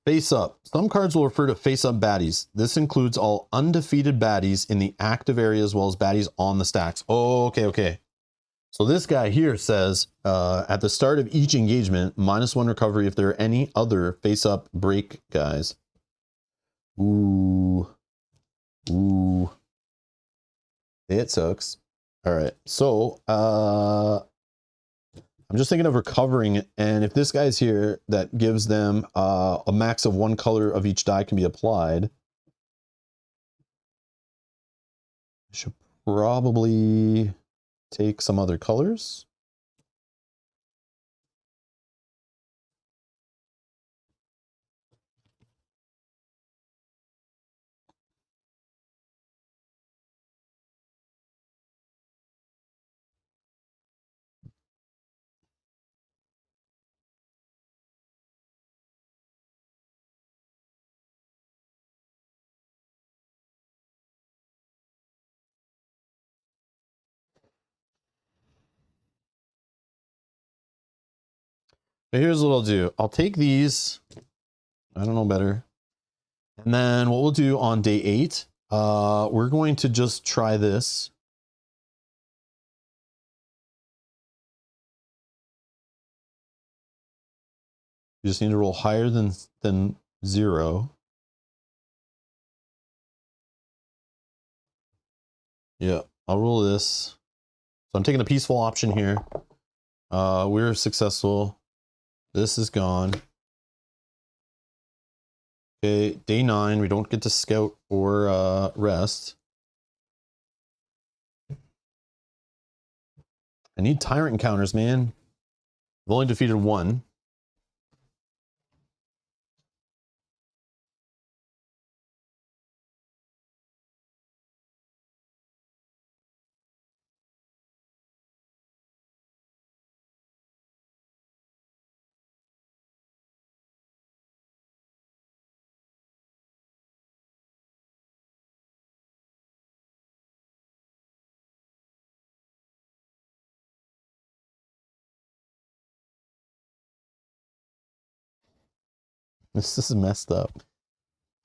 Speaker 1: Face up. Some cards will refer to face up baddies. This includes all undefeated baddies in the active area as well as baddies on the stacks. Oh, okay, okay. So this guy here says, at the start of each engagement, -1 recovery if there are any other face-up break guys. Ooh. Ooh. It sucks. All right. So, I'm just thinking of recovering, and if this guy's here, that gives them a max of 1 color of each die can be applied. I should probably take some other colors. But here's what I'll do. I'll take these. I don't know better. And then what we'll do on day 8, we're going to just try this. You just need to roll higher than 0. Yeah, I'll roll this. So I'm taking the peaceful option here. We're successful. This is gone. Okay, day 9. We don't get to scout or rest. I need Tyrant encounters, man. I've only defeated 1. This is messed up.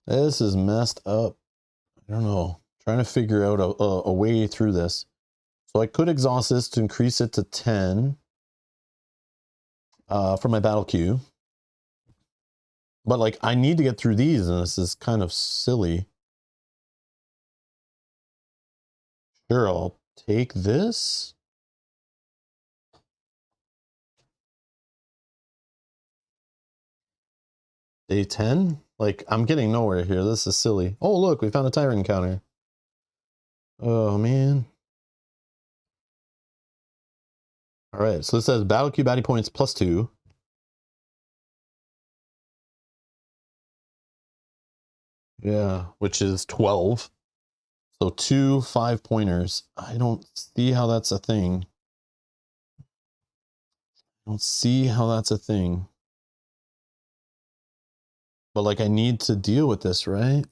Speaker 1: This is messed up. I don't know. Trying to figure out a way through this. So I could exhaust this to increase it to 10 for my battle queue. But like, I need to get through these, and this is kind of silly. Sure, I'll take this. Day 10? Like, I'm getting nowhere here. This is silly. Oh, look, we found a Tyrant encounter. Oh, man. All right, so this says battle queue baddie points +2. Yeah, which is 12. So 2 5-pointers. I don't see how that's a thing. I don't see how that's a thing. But like, I need to deal with this, right?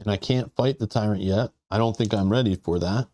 Speaker 1: And I can't fight the Tyrant yet. I don't think I'm ready for that.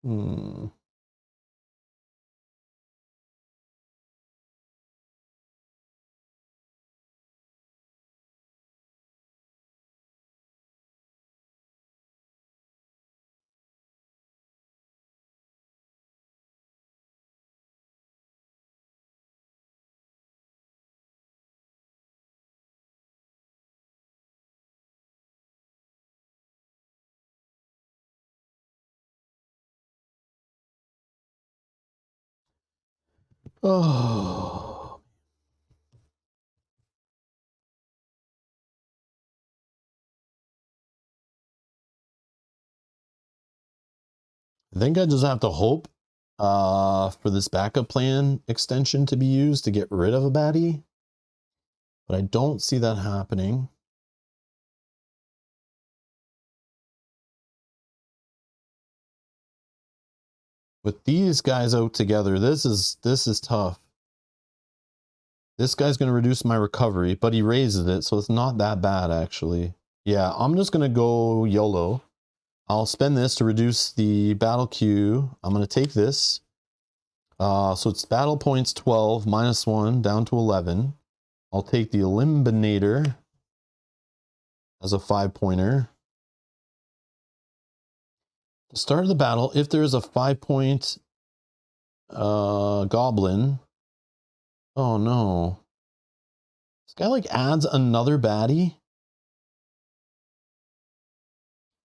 Speaker 1: Oh. I think I just have to hope for this backup plan extension to be used to get rid of a baddie. But I don't see that happening. With these guys out together, this is tough. This guy's going to reduce my recovery, but he raises it, so it's not that bad, actually. Yeah, I'm just going to go YOLO. I'll spend this to reduce the battle queue. I'm going to take this. So it's battle points 12, -1, down to 11. I'll take the Eliminator as a 5-pointer. The start of the battle, if there is a 5-point goblin. Oh no. This guy like adds another baddie.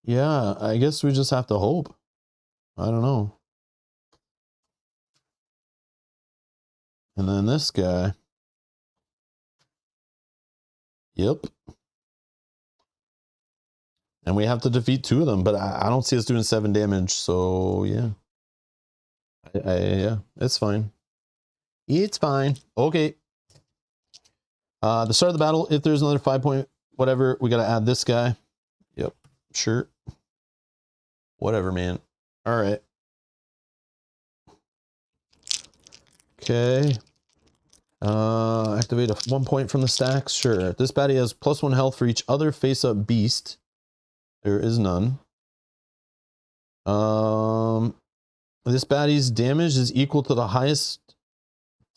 Speaker 1: Yeah, I guess we just have to hope. I don't know. And then this guy. Yep. And we have to defeat 2 of them, but I don't see us doing 7 damage, so yeah. Yeah, it's fine. It's fine. Okay. The start of the battle, if there's another 5-point whatever, we got to add this guy. Yep, sure. Whatever, man. All right. Okay. Activate 1 point from the stacks. Sure. This baddie has +1 health for each other face-up beast. There is none. This baddie's damage is equal to the highest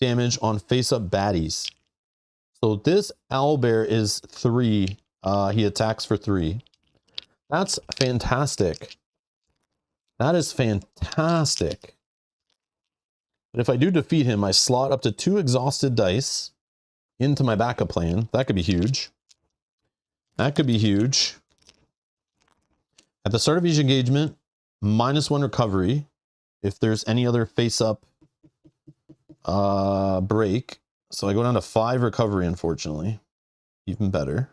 Speaker 1: damage on face-up baddies. So this owlbear is 3. He attacks for 3. That's fantastic. That is fantastic. But if I do defeat him, I slot up to 2 exhausted dice into my backup plan. That could be huge. That could be huge. At the start of each engagement, -1 recovery if there's any other face-up break. So I go down to 5 recovery, unfortunately. Even better.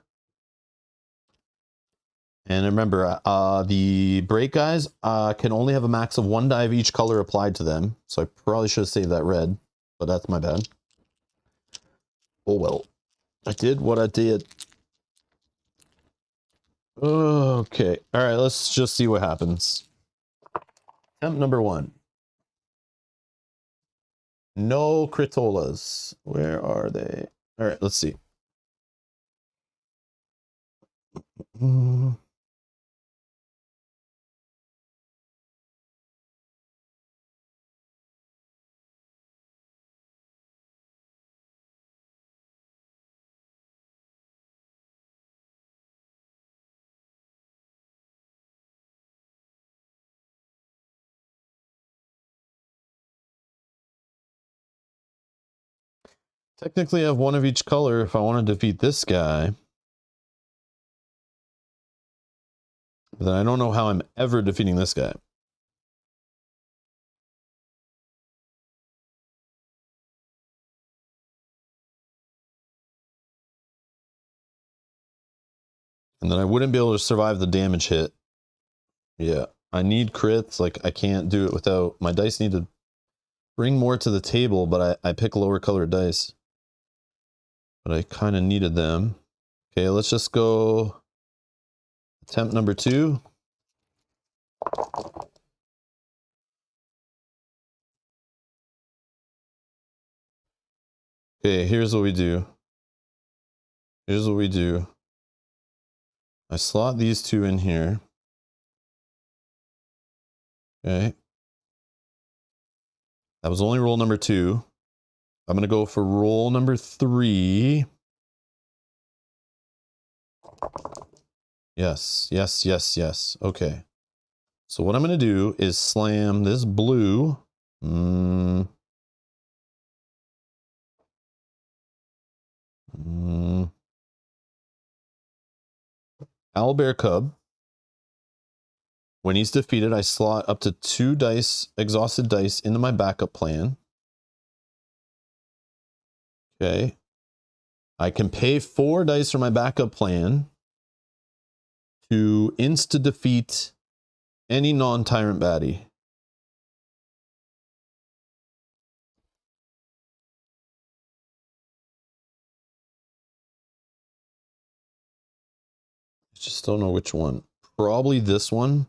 Speaker 1: And remember, the break guys can only have a max of 1 die of each color applied to them. So I probably should have saved that red, but that's my bad. Oh well. I did what I did. Okay. Alright, let's just see what happens. Attempt number 1. No critolas. Where are they? Alright, let's see. Technically, I have 1 of each color if I want to defeat this guy. But then I don't know how I'm ever defeating this guy. And then I wouldn't be able to survive the damage hit. Yeah, I need crits. Like, I can't do it without... My dice need to bring more to the table, but I pick lower colored dice. But I kind of needed them. Okay, let's just go... Attempt number 2. Okay, here's what we do. Here's what we do. I slot these 2 in here. Okay. That was only roll number 2. I'm going to go for roll number 3. Yes, yes, yes, yes. Okay. So what I'm going to do is slam this blue. Owlbear Cub. When he's defeated, I slot up to 2 dice, exhausted dice, into my backup plan. Okay. I can pay 4 dice for my backup plan to insta-defeat any non-tyrant baddie. I just don't know which one. Probably this one.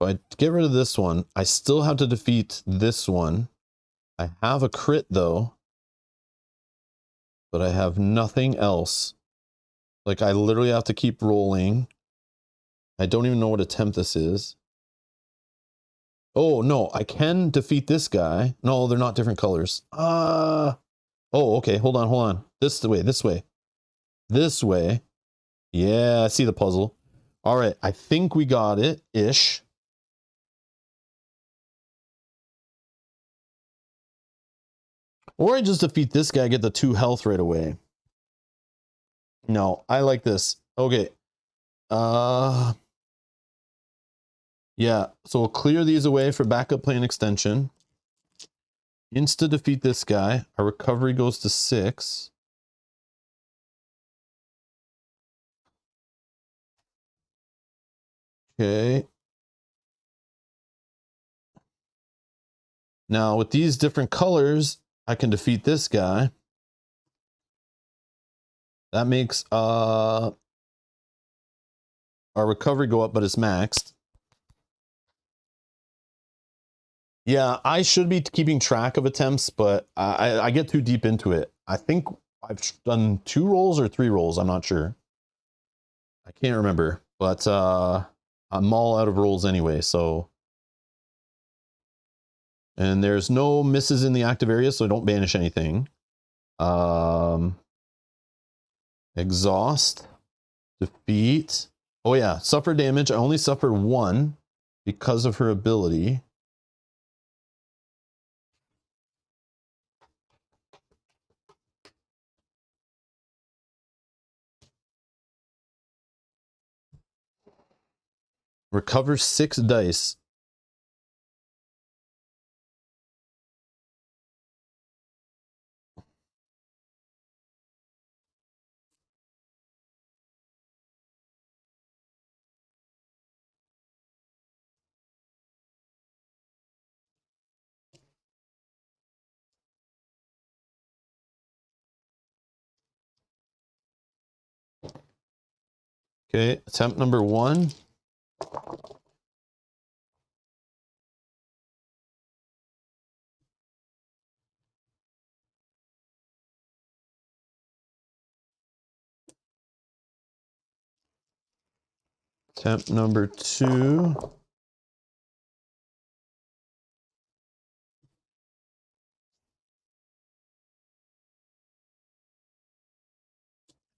Speaker 1: If I get rid of this one, I still have to defeat this one. I have a crit though, but I have nothing else. Like, I literally have to keep rolling. I don't even know what attempt this is. Oh, no, I can defeat this guy. No, they're not different colors. Oh, okay, hold on, hold on. This way, this way. This way. Yeah, I see the puzzle. All right, I think we got it-ish. Or I just defeat this guy, get the 2 health right away. No, I like this. Okay. Yeah, so we'll clear these away for backup plan extension. Insta defeat this guy. Our recovery goes to 6. Okay. Now with these different colors, I can defeat this guy. That makes our recovery go up, but it's maxed. Yeah, I should be keeping track of attempts, but I get too deep into it. I think I've done 2 rolls or 3 rolls. I'm not sure. I can't remember, but I'm all out of rolls anyway, so. And there's no misses in the active area, so don't banish anything. Exhaust. Defeat. Oh yeah, suffer damage. I only suffer 1 because of her ability. Recover 6 dice. Okay, attempt number 1. Attempt number 2.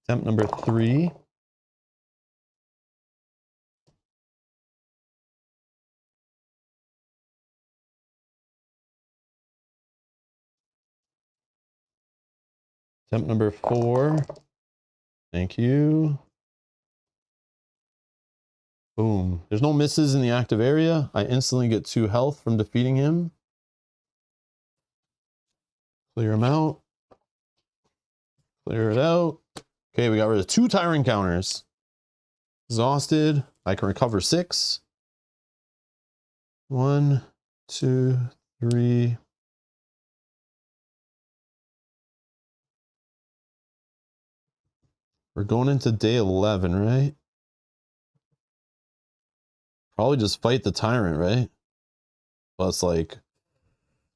Speaker 1: Attempt number 3. Attempt number 4. Thank you. Boom. There's no misses in the active area. I instantly get 2 health from defeating him. Clear him out. Clear it out. Okay, we got rid of 2 Tyrant counters. Exhausted. I can recover 6. 1, 2, 3. We're going into day 11, right? Probably just fight the Tyrant, right? Plus, like,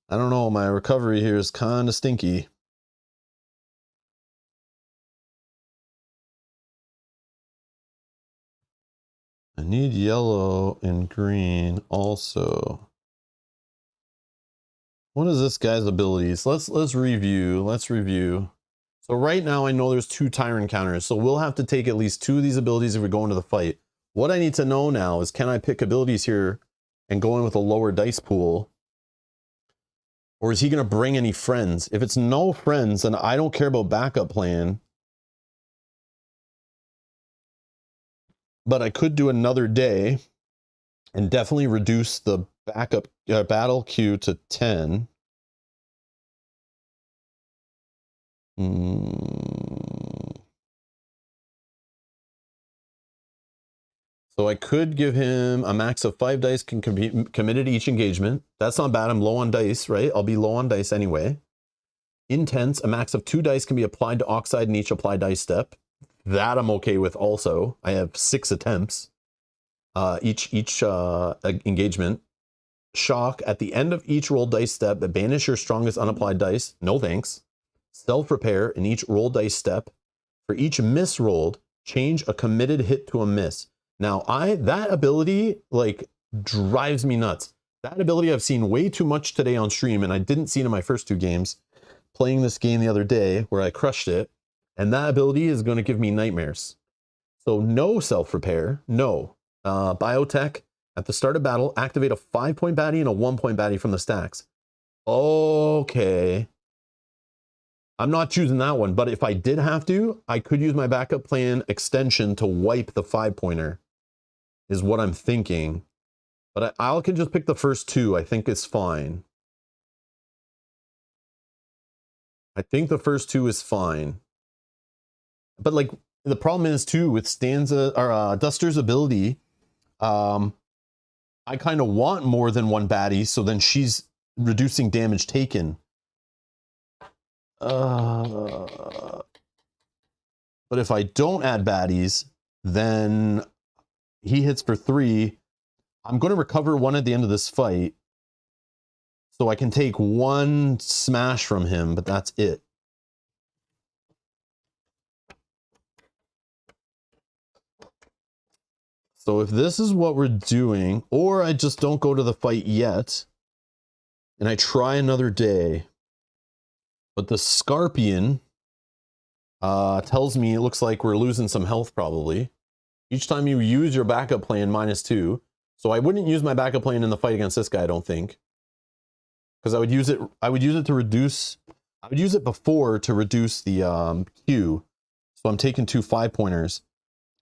Speaker 1: I don't know, my recovery here is kind of stinky. I need yellow and green also. What is this guy's abilities? Let's review. Let's review. So right now I know there's 2 Tyrant counters, so we'll have to take at least 2 of these abilities if we go into the fight. What I need to know now is, can I pick abilities here and go in with a lower dice pool? Or is he going to bring any friends? If it's no friends, then I don't care about backup plan. But I could do another day and definitely reduce the backup battle queue to 10. So I could give him a max of 5 dice committed each engagement. That's not bad. I'm low on dice, right? I'll be low on dice anyway. Intense, a max of 2 dice can be applied to Oxide in each applied dice step. That I'm okay with also. I have 6 attempts each engagement. Shock, at the end of each roll dice step, banish your strongest unapplied dice. No thanks. Self-repair in each roll dice step. For each miss rolled, change a committed hit to a miss. Now, that ability, like, drives me nuts. That ability I've seen way too much today on stream, and I didn't see it in my first 2 games. Playing this game the other day, where I crushed it, and that ability is going to give me nightmares. So no self-repair, no. Biotech, at the start of battle, activate a 5-point baddie and a 1-point baddie from the stacks. Okay. I'm not choosing that one, but if I did have to, I could use my backup plan extension to wipe the 5-pointer, is what I'm thinking. But I can just pick the first 2. I think it's fine. I think the first 2 is fine. But, like, the problem is, too, with Duster's ability, I kind of want more than 1 baddie, so then she's reducing damage taken. But if I don't add baddies, then he hits for 3. I'm going to recover 1 at the end of this fight, so I can take 1 smash from him, but that's it. So if this is what we're doing, or I just don't go to the fight yet, and I try another day, but the Scorpion tells me it looks like we're losing some health probably. Each time you use your backup plan, -2. So I wouldn't use my backup plan in the fight against this guy, I don't think. Because I would use it to reduce, I would use it before to reduce the Q. So I'm taking 2 5-pointers.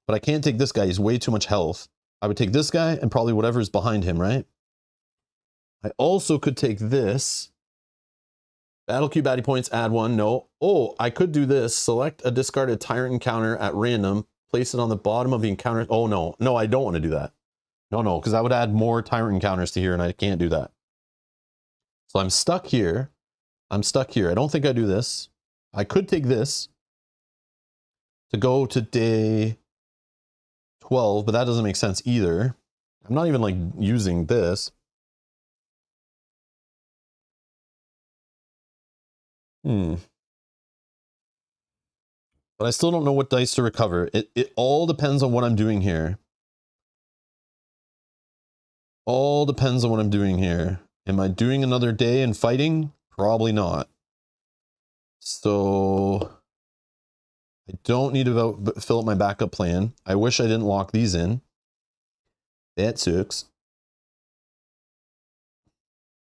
Speaker 1: But I can't take this guy, he's way too much health. I would take this guy and probably whatever's behind him, right? I also could take this. Battle cube baddie points, add one. No. Oh, I could do this. Select a discarded Tyrant encounter at random. Place it on the bottom of the encounter. Oh, no. No, I don't want to do that. No, because I would add more Tyrant encounters to here, and I can't do that. So I'm stuck here. I don't think I do this. I could take this to go to day 12, but that doesn't make sense either. I'm not even like using this. But I still don't know what dice to recover. It all depends on what I'm doing here. All depends on what I'm doing here. Am I doing another day and fighting? Probably not. So I don't need to fill up my backup plan. I wish I didn't lock these in. That sucks.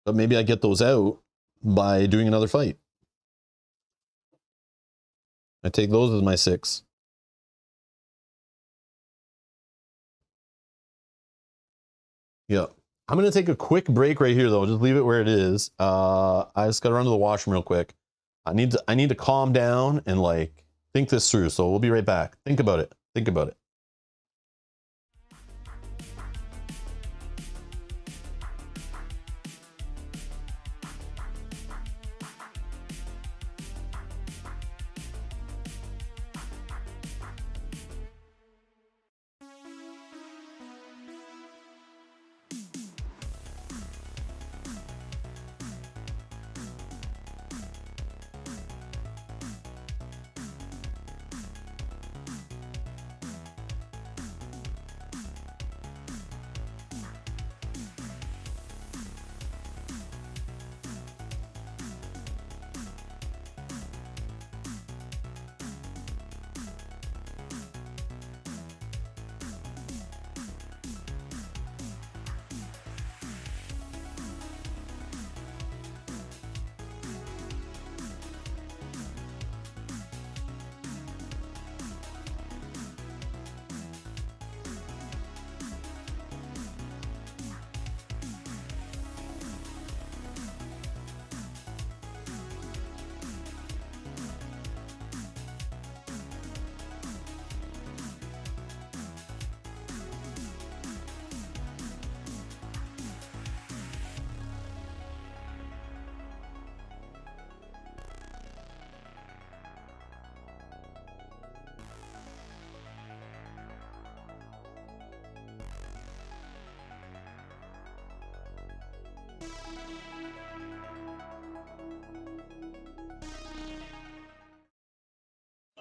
Speaker 1: But maybe I get those out by doing another fight. I take those as my 6. Yeah. I'm going to take a quick break right here, though. Just leave it where it is. I just got to run to the washroom real quick. I need to calm down and like think this through. So we'll be right back. Think about it. Think about it.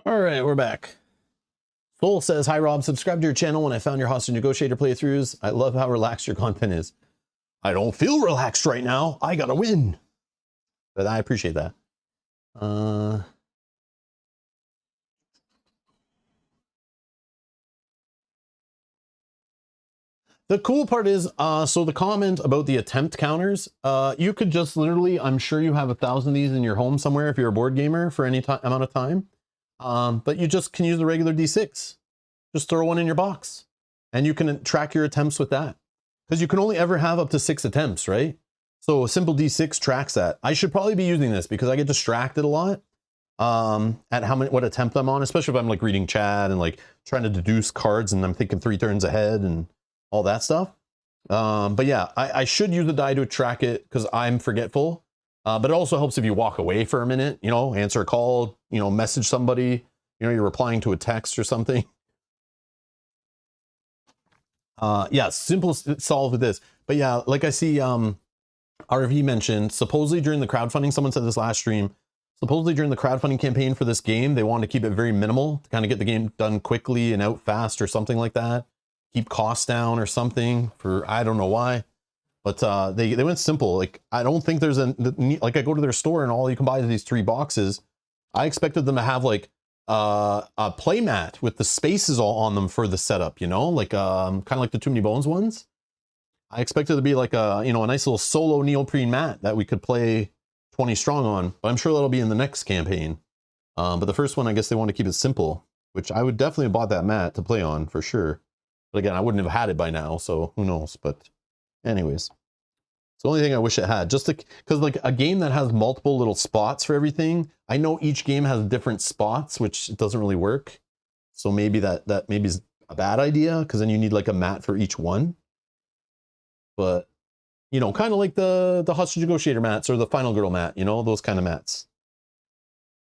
Speaker 1: All right, we're back. Soul says, hi, Rob. Subscribe to your channel when I found your Hostage Negotiator playthroughs. I love how relaxed your content is. I don't feel relaxed right now. I gotta win. But I appreciate that. The cool part is, so the comment about the attempt counters, you could just literally, I'm sure you have 1,000 of these in your home somewhere if you're a board gamer for any amount of time. But you just can use the regular D6. Just throw one in your box and you can track your attempts with that. Because you can only ever have up to 6 attempts, right? So a simple D6 tracks that. I should probably be using this because I get distracted a lot at what attempt I'm on, especially if I'm like reading chat and like trying to deduce cards and I'm thinking 3 turns ahead and all that stuff. But yeah, I should use the die to track it because I'm forgetful. But it also helps if you walk away for a minute, you know, answer a call, you know, message somebody, you know, you're replying to a text or something. Yeah, simple solve with this. But yeah, like I see RV mentioned, supposedly during the crowdfunding, someone said this last stream, supposedly during the crowdfunding campaign for this game, they wanted to keep it very minimal to kind of get the game done quickly and out fast or something like that. Keep costs down or something for, I don't know why. But they went simple. Like, I don't think there's like I go to their store and all you can buy is these 3 boxes. I expected them to have like a play mat with the spaces all on them for the setup, you know, like kind of like the Too Many Bones ones. I expected it to be like a, you know, a nice little solo neoprene mat that we could play 20 strong on, but I'm sure that'll be in the next campaign. But the first one, I guess they want to keep it simple, which I would definitely have bought that mat to play on for sure. But again, I wouldn't have had it by now, so who knows. But anyways, it's the only thing I wish it had. Just because like a game that has multiple little spots for everything, I know each game has different spots, which doesn't really work. So maybe that maybe is a bad idea, because then you need like a mat for each one. But you know, kind of like the hostage negotiator mats or the final girl mat, you know, those kind of mats.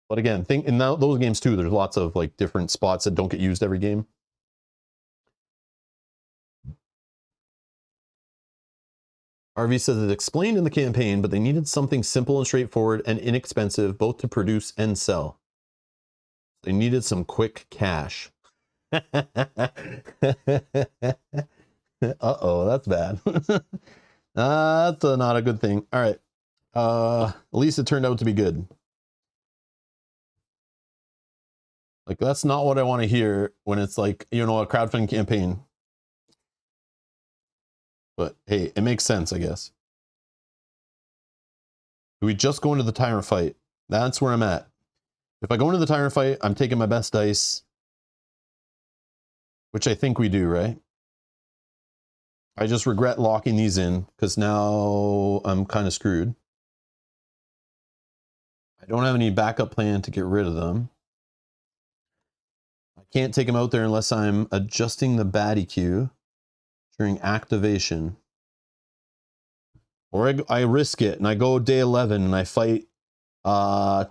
Speaker 1: But again, think in those games too, there's lots of like different spots that don't get used every game. RV says it's explained in the campaign, but they needed something simple and straightforward and inexpensive, both to produce and sell. They needed some quick cash. Uh-oh, that's bad. That's not a good thing. All right. At least it turned out to be good. Like, that's not what I want to hear when it's like, you know, a crowdfunding campaign. But hey, it makes sense, I guess. Do we just go into the Tyrant fight? That's where I'm at. If I go into the Tyrant fight, I'm taking my best dice. Which I think we do, right? I just regret locking these in, because now I'm kind of screwed. I don't have any backup plan to get rid of them. I can't take them out there unless I'm adjusting the baddie queue during activation. Or I risk it and I go day 11 and I fight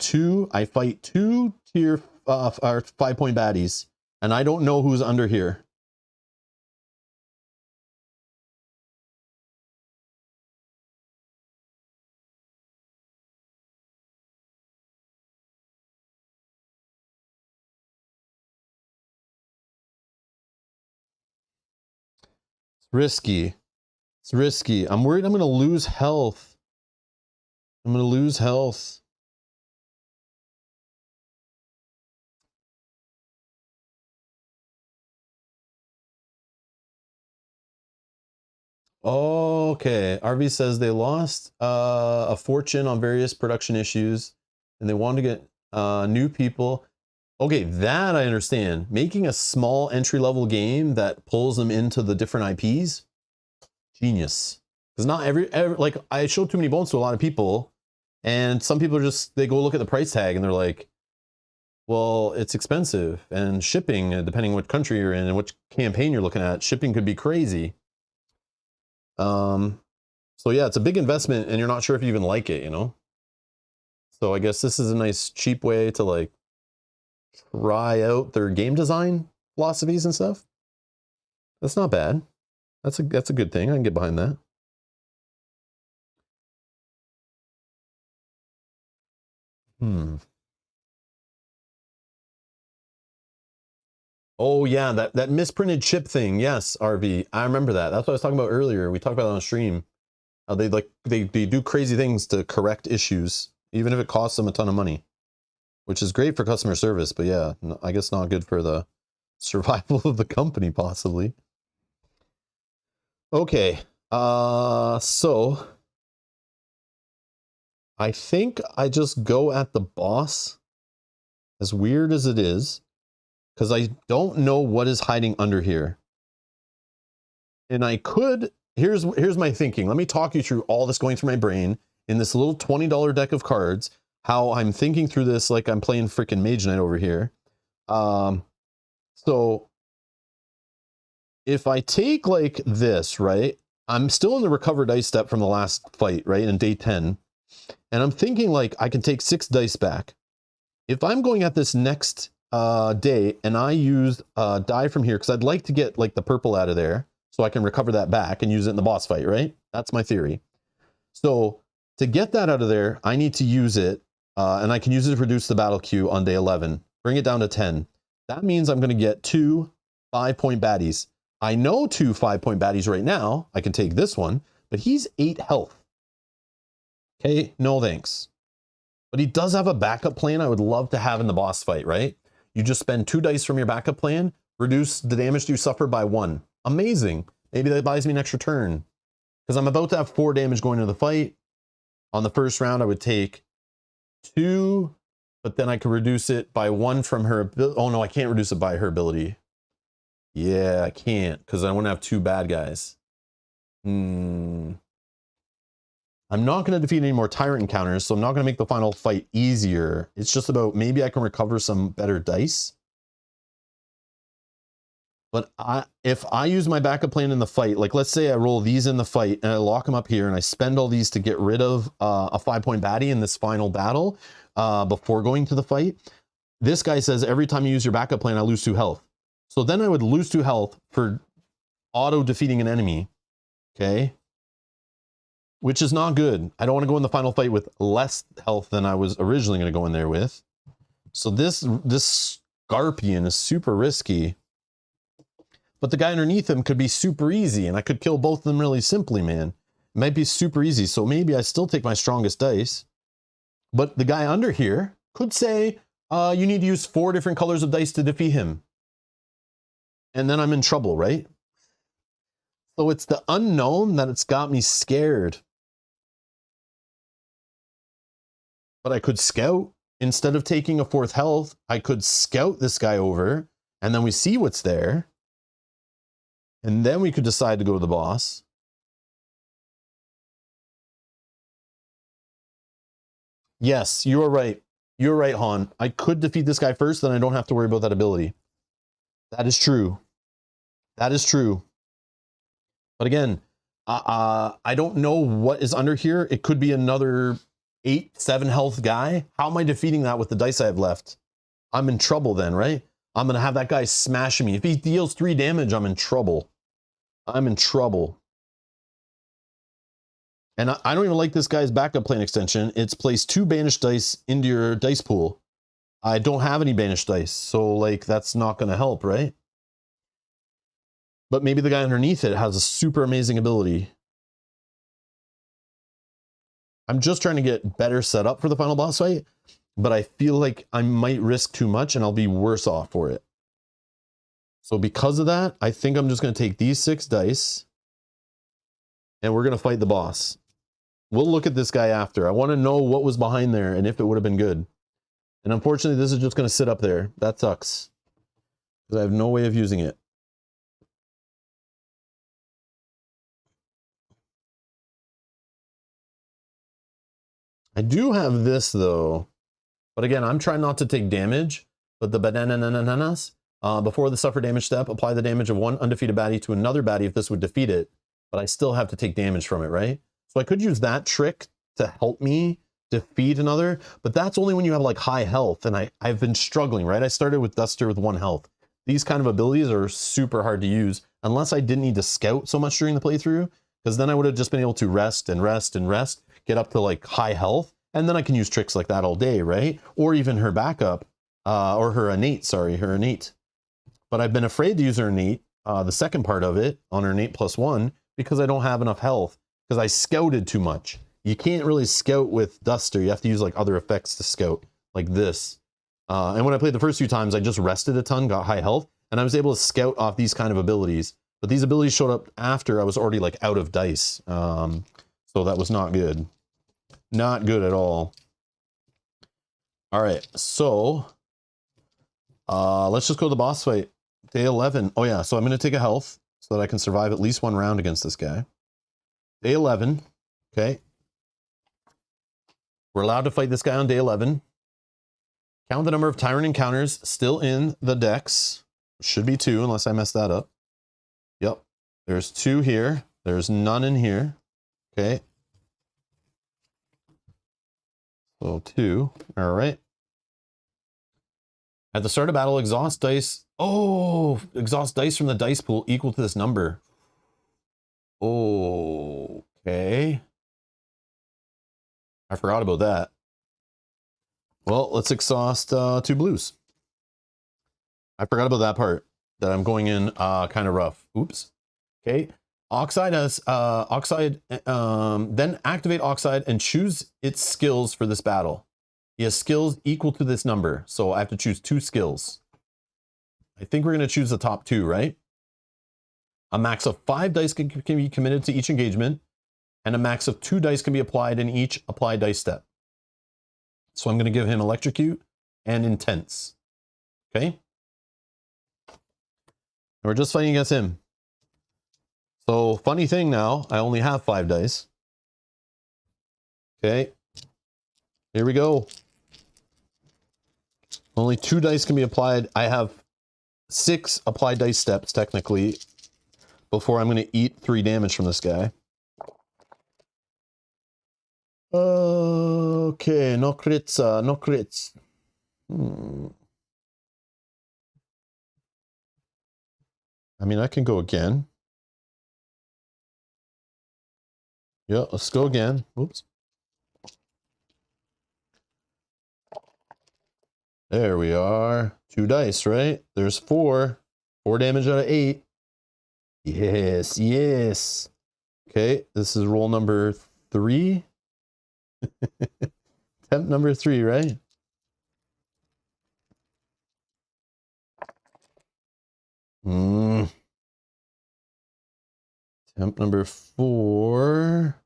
Speaker 1: two tier 5-point baddies, and I don't know who's under here. Risky. It's risky. I'm worried I'm going to lose health. I'm going to lose health. Okay. RV says they lost a fortune on various production issues and they want to get new people. Okay, that I understand. Making a small entry-level game that pulls them into the different IPs, genius. Because not every like, I showed too many bones to a lot of people, and some people are just, they go look at the price tag and they're like, well, it's expensive, and shipping, depending what country you're in and which campaign you're looking at, shipping could be crazy. So yeah, it's a big investment and you're not sure if you even like it, you know? So I guess this is a nice cheap way to like try out their game design philosophies and stuff. That's not bad. That's a good thing. I can get behind that. Oh yeah, that misprinted chip thing. Yes, RV. I remember that. That's what I was talking about earlier. We talked about it on stream. They do crazy things to correct issues, even if it costs them a ton of money, which is great for customer service. But yeah, I guess not good for the survival of the company, possibly. Okay, so I think I just go at the boss, as weird as it is, because I don't know what is hiding under here. And I could, here's my thinking. Let me talk you through all this going through my brain in this little $20 deck of cards, how I'm thinking through this like I'm playing freaking Mage Knight over here. So if I take like this, right, I'm still in the recover dice step from the last fight, right, in day 10. And I'm thinking like I can take 6 dice back. If I'm going at this next day and I use die from here, because I'd like to get like the purple out of there so I can recover that back and use it in the boss fight, right? That's my theory. So to get that out of there, I need to use it, and I can use it to reduce the battle queue on day 11. Bring it down to 10. That means I'm going to get 2 5-point baddies. I know 2 5-point baddies right now. I can take this one, but he's 8 health. Okay, no thanks. But he does have a backup plan I would love to have in the boss fight, right? You just spend 2 dice from your backup plan, reduce the damage you suffer by 1. Amazing. Maybe that buys me an extra turn. Because I'm about to have 4 damage going into the fight. On the first round, I would take 2, but then I could reduce it by 1 from her ability. Oh no, I can't reduce it by her ability. Yeah, I can't, because I want to have two bad guys. I'm not going to defeat any more Tyrant encounters, so I'm not going to make the final fight easier. It's just about maybe I can recover some better dice. But if I use my backup plan in the fight, like let's say I roll these in the fight and I lock them up here and I spend all these to get rid of a 5-point baddie in this final battle before going to the fight. This guy says every time you use your backup plan, I lose 2 health. So then I would lose 2 health for auto-defeating an enemy, okay? Which is not good. I don't want to go in the final fight with less health than I was originally going to go in there with. So this Scorpion is super risky. But the guy underneath him could be super easy, and I could kill both of them really simply, man. It might be super easy, so maybe I still take my strongest dice. But the guy under here could say, you need to use 4 different colors of dice to defeat him. And then I'm in trouble, right? So it's the unknown that it's got me scared. But I could scout. Instead of taking a 4th health, I could scout this guy over, and then we see what's there. And then we could decide to go to the boss. Yes, you are right. You're right, Han. I could defeat this guy first, then I don't have to worry about that ability. That is true. That is true. But again, I don't know what is under here. It could be another 8-7 health guy. How am I defeating that with the dice I have left? I'm in trouble then, right? I'm going to have that guy smashing me. If he deals 3 damage, I'm in trouble. I'm in trouble. And I don't even like this guy's backup plan extension. It's place 2 banished dice into your dice pool. I don't have any banished dice, so like that's not going to help, right? But maybe the guy underneath it has a super amazing ability. I'm just trying to get better set up for the final boss fight, but I feel like I might risk too much and I'll be worse off for it. So because of that, I think I'm just going to take these 6 dice and we're going to fight the boss. We'll look at this guy after. I want to know what was behind there and if it would have been good. And unfortunately, this is just going to sit up there. That sucks. Because I have no way of using it. I do have this though. But again, I'm trying not to take damage. But the bananas. Before the suffer damage step, apply the damage of 1 undefeated baddie to another baddie if this would defeat it. But I still have to take damage from it, right? So I could use that trick to help me defeat another, but that's only when you have like high health, and I've been struggling, right? I started with Duster with 1 health. These kind of abilities are super hard to use unless I didn't need to scout so much during the playthrough, because then I would have just been able to rest and rest and rest, get up to like high health, and then I can use tricks like that all day, right? Or even her backup, or her innate, sorry, her innate. But I've been afraid to use her innate, the second part of it, on her innate +1, because I don't have enough health, because I scouted too much. You can't really scout with Duster. You have to use like other effects to scout, like this. And when I played the first few times, I just rested a ton, got high health, and I was able to scout off these kind of abilities. But these abilities showed up after I was already like out of dice. So that was not good. Not good at all. All right, so let's just go to the boss fight. Day 11. Oh yeah, so I'm going to take a health so that I can survive at least 1 round against this guy. Day 11. Okay. We're allowed to fight this guy on day 11. Count the number of Tyrant encounters still in the decks. Should be 2 unless I mess that up. Yep. There's 2 here. There's none in here. Okay. So 2. All right. At the start of battle, exhaust dice. Oh, exhaust dice from the dice pool equal to this number. Okay. I forgot about that. Well, let's exhaust 2 blues. I forgot about that part, that I'm going in kind of rough. Oops. Okay. Oxide has then activate Oxide and choose its skills for this battle. He has skills equal to this number, so I have to choose 2 skills. I think we're going to choose the top 2, right? A max of 5 dice can be committed to each engagement, and a max of 2 dice can be applied in each apply dice step. So I'm going to give him Electrocute and Intense. Okay? we're just fighting against him. So, funny thing now, I only have 5 dice. Okay. Here we go. Only 2 dice can be applied. I have 6 applied dice steps, technically, before I'm going to eat 3 damage from this guy. Okay, no crits, no crits. I mean, I can go again. Yeah, let's go again. Oops. There we are. 2 dice, right? There's 4. 4 damage out of 8. Yes, yes. Okay, this is roll number 3. Attempt number 3, right? Attempt number 4.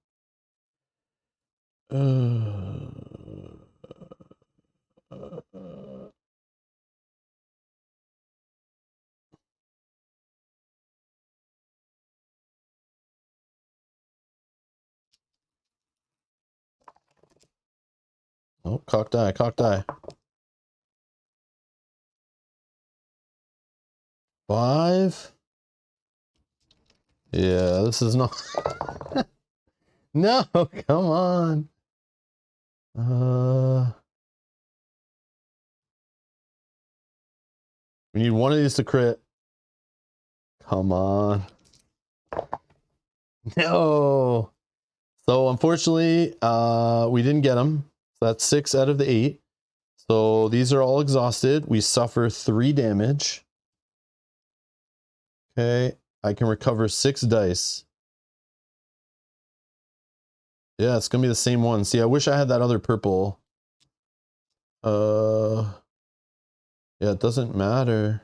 Speaker 1: Oh, cock die, cock die. 5. Yeah, this is not. No, come on. We need one of these to crit. Come on. No. So unfortunately, we didn't get them. So that's 6 out of the 8. So these are all exhausted. We suffer 3 damage. Okay, I can recover 6 dice. Yeah, it's gonna be the same one. See, I wish I had that other purple. Yeah, it doesn't matter.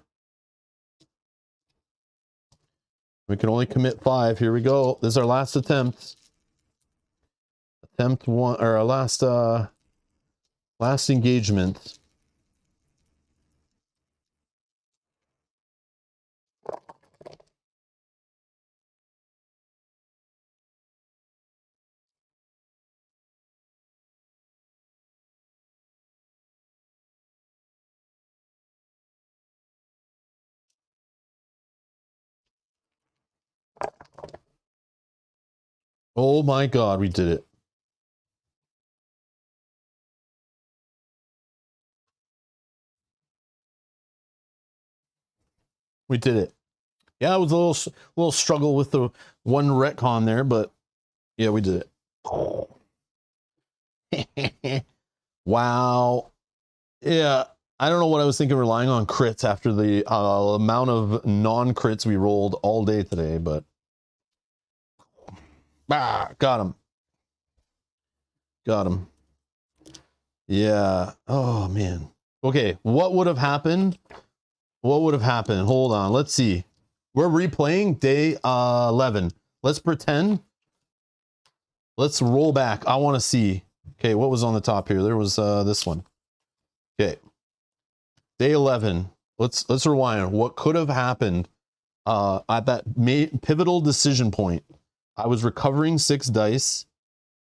Speaker 1: We can only commit 5. Here we go. This is our last attempt. Attempt 1, or our last engagement. Oh my god, we did it. We did it. Yeah, it was a little struggle with the one retcon there, but yeah, we did it. Wow. Yeah, I don't know what I was thinking relying on crits after the amount of non-crits we rolled all day today, but got him. Got him. Yeah. Oh, man. Okay, what would have happened? What would have happened? Hold on, let's see. We're replaying day 11. Let's pretend. Let's roll back. I want to see. Okay, what was on the top here? There was this one. Okay. Day 11. Let's rewind. What could have happened at that pivotal decision point? I was recovering 6 dice.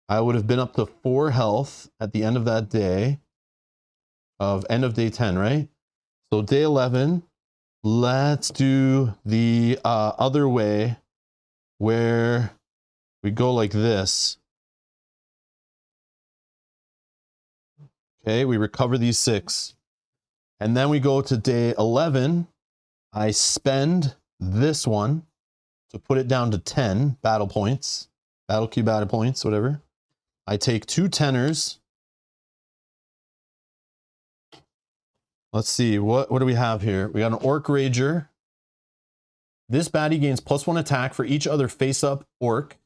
Speaker 1: I would have been up to 4 health at the end of that day. End of day 10, right? So day 11, let's do the other way where we go like this. Okay, we recover these 6. And then we go to day 11. I spend this one to put it down to 10 battle points. Battle cube battle points, whatever. I take 2 tenors. Let's see, what do we have here? We got an Orc Rager. This baddie gains +1 attack for each other face-up orc.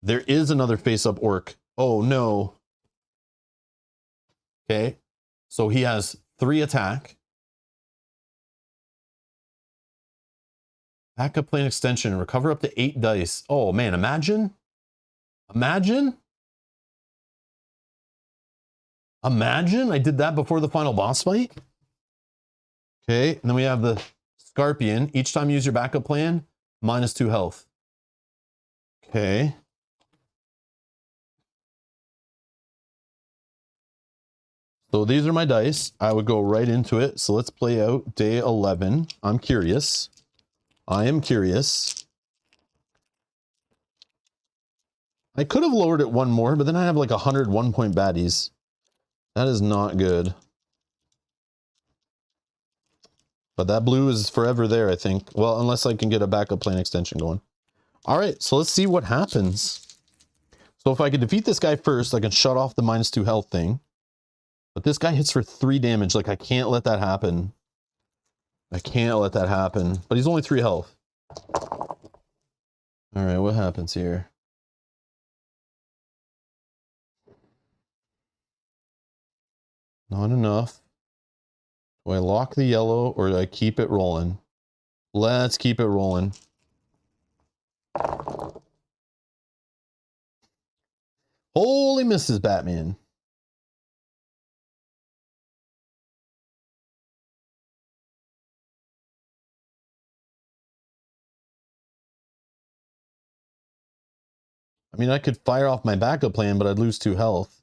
Speaker 1: There is another face-up orc. Oh no. Okay, so he has 3 attack. Backup plan extension, recover up to 8 dice. Oh man, imagine. Imagine I did that before the final boss fight. Okay, and then we have the Scorpion. Each time you use your backup plan, -2 health. Okay. So these are my dice. I would go right into it. So let's play out day 11. I'm curious. I am curious. I could have lowered it one more, but then I have like 100 1-point baddies. That is not good. But that blue is forever there, I think. Well, unless I can get a backup plan extension going. All right, so let's see what happens. So if I can defeat this guy first, I can shut off the -2 health thing. But this guy hits for 3 damage. Like, I can't let that happen. I can't let that happen. But he's only 3 health. All right, what happens here? Not enough. Do I lock the yellow or do I keep it rolling? Let's keep it rolling. Holy Mrs. Batman. I mean, I could fire off my backup plan, but I'd lose 2 health.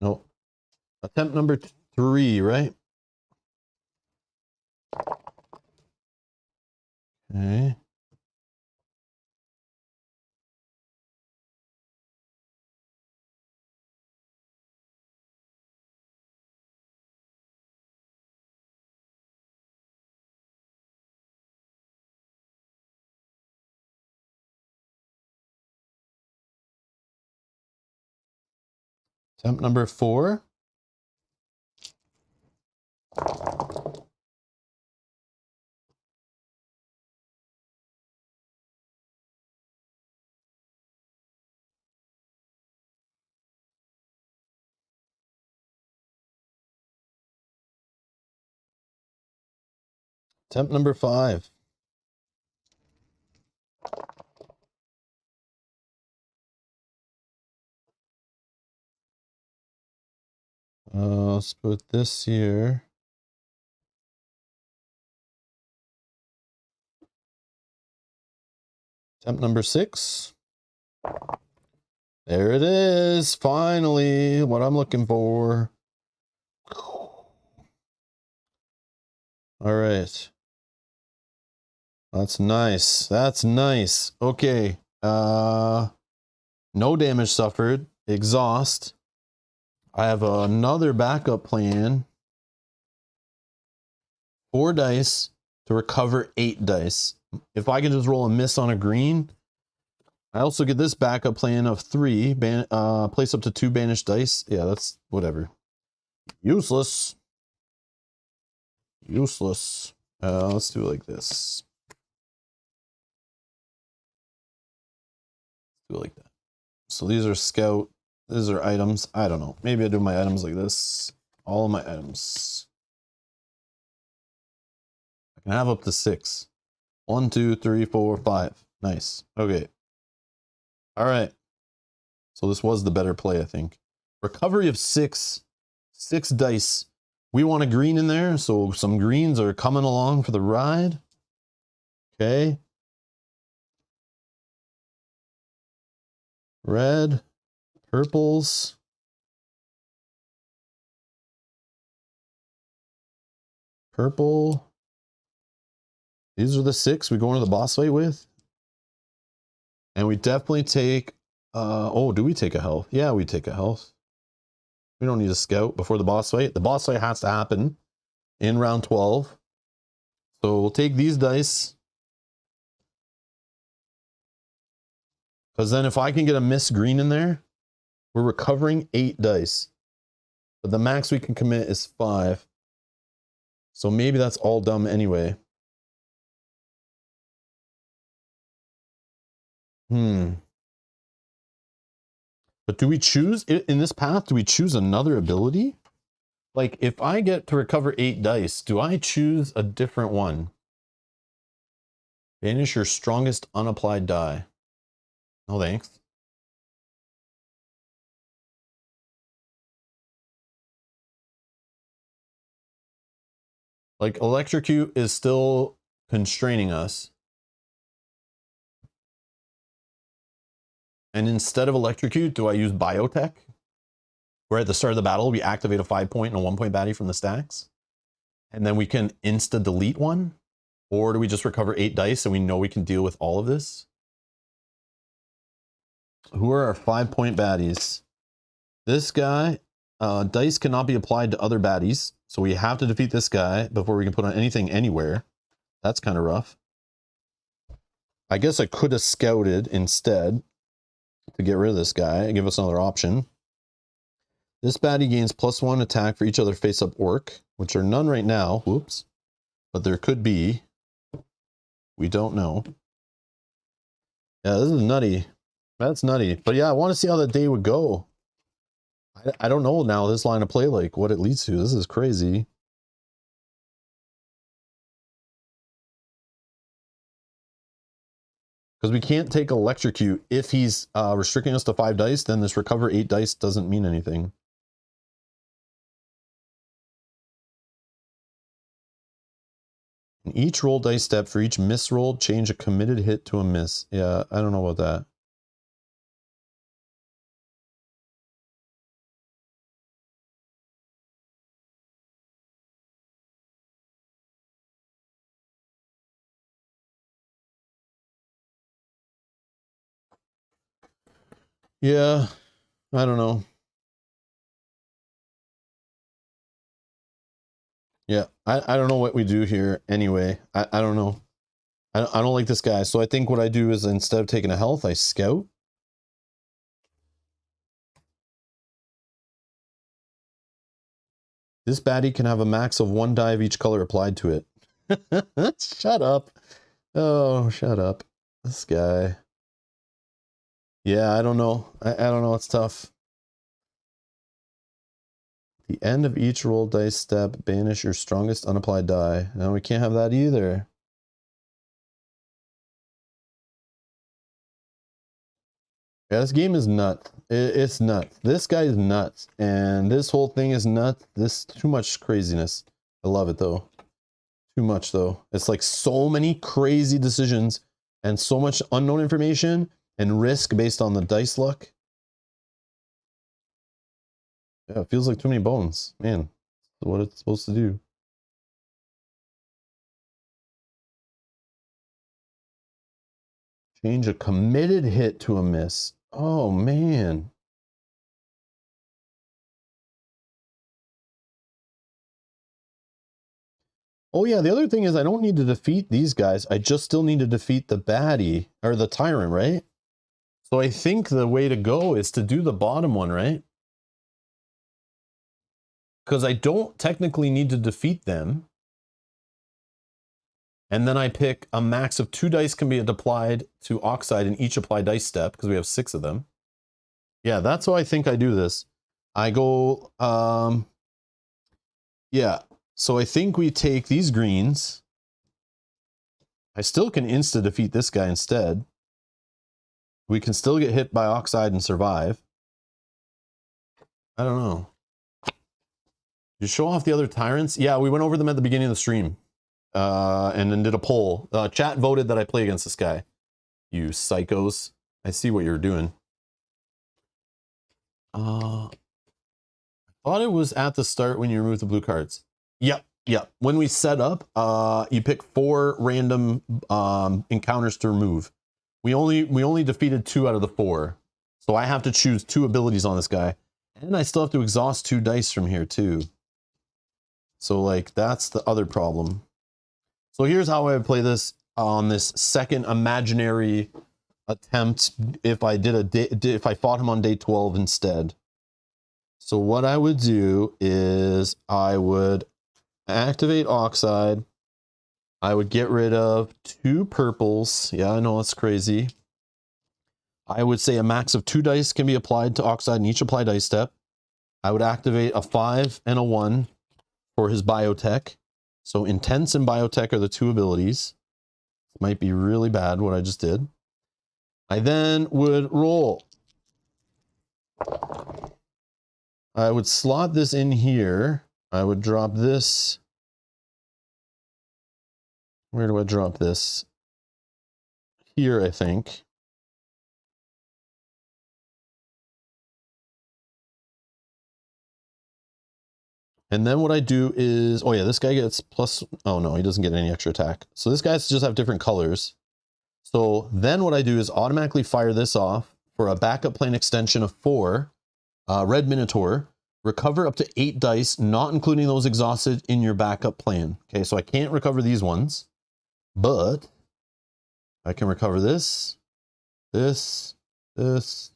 Speaker 1: Nope. Attempt number 3, right? Okay. Attempt number 4. Attempt number 5. Let's put this here. Attempt number 6. There it is. Finally, what I'm looking for. All right. That's nice. That's nice. Okay. No damage suffered. Exhaust. I have another backup plan. 4 dice to recover 8 dice. If I can just roll a miss on a green, I also get this backup plan of 3. Place up to 2 banished dice. Yeah, that's whatever. Useless. Useless. Let's do it like this. Do it like that. So these are scout. These are items. I don't know. Maybe I do my items like this. All of my items. I can have up to 6. 1, 2, 3, 4, 5. Nice. Okay. All right. So this was the better play, I think. Recovery of 6. 6 dice. We want a green in there, so some greens are coming along for the ride. Okay. Red. Purples. Purple. These are the 6 we go into the boss fight with. And we definitely take, oh, do we take a health? Yeah, we take a health. We don't need a scout before the boss fight. The boss fight has to happen in round 12. So we'll take these dice. Because then if I can get a miss green in there, we're recovering 8 dice. But the max we can commit is 5. So maybe that's all dumb anyway. But do we choose, in this path, do we choose another ability? Like, if I get to recover 8 dice, do I choose a different one? Banish your strongest unapplied die. No thanks. Like, electrocute is still constraining us. And instead of electrocute, do I use biotech? Where at the start of the battle, we activate a 5-point and a 1-point baddie from the stacks. And then we can insta-delete one? Or do we just recover 8 dice and we know we can deal with all of this? Who are our 5-point baddies? This guy, dice cannot be applied to other baddies. So we have to defeat this guy before we can put on anything anywhere. That's kind of rough. I guess I could have scouted instead to get rid of this guy and give us another option. This baddie gains +1 attack for each other face-up orc, which are none right now. Whoops. But there could be. We don't know. Yeah, this is nutty. That's nutty. But yeah, I want to see how that day would go. I don't know now this line of play, like, what it leads to. This is crazy. Because we can't take electrocute. If he's restricting us to 5 dice, then this recover 8 dice doesn't mean anything. In each roll dice step, for each misroll, change a committed hit to a miss. Yeah, I don't know about that. Yeah, I don't know. Yeah, I don't know what we do here anyway. I don't know. I don't like this guy. So I think what I do is instead of taking a health, I scout. This baddie can have a max of 1 die of each color applied to it. Shut up. Oh, shut up. This guy. Yeah, I don't know. I don't know. It's tough. The end of each roll dice step, banish your strongest unapplied die. No, we can't have that either. Yeah, this game is nuts. It's nuts. This guy is nuts. And this whole thing is nuts. This too much craziness. I love it though. Too much though. It's like so many crazy decisions and so much unknown information and risk based on the dice luck. Yeah, it feels like too many bones. Man, that's what it's supposed to do. Change a committed hit to a miss. Oh, man. Oh, yeah, the other thing is I don't need to defeat these guys. I just still need to defeat the baddie, or the tyrant, right? So I think the way to go is to do the bottom one, right? Because I don't technically need to defeat them. And then I pick a max of 2 dice can be applied to Oxide in each applied dice step, because we have 6 of them. Yeah, that's how I think I do this. I go, yeah. So I think we take these greens. I still can insta-defeat this guy instead. We can still get hit by Oxide and survive. I don't know. You show off the other tyrants? Yeah, we went over them at the beginning of the stream. And then did a poll. Chat voted that I play against this guy. You psychos. I see what you're doing. I thought it was at the start when you remove the blue cards. Yep, yep. When we set up, you pick 4 random encounters to remove. We only defeated 2 out of the 4. So I have to choose 2 abilities on this guy. And I still have to exhaust 2 dice from here too. So like that's the other problem. So here's how I would play this on this second imaginary attempt if I if I fought him on day 12 instead. So what I would do is I would activate Oxide. I would get rid of 2 purples. Yeah, I know that's crazy. I would say a max of 2 dice can be applied to Oxide in each applied dice step. I would activate a 5 and a 1 for his biotech. So Intense and Biotech are the 2 abilities. Might be really bad what I just did. I then would roll. I would slot this in here. I would drop this Where do I drop this? Here, I think. And then what I do is, oh yeah, this guy gets plus, oh no, he doesn't get any extra attack. So this guy's just have different colors. So then what I do is automatically fire this off for a backup plane extension of 4, red Minotaur, recover up to 8 dice, not including those exhausted in your backup plan. Okay, so I can't recover these ones, but I can recover this, this, this,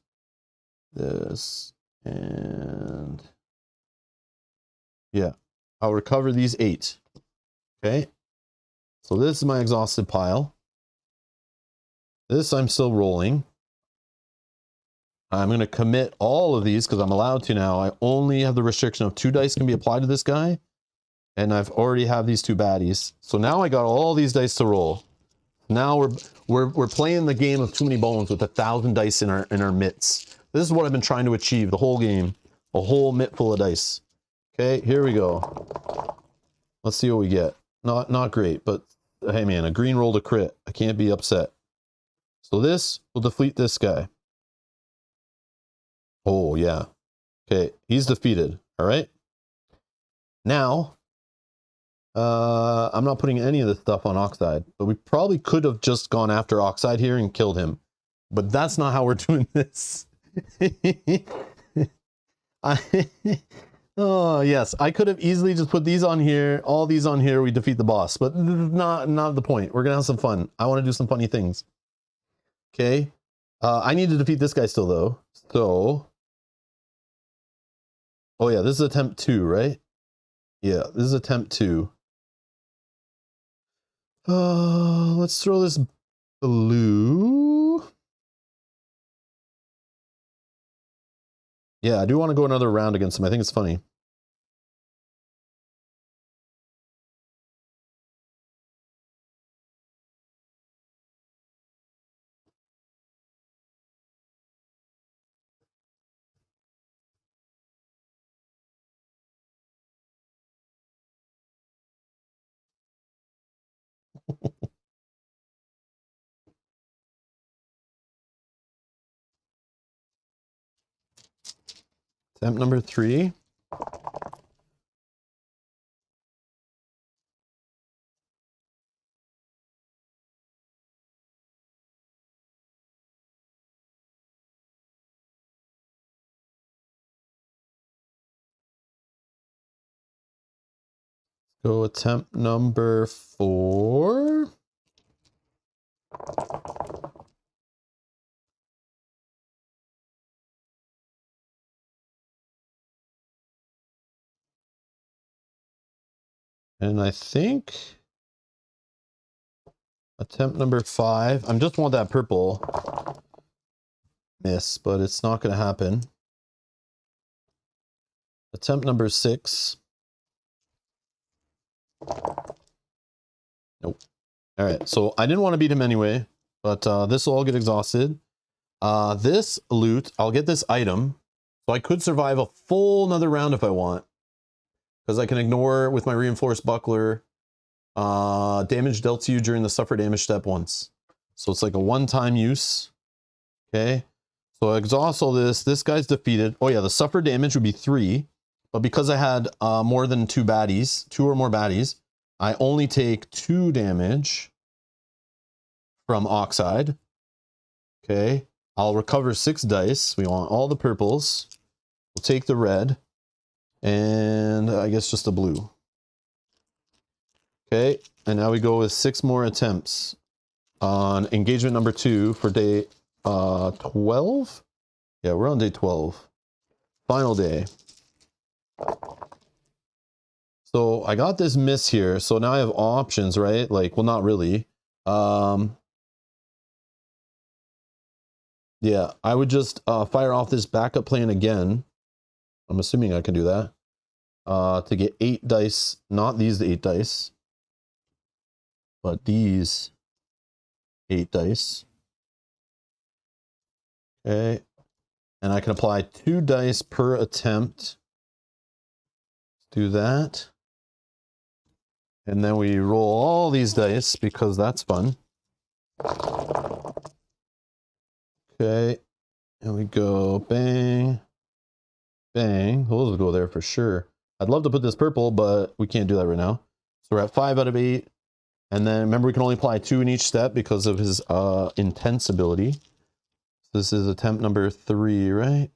Speaker 1: this, and yeah, I'll recover these 8. Okay, so this is my exhausted pile. This I'm still rolling. I'm going to commit all of these because I'm allowed to now. I only have the restriction of 2 dice can be applied to this guy. And I've already have these 2 baddies. So now I got all these dice to roll. Now we're playing the game of too many bones with 1,000 dice in our mitts. This is what I've been trying to achieve the whole game. A whole mitt full of dice. Okay, here we go. Let's see what we get. Not great, but hey man, a green rolled a crit. I can't be upset. So this will defeat this guy. Oh yeah. Okay, he's defeated. All right. Now, I'm not putting any of this stuff on Oxide, but we probably could have just gone after Oxide here and killed him. But that's not how we're doing this. Oh yes, I could have easily just put these on here, all these on here, we defeat the boss, but not the point. We're gonna have some fun. I want to do some funny things. Okay, I need to defeat this guy still though. So, oh yeah, this is attempt 2, right? Yeah, this is attempt 2. Let's throw this blue. Yeah, I do want to go another round against him. I think it's funny. Attempt number 3. Go attempt number 4. And I think attempt number 5. I just want that purple miss, but it's not going to happen. Attempt number 6. Nope. All right, so I didn't want to beat him anyway, but this will all get exhausted. This loot, I'll get this item, so I could survive a full another round if I want, because I can ignore with my reinforced buckler damage dealt to you during the suffer damage step once. So it's like a one-time use. Okay, so I exhaust all this. This guy's defeated. Oh yeah, the suffer damage would be 3, but because I had more than 2 baddies, 2 or more baddies, I only take 2 damage from Oxide. Okay, I'll recover 6 dice. We want all the purples. We'll take the red, and I guess just a blue. Okay, and now we go with 6 more attempts on engagement number 2 for day 12. Yeah, we're on day 12. Final day. So I got this miss here, so now I have options, right? Like, well, not really. Yeah, I would just fire off this backup plan again. I'm assuming I can do that. To get 8 dice, not these 8 dice, but these 8 dice. Okay, and I can apply 2 dice per attempt. Do that. And then we roll all these dice because that's fun. Okay. And we go bang, bang. Those will go there for sure. I'd love to put this purple, but we can't do that right now. So we're at 5 out of 8. And then remember, we can only apply 2 in each step because of his intense ability. This is attempt number 3, right?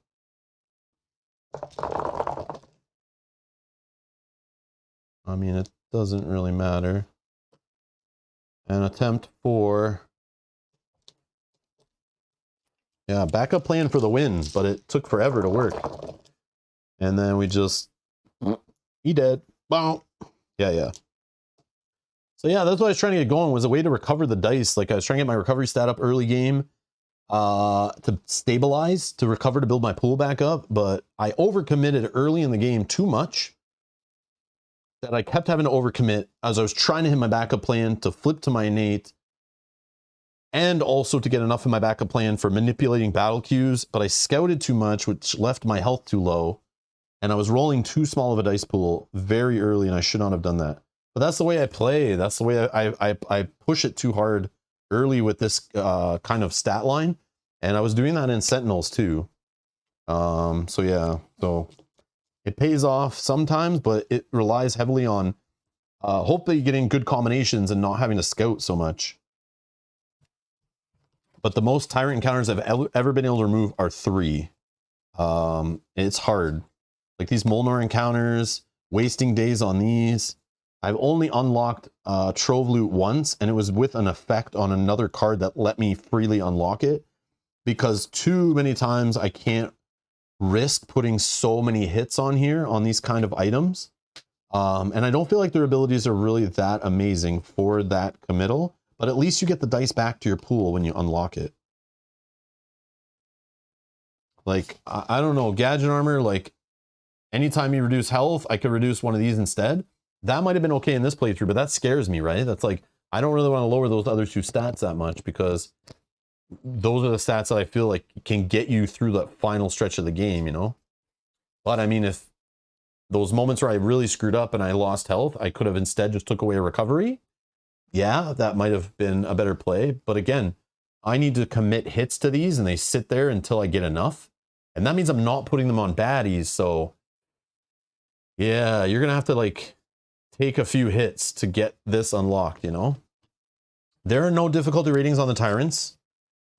Speaker 1: I mean, it doesn't really matter. And attempt 4. Yeah, backup plan for the win, but it took forever to work. And then we just... He dead. Bow. Yeah. So yeah, that's what I was trying to get going, was a way to recover the dice. Like I was trying to get my recovery stat up early game to stabilize, to recover, to build my pool back up. But I overcommitted early in the game too much that I kept having to overcommit as I was trying to hit my backup plan to flip to my innate and also to get enough in my backup plan for manipulating battle cues. But I scouted too much, which left my health too low. And I was rolling too small of a dice pool very early, and I should not have done that. But that's the way I play. That's the way I push it too hard early with this kind of stat line. And I was doing that in Sentinels too. So yeah, so it pays off sometimes, but it relies heavily on hopefully getting good combinations and not having to scout so much. But the most Tyrant encounters I've ever been able to remove are 3. It's hard. Like these Molnar encounters, wasting days on these. I've only unlocked Trove Loot once, and it was with an effect on another card that let me freely unlock it, because too many times I can't risk putting so many hits on here on these kind of items. And I don't feel like their abilities are really that amazing for that committal, but at least you get the dice back to your pool when you unlock it. Like, I don't know, Gadget Armor, like, anytime you reduce health, I could reduce one of these instead. That might have been okay in this playthrough, but that scares me, right? That's like, I don't really want to lower those other 2 stats that much, because those are the stats that I feel like can get you through the final stretch of the game, you know? But I mean, if those moments where I really screwed up and I lost health, I could have instead just took away a recovery. Yeah, that might have been a better play. But again, I need to commit hits to these, and they sit there until I get enough. And that means I'm not putting them on baddies, so... yeah, you're gonna have to like take a few hits to get this unlocked, you know? There are no difficulty ratings on the Tyrants.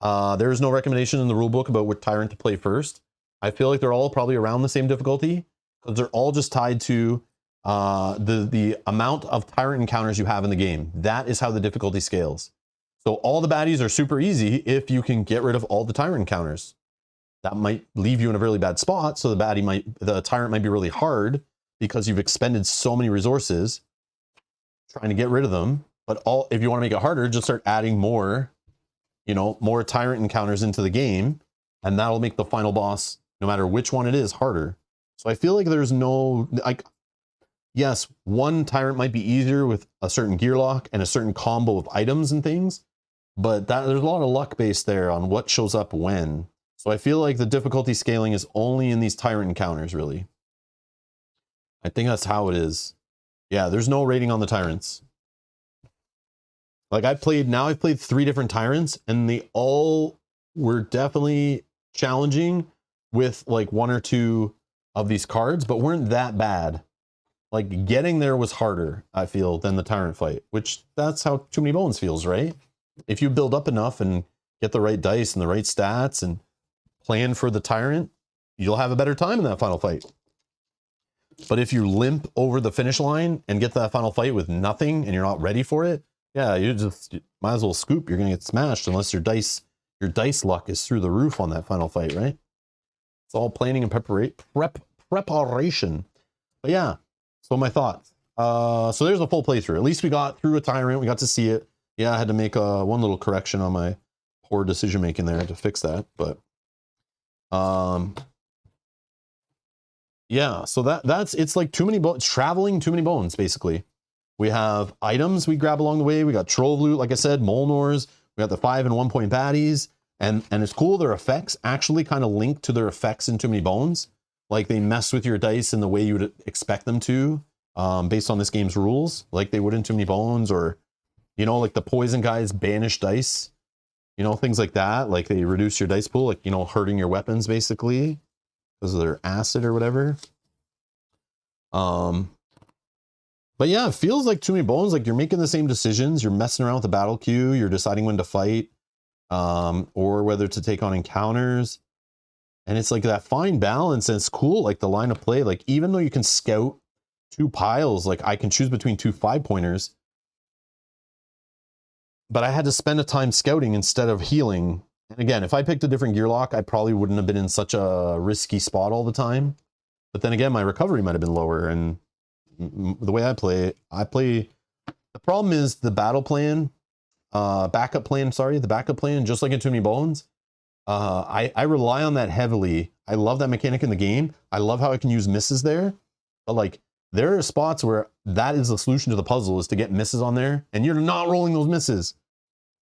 Speaker 1: There is no recommendation in the rulebook about what Tyrant to play first. I feel like they're all probably around the same difficulty, because they're all just tied to the amount of Tyrant encounters you have in the game. That is how the difficulty scales. So all the baddies are super easy if you can get rid of all the Tyrant encounters. That might leave you in a really bad spot, so the Tyrant might be really hard, because you've expended so many resources trying to get rid of them. But if you want to make it harder, just start adding more, you know, more Tyrant encounters into the game, and that'll make the final boss, no matter which one it is, harder. So I feel like there's no, like, yes, one Tyrant might be easier with a certain gear lock and a certain combo of items and things, but there's a lot of luck based there on what shows up when. So I feel like the difficulty scaling is only in these Tyrant encounters, really. I think that's how it is. Yeah, there's no rating on the Tyrants. Like I've played 3 different Tyrants, and they all were definitely challenging with like 1 or 2 of these cards, but weren't that bad. Like getting there was harder, I feel, than the Tyrant fight, which that's how Too Many Bones feels, right? If you build up enough and get the right dice and the right stats and plan for the Tyrant, you'll have a better time in that final fight. But if you limp over the finish line and get to that final fight with nothing and you're not ready for it, yeah, you might as well scoop. You're gonna get smashed unless your dice luck is through the roof on that final fight, right? It's all planning and preparation. But yeah, so my thoughts. So there's a full playthrough. At least we got through a Tyrant. We got to see it. Yeah, I had to make one little correction on my poor decision making there to fix that, but yeah, so it's like Too Many Bones, traveling Too Many Bones, basically. We have items we grab along the way. We got Trove Loot, like I said, Molnors. We got the 5 and 1 point baddies. And it's cool, their effects actually kind of link to their effects in Too Many Bones. Like they mess with your dice in the way you would expect them to. based on this game's rules, like they would in Too Many Bones, or, you know, like the poison guys banish dice, you know, things like that. Like they reduce your dice pool, like, you know, hurting your weapons basically because of their acid or whatever. But yeah, it feels like Too Many Bones, like you're making the same decisions. You're messing around with the battle queue. You're deciding when to fight, or whether to take on encounters. And it's like that fine balance, and it's cool, like the line of play. Like even though you can scout 2 piles, like I can choose between 2 5-pointers. But I had to spend a time scouting instead of healing. And again, if I picked a different gear lock, I probably wouldn't have been in such a risky spot all the time. But then again, my recovery might have been lower, and the way I play, the problem is the battle plan, the backup plan, just like in Too Many Bones, I rely on that heavily. I love that mechanic in the game. I love how I can use misses there, but like there are spots where that is the solution to the puzzle, is to get misses on there, and you're not rolling those misses.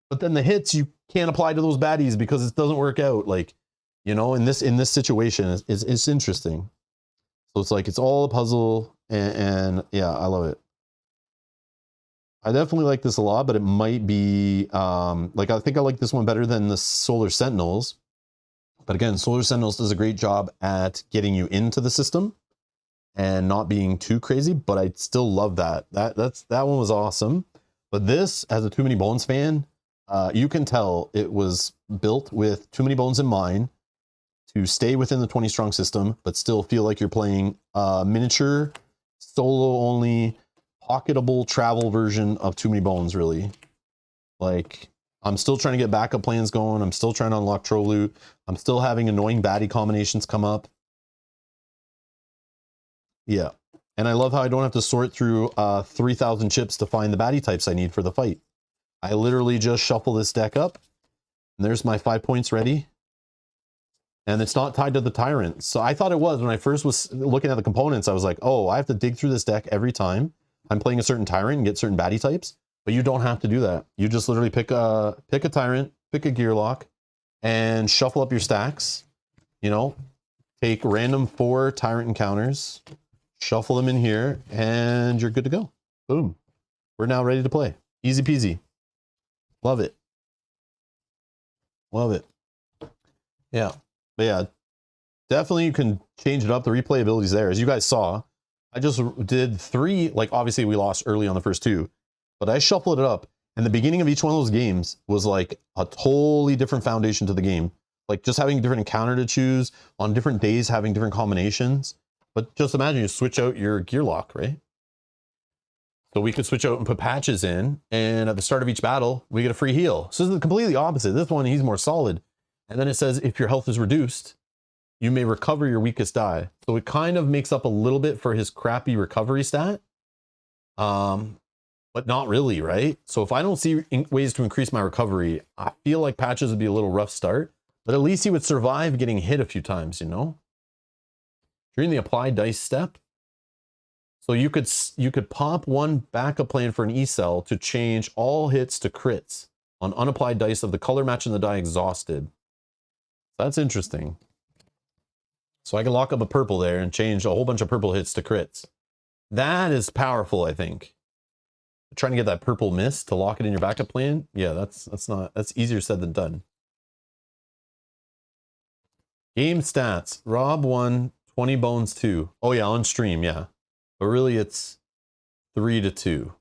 Speaker 1: But then the hits you can't apply to those baddies because it doesn't work out. Like, you know, in this situation, it's interesting. So it's like it's all a puzzle. And yeah, I love it. I definitely like this a lot, but it might be like I think I like this one better than the Solar Sentinels. But again, Solar Sentinels does a great job at getting you into the system and not being too crazy, but I still love that. That one was awesome. But this, as a Too Many Bones fan, you can tell it was built with Too Many Bones in mind, to stay within the 20 strong system, but still feel like you're playing a miniature, solo only, pocketable travel version of Too Many Bones, really. Like, I'm still trying to get backup plans going. I'm still trying to unlock troll loot. I'm still having annoying baddie combinations come up. Yeah. And I love how I don't have to sort through 3,000 chips to find the baddie types I need for the fight. I literally just shuffle this deck up, and there's my 5 points ready. And it's not tied to the Tyrant. So I thought it was when I first was looking at the components. I was like, oh, I have to dig through this deck every time I'm playing a certain Tyrant and get certain baddie types. But you don't have to do that. You just literally pick a Tyrant, pick a gear lock, and shuffle up your stacks. You know, take random 4 Tyrant encounters, shuffle them in here, and you're good to go. Boom. We're now ready to play. Easy peasy. Love it. Love it. Yeah. But yeah, definitely you can change it up. The replayability is there. As you guys saw, I just did 3, like obviously we lost early on the first 2, but I shuffled it up. And the beginning of each one of those games was like a totally different foundation to the game. Like just having a different encounter to choose, on different days having different combinations. But just imagine you switch out your gear lock, right? So we could switch out and put patches in, and at the start of each battle, we get a free heal. So this is completely opposite. This one, he's more solid. And then it says, if your health is reduced, you may recover your weakest die. So it kind of makes up a little bit for his crappy recovery stat. But not really, right? So if I don't see ways to increase my recovery, I feel like patches would be a little rough start, but at least he would survive getting hit a few times, you know? During the apply dice step. So you could pop 1 backup plan for an E-cell to change all hits to crits on unapplied dice of the color matching the die exhausted. That's interesting. So I can lock up a purple there and change a whole bunch of purple hits to crits. That is powerful, I think. Trying to get that purple mist to lock it in your backup plan. Yeah, that's easier said than done. Game stats. Rob 1, 20 bones 2. Oh yeah, on stream, yeah. But really it's 3-2.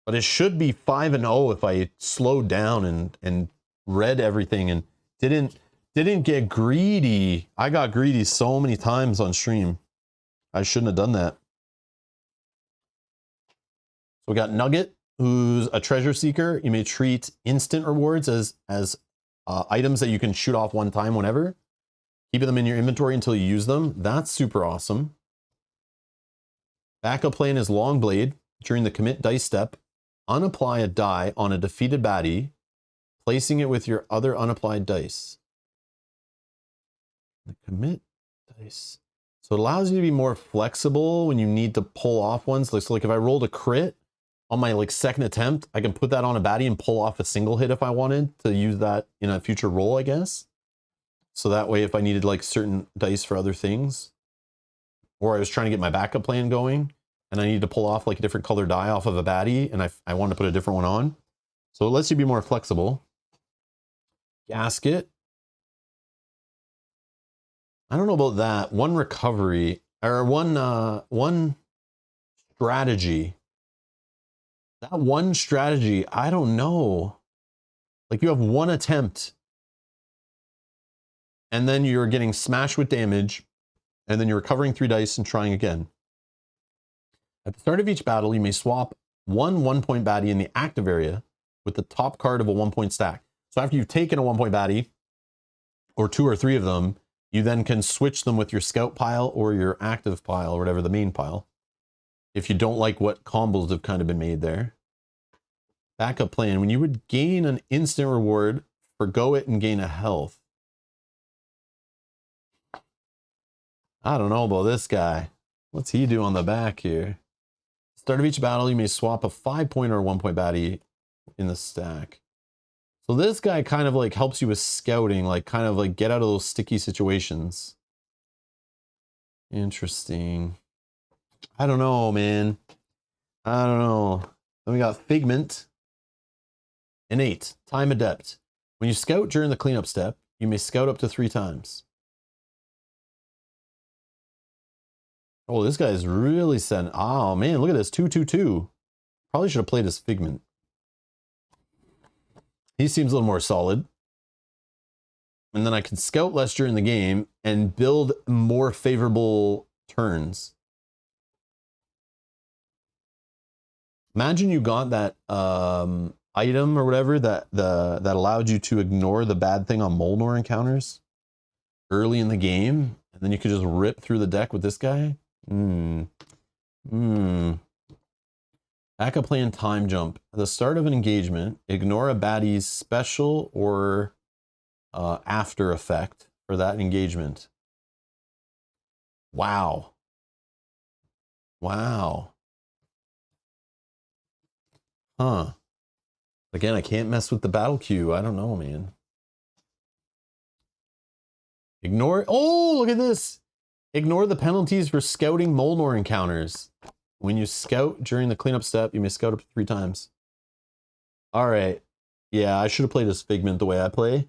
Speaker 1: But it should be 5-0 if I slowed down and read everything and didn't get greedy. I got greedy so many times on stream. I shouldn't have done that. So we got Nugget, who's a treasure seeker. You may treat instant rewards as items that you can shoot off one time whenever. Keeping them in your inventory until you use them. That's super awesome. Backup plan is Longblade. During the commit dice step, unapply a die on a defeated baddie, placing it with your other unapplied dice. The commit dice. So it allows you to be more flexible when you need to pull off ones. So like if I rolled a crit on my like second attempt, I can put that on a baddie and pull off a single hit if I wanted to use that in a future roll, I guess. So that way, if I needed like certain dice for other things, or I was trying to get my backup plan going, and I need to pull off like a different color die off of a baddie, and I want to put a different one on. So it lets you be more flexible. Gasket. I don't know about that. One recovery, or one strategy. That one strategy, I don't know. Like you have one attempt, and then you're getting smashed with damage, and then you're recovering 3 dice and trying again. At the start of each battle, you may swap one 1-point baddie in the active area with the top card of a 1-point stack. So after you've taken a 1-point baddie, or 2 or 3 of them, you then can switch them with your scout pile or your active pile, or whatever, the main pile. If you don't like what combos have kind of been made there. Backup plan. When you would gain an instant reward, forgo it and gain a health. I don't know about this guy. What's he do on the back here? Start of each battle, you may swap a 5-point or 1-point baddie in the stack. So this guy kind of like helps you with scouting, like kind of like get out of those sticky situations. Interesting. I don't know, man. I don't know. Then we got Figment. Innate. Time Adept. When you scout during the cleanup step, you may scout up to 3 times. Oh, this guy is really sent. Oh, man, look at this. 2-2-2. Probably should have played as Figment. He seems a little more solid. And then I can scout less during the game and build more favorable turns. Imagine you got that item or whatever that allowed you to ignore the bad thing on Molnor encounters early in the game, and then you could just rip through the deck with this guy. Backup plan time jump. At the start of an engagement, ignore a baddie's special or after effect for that engagement. Wow. Wow. Huh. Again, I can't mess with the battle queue. I don't know, man. Ignore. Oh, look at this. Ignore the penalties for scouting Molnor encounters. When you scout during the cleanup step, you may scout up to 3 times. All right. Yeah, I should have played as Figment the way I play.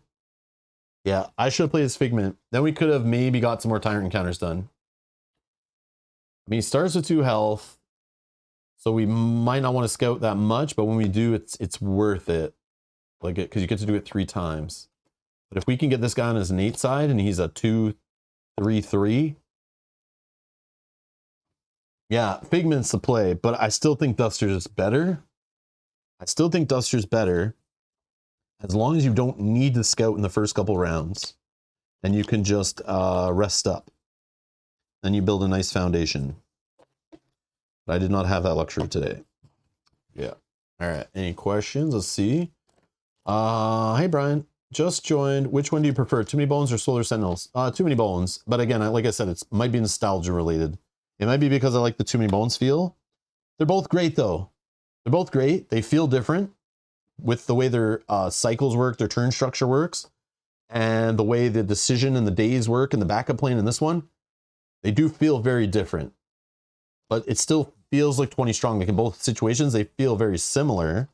Speaker 1: Yeah, I should have played as Figment. Then we could have maybe got some more Tyrant encounters done. I mean, he starts with 2 health, so we might not want to scout that much, but when we do, it's worth it. Like, because you get to do it 3 times. But if we can get this guy on his innate side and he's a 2-3-3, yeah, Figment's the play, but I still think Duster's is better. I still think Duster's better as long as you don't need to scout in the first couple rounds, and you can just rest up. Then you build a nice foundation. But I did not have that luxury today. Yeah. All right. Any questions? Let's see. Hey, Brian. Just joined. Which one do you prefer? Too Many Bones or Solar Sentinels? Too Many Bones. But again, like I said, it might be nostalgia related. It might be because I like the Too Many Bones feel. They're both great, though. They're both great. They feel different with the way their cycles work, their turn structure works, and the way the decision and the days work and the backup plan in this one. They do feel very different. But it still feels like 20 strong. Like in both situations, they feel very similar.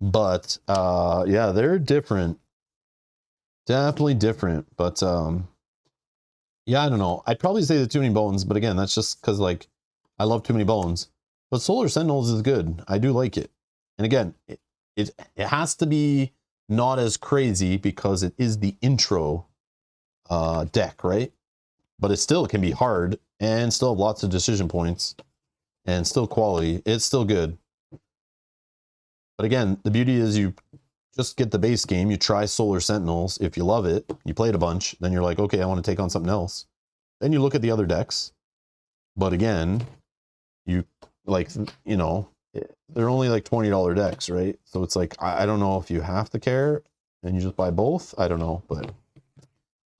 Speaker 1: But yeah, they're different. Definitely different. But yeah, I don't know. I'd probably say the Too Many Bones, but again, that's just because like I love Too Many Bones. But Solar Sentinels is good. I do like it. And again, it has to be not as crazy because it is the intro deck, right? But it can be hard and still have lots of decision points and still quality. It's still good. But again, the beauty is you just get the base game. You try Solar Sentinels. If you love it, you played a bunch. Then you're like, okay, I want to take on something else. Then you look at the other decks. But again, you like, you know, they're only like $20 decks, right? So it's like, I don't know if you have to care and you just buy both. I don't know. But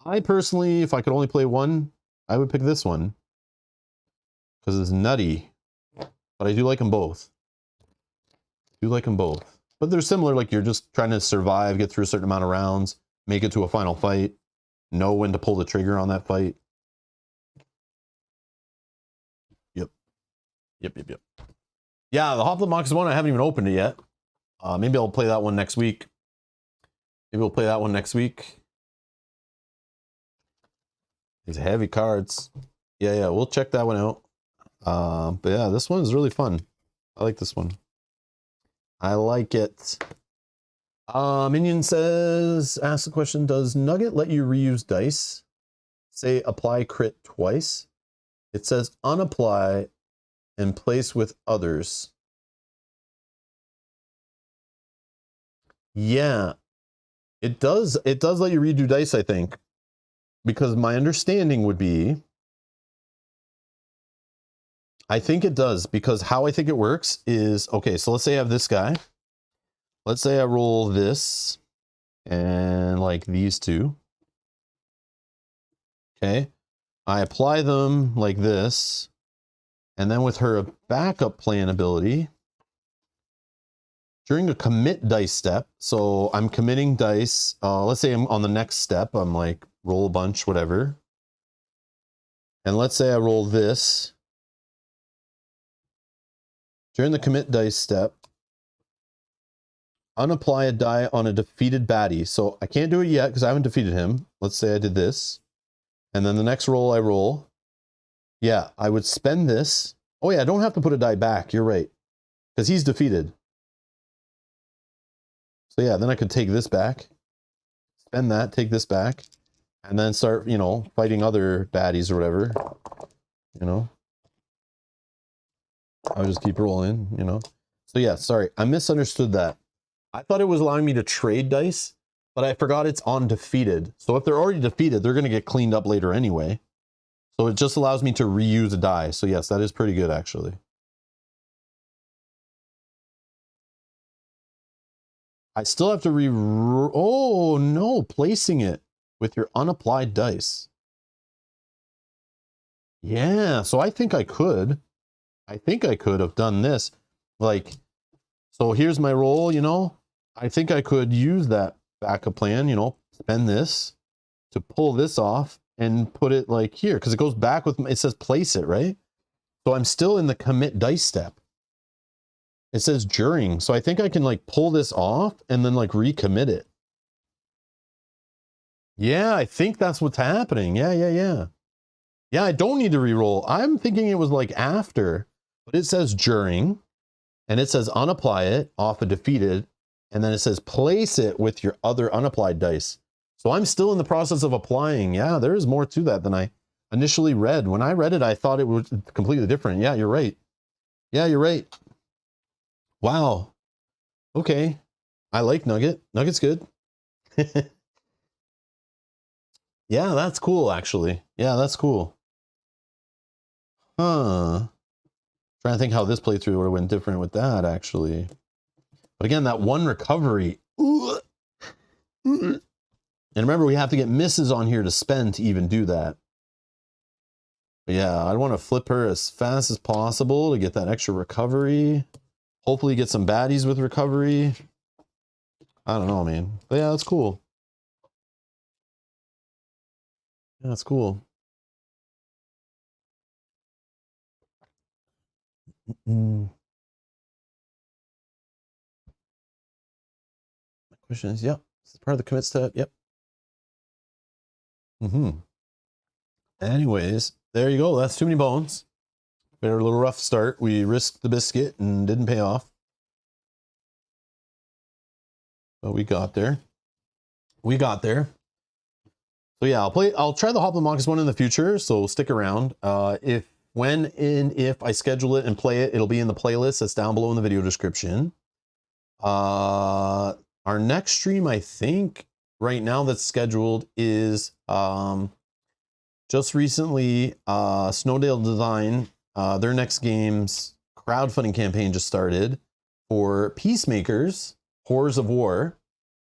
Speaker 1: I personally, if I could only play one, I would pick this one. Because it's nutty. But I do like them both. I do like them both. But they're similar, like you're just trying to survive, get through a certain amount of rounds, make it to a final fight, know when to pull the trigger on that fight. Yep. Yep. Yeah, the Hoplite Mox one, I haven't even opened it yet. Maybe I'll play that one next week. These heavy cards. Yeah, we'll check that one out. But yeah, this one is really fun. I like this one. I like it. Minion says, ask the question, does Nugget let you reuse dice? Say apply crit twice. It says unapply and place with others. Yeah, it does. It does let you redo dice, I think, because my understanding would be, I think it does, because how I think it works is, okay, so let's say I have this guy. Let's say I roll this and like these two. Okay. I apply them like this. And then with her backup plan ability, during a commit dice step, so I'm committing dice. Let's say I'm on the next step. I'm like, roll a bunch, whatever. And let's say I roll this. During the commit dice step, unapply a die on a defeated baddie. So I can't do it yet because I haven't defeated him. Let's say I did this. And then the next roll I roll. Yeah, I would spend this. Oh yeah, I don't have to put a die back. You're right. Because he's defeated. So yeah, then I could take this back. Spend that, take this back. And then start, you know, fighting other baddies or whatever. You know. I'll just keep rolling, you know. So yeah, sorry. I misunderstood that. I thought it was allowing me to trade dice, but I forgot it's on defeated. So if they're already defeated, they're going to get cleaned up later anyway. So it just allows me to reuse a die. So yes, that is pretty good actually. I still have to oh no, placing it with your unapplied dice. Yeah, so I think I could. I think I could have done this. Like, so here's my roll, you know. I think I could use that backup plan, you know, spend this to pull this off and put it like here, because it goes back with, it says place it, right? So I'm still in the commit dice step. It says during, so I think I can like pull this off and then like recommit it. Yeah, I think that's what's happening. Yeah, I don't need to re-roll. I'm thinking it was like after, but it says during, and it says unapply it off a defeated, and then it says place it with your other unapplied dice. So I'm still in the process of applying. Yeah, there is more to that than I initially read. When I read it, I thought it was completely different. Yeah, you're right. Yeah, you're right. Wow. Okay. I like Nugget. Nugget's good. Yeah, that's cool, actually. Yeah, that's cool. Huh. Trying to think how this playthrough would have went different with that, actually. But again, that one recovery. And remember, we have to get misses on here to spend to even do that. But yeah, I want to flip her as fast as possible to get that extra recovery. Hopefully get some baddies with recovery. I don't know, man. But yeah, that's cool. Yeah, that's cool. My question is, yep. This is part of the commit step. Yep. Anyways, there you go. That's too many bones. We had a little rough start. We risked the biscuit and didn't pay off. But we got there. We got there. So yeah, I'll try the Hoplite Mox one in the future, so stick around. When and if I schedule it and play it, it'll be in the playlist that's down below in the video description. Our next stream, I think, right now that's scheduled is just recently Snowdale Design, their next game's crowdfunding campaign just started for Peacemakers, Horrors of War.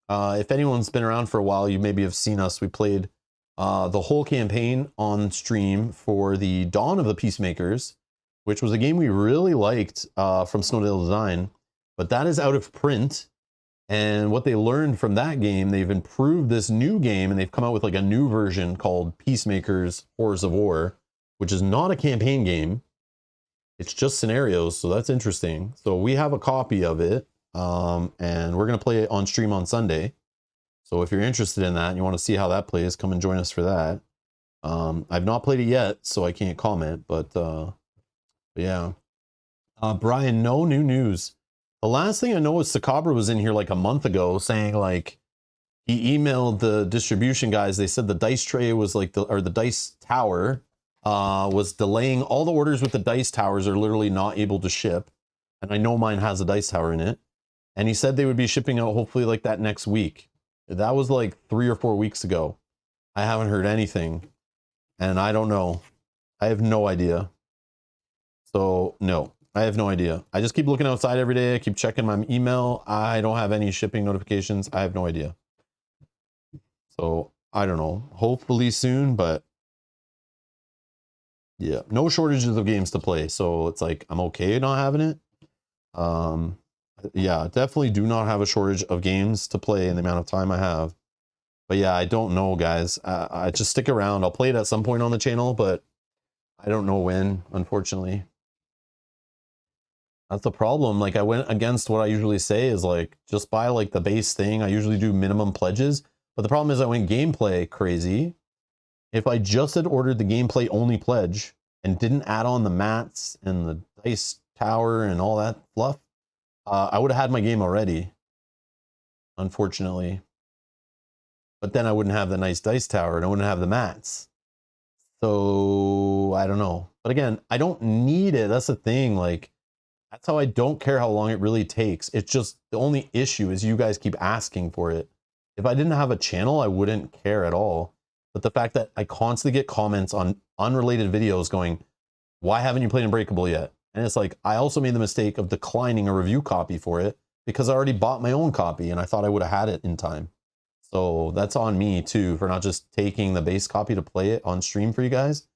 Speaker 1: If anyone's been around for a while, you maybe have seen us. We played the whole campaign on stream for the Dawn of the Peacemakers, which was a game we really liked from Snowdale Design, but that is out of print. And what they learned from that game, they've improved this new game, and they've come out with like a new version called Peacemakers Horrors of War, which is not a campaign game. It's just scenarios, so that's interesting. So we have a copy of it, and we're gonna play it on stream on Sunday. So if you're interested in that and you want to see how that plays, come and join us for that. I've not played it yet, so I can't comment, but yeah. Brian, no new news. The last thing I know is Sakabra was in here like a month ago saying like he emailed the distribution guys. They said the dice tray was like the dice tower was delaying. All the orders with the dice towers are literally not able to ship. And I know mine has a dice tower in it. And he said they would be shipping out hopefully like that next week. That was like 3 or 4 weeks ago. I haven't heard anything. And I don't know. I have no idea. So no, I have no idea. I just keep looking outside every day. I keep checking my email. I don't have any shipping notifications. I have no idea. So I don't know. Hopefully soon, but yeah, no shortages of games to play. So it's like, I'm okay not having it. Yeah, definitely do not have a shortage of games to play in the amount of time I have. But yeah, I don't know, guys. I just stick around. I'll play it at some point on the channel, but I don't know when, unfortunately. That's the problem. Like I went against what I usually say is like, just buy like the base thing. I usually do minimum pledges, but the problem is I went gameplay crazy. If I just had ordered the gameplay only pledge and didn't add on the mats and the dice tower and all that fluff, I would have had my game already, unfortunately. But then I wouldn't have the nice dice tower and I wouldn't have the mats. So I don't know. But again, I don't need it. That's the thing. Like, that's how I don't care how long it really takes. It's just the only issue is you guys keep asking for it. If I didn't have a channel, I wouldn't care at all. But the fact that I constantly get comments on unrelated videos going, why haven't you played Unbreakable yet? And it's like, I also made the mistake of declining a review copy for it because I already bought my own copy and I thought I would have had it in time. So that's on me too, for not just taking the base copy to play it on stream for you guys.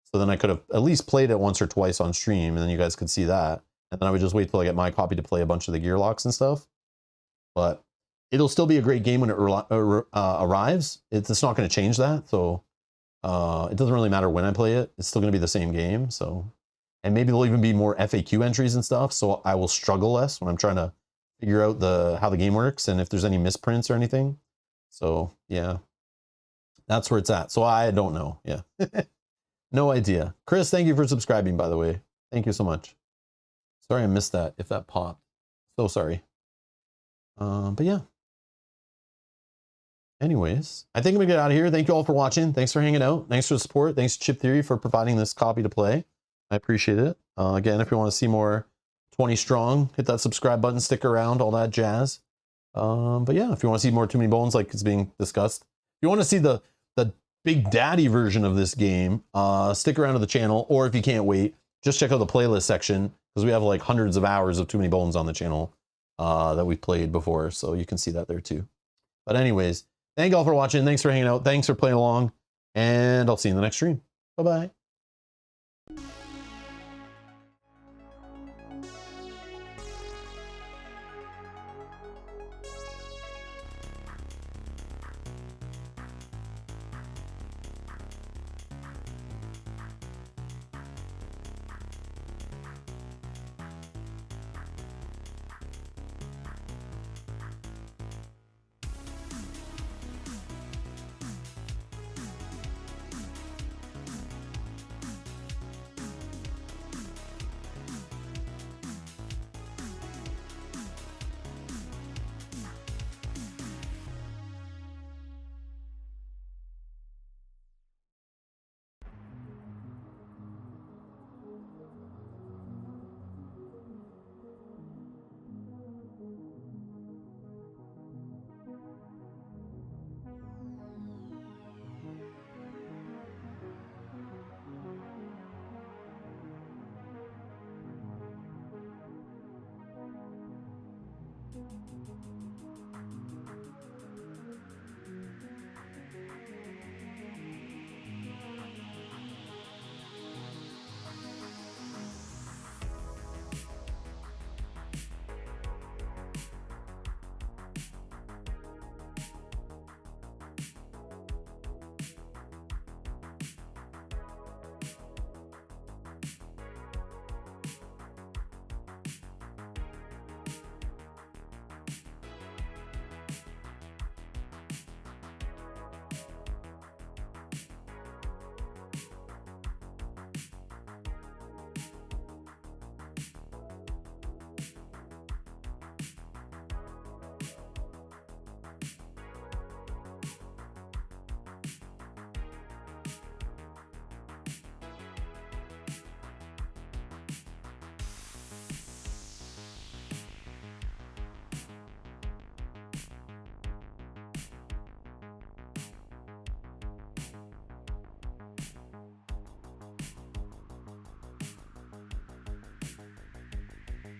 Speaker 1: So then I could have at least played it once or twice on stream and then you guys could see that. And then I would just wait till I get my copy to play a bunch of the gear locks and stuff. But it'll still be a great game when it arrives. It's not going to change that. So it doesn't really matter when I play it. It's still going to be the same game. So, and maybe there'll even be more FAQ entries and stuff. So I will struggle less when I'm trying to figure out how the game works and if there's any misprints or anything. So yeah, that's where it's at. So I don't know. Yeah. No idea. Chris, thank you for subscribing, by the way. Thank you so much. Sorry I missed that, if that popped. So sorry. But yeah. Anyways, I think I'm gonna get out of here. Thank you all for watching. Thanks for hanging out. Thanks for the support. Thanks to Chip Theory for providing this copy to play. I appreciate it. Again, if you want to see more 20 strong, hit that subscribe button, stick around, all that jazz. But yeah, if you want to see more Too Many Bones like it's being discussed, if you want to see the Big Daddy version of this game, stick around to the channel, or if you can't wait, just check out the playlist section, because we have like hundreds of hours of Too Many Bones on the channel that we played before, so you can see that there too. But anyways, thank you all for watching. Thanks for hanging out. Thanks for playing along, and I'll see you in the next stream. Bye-bye.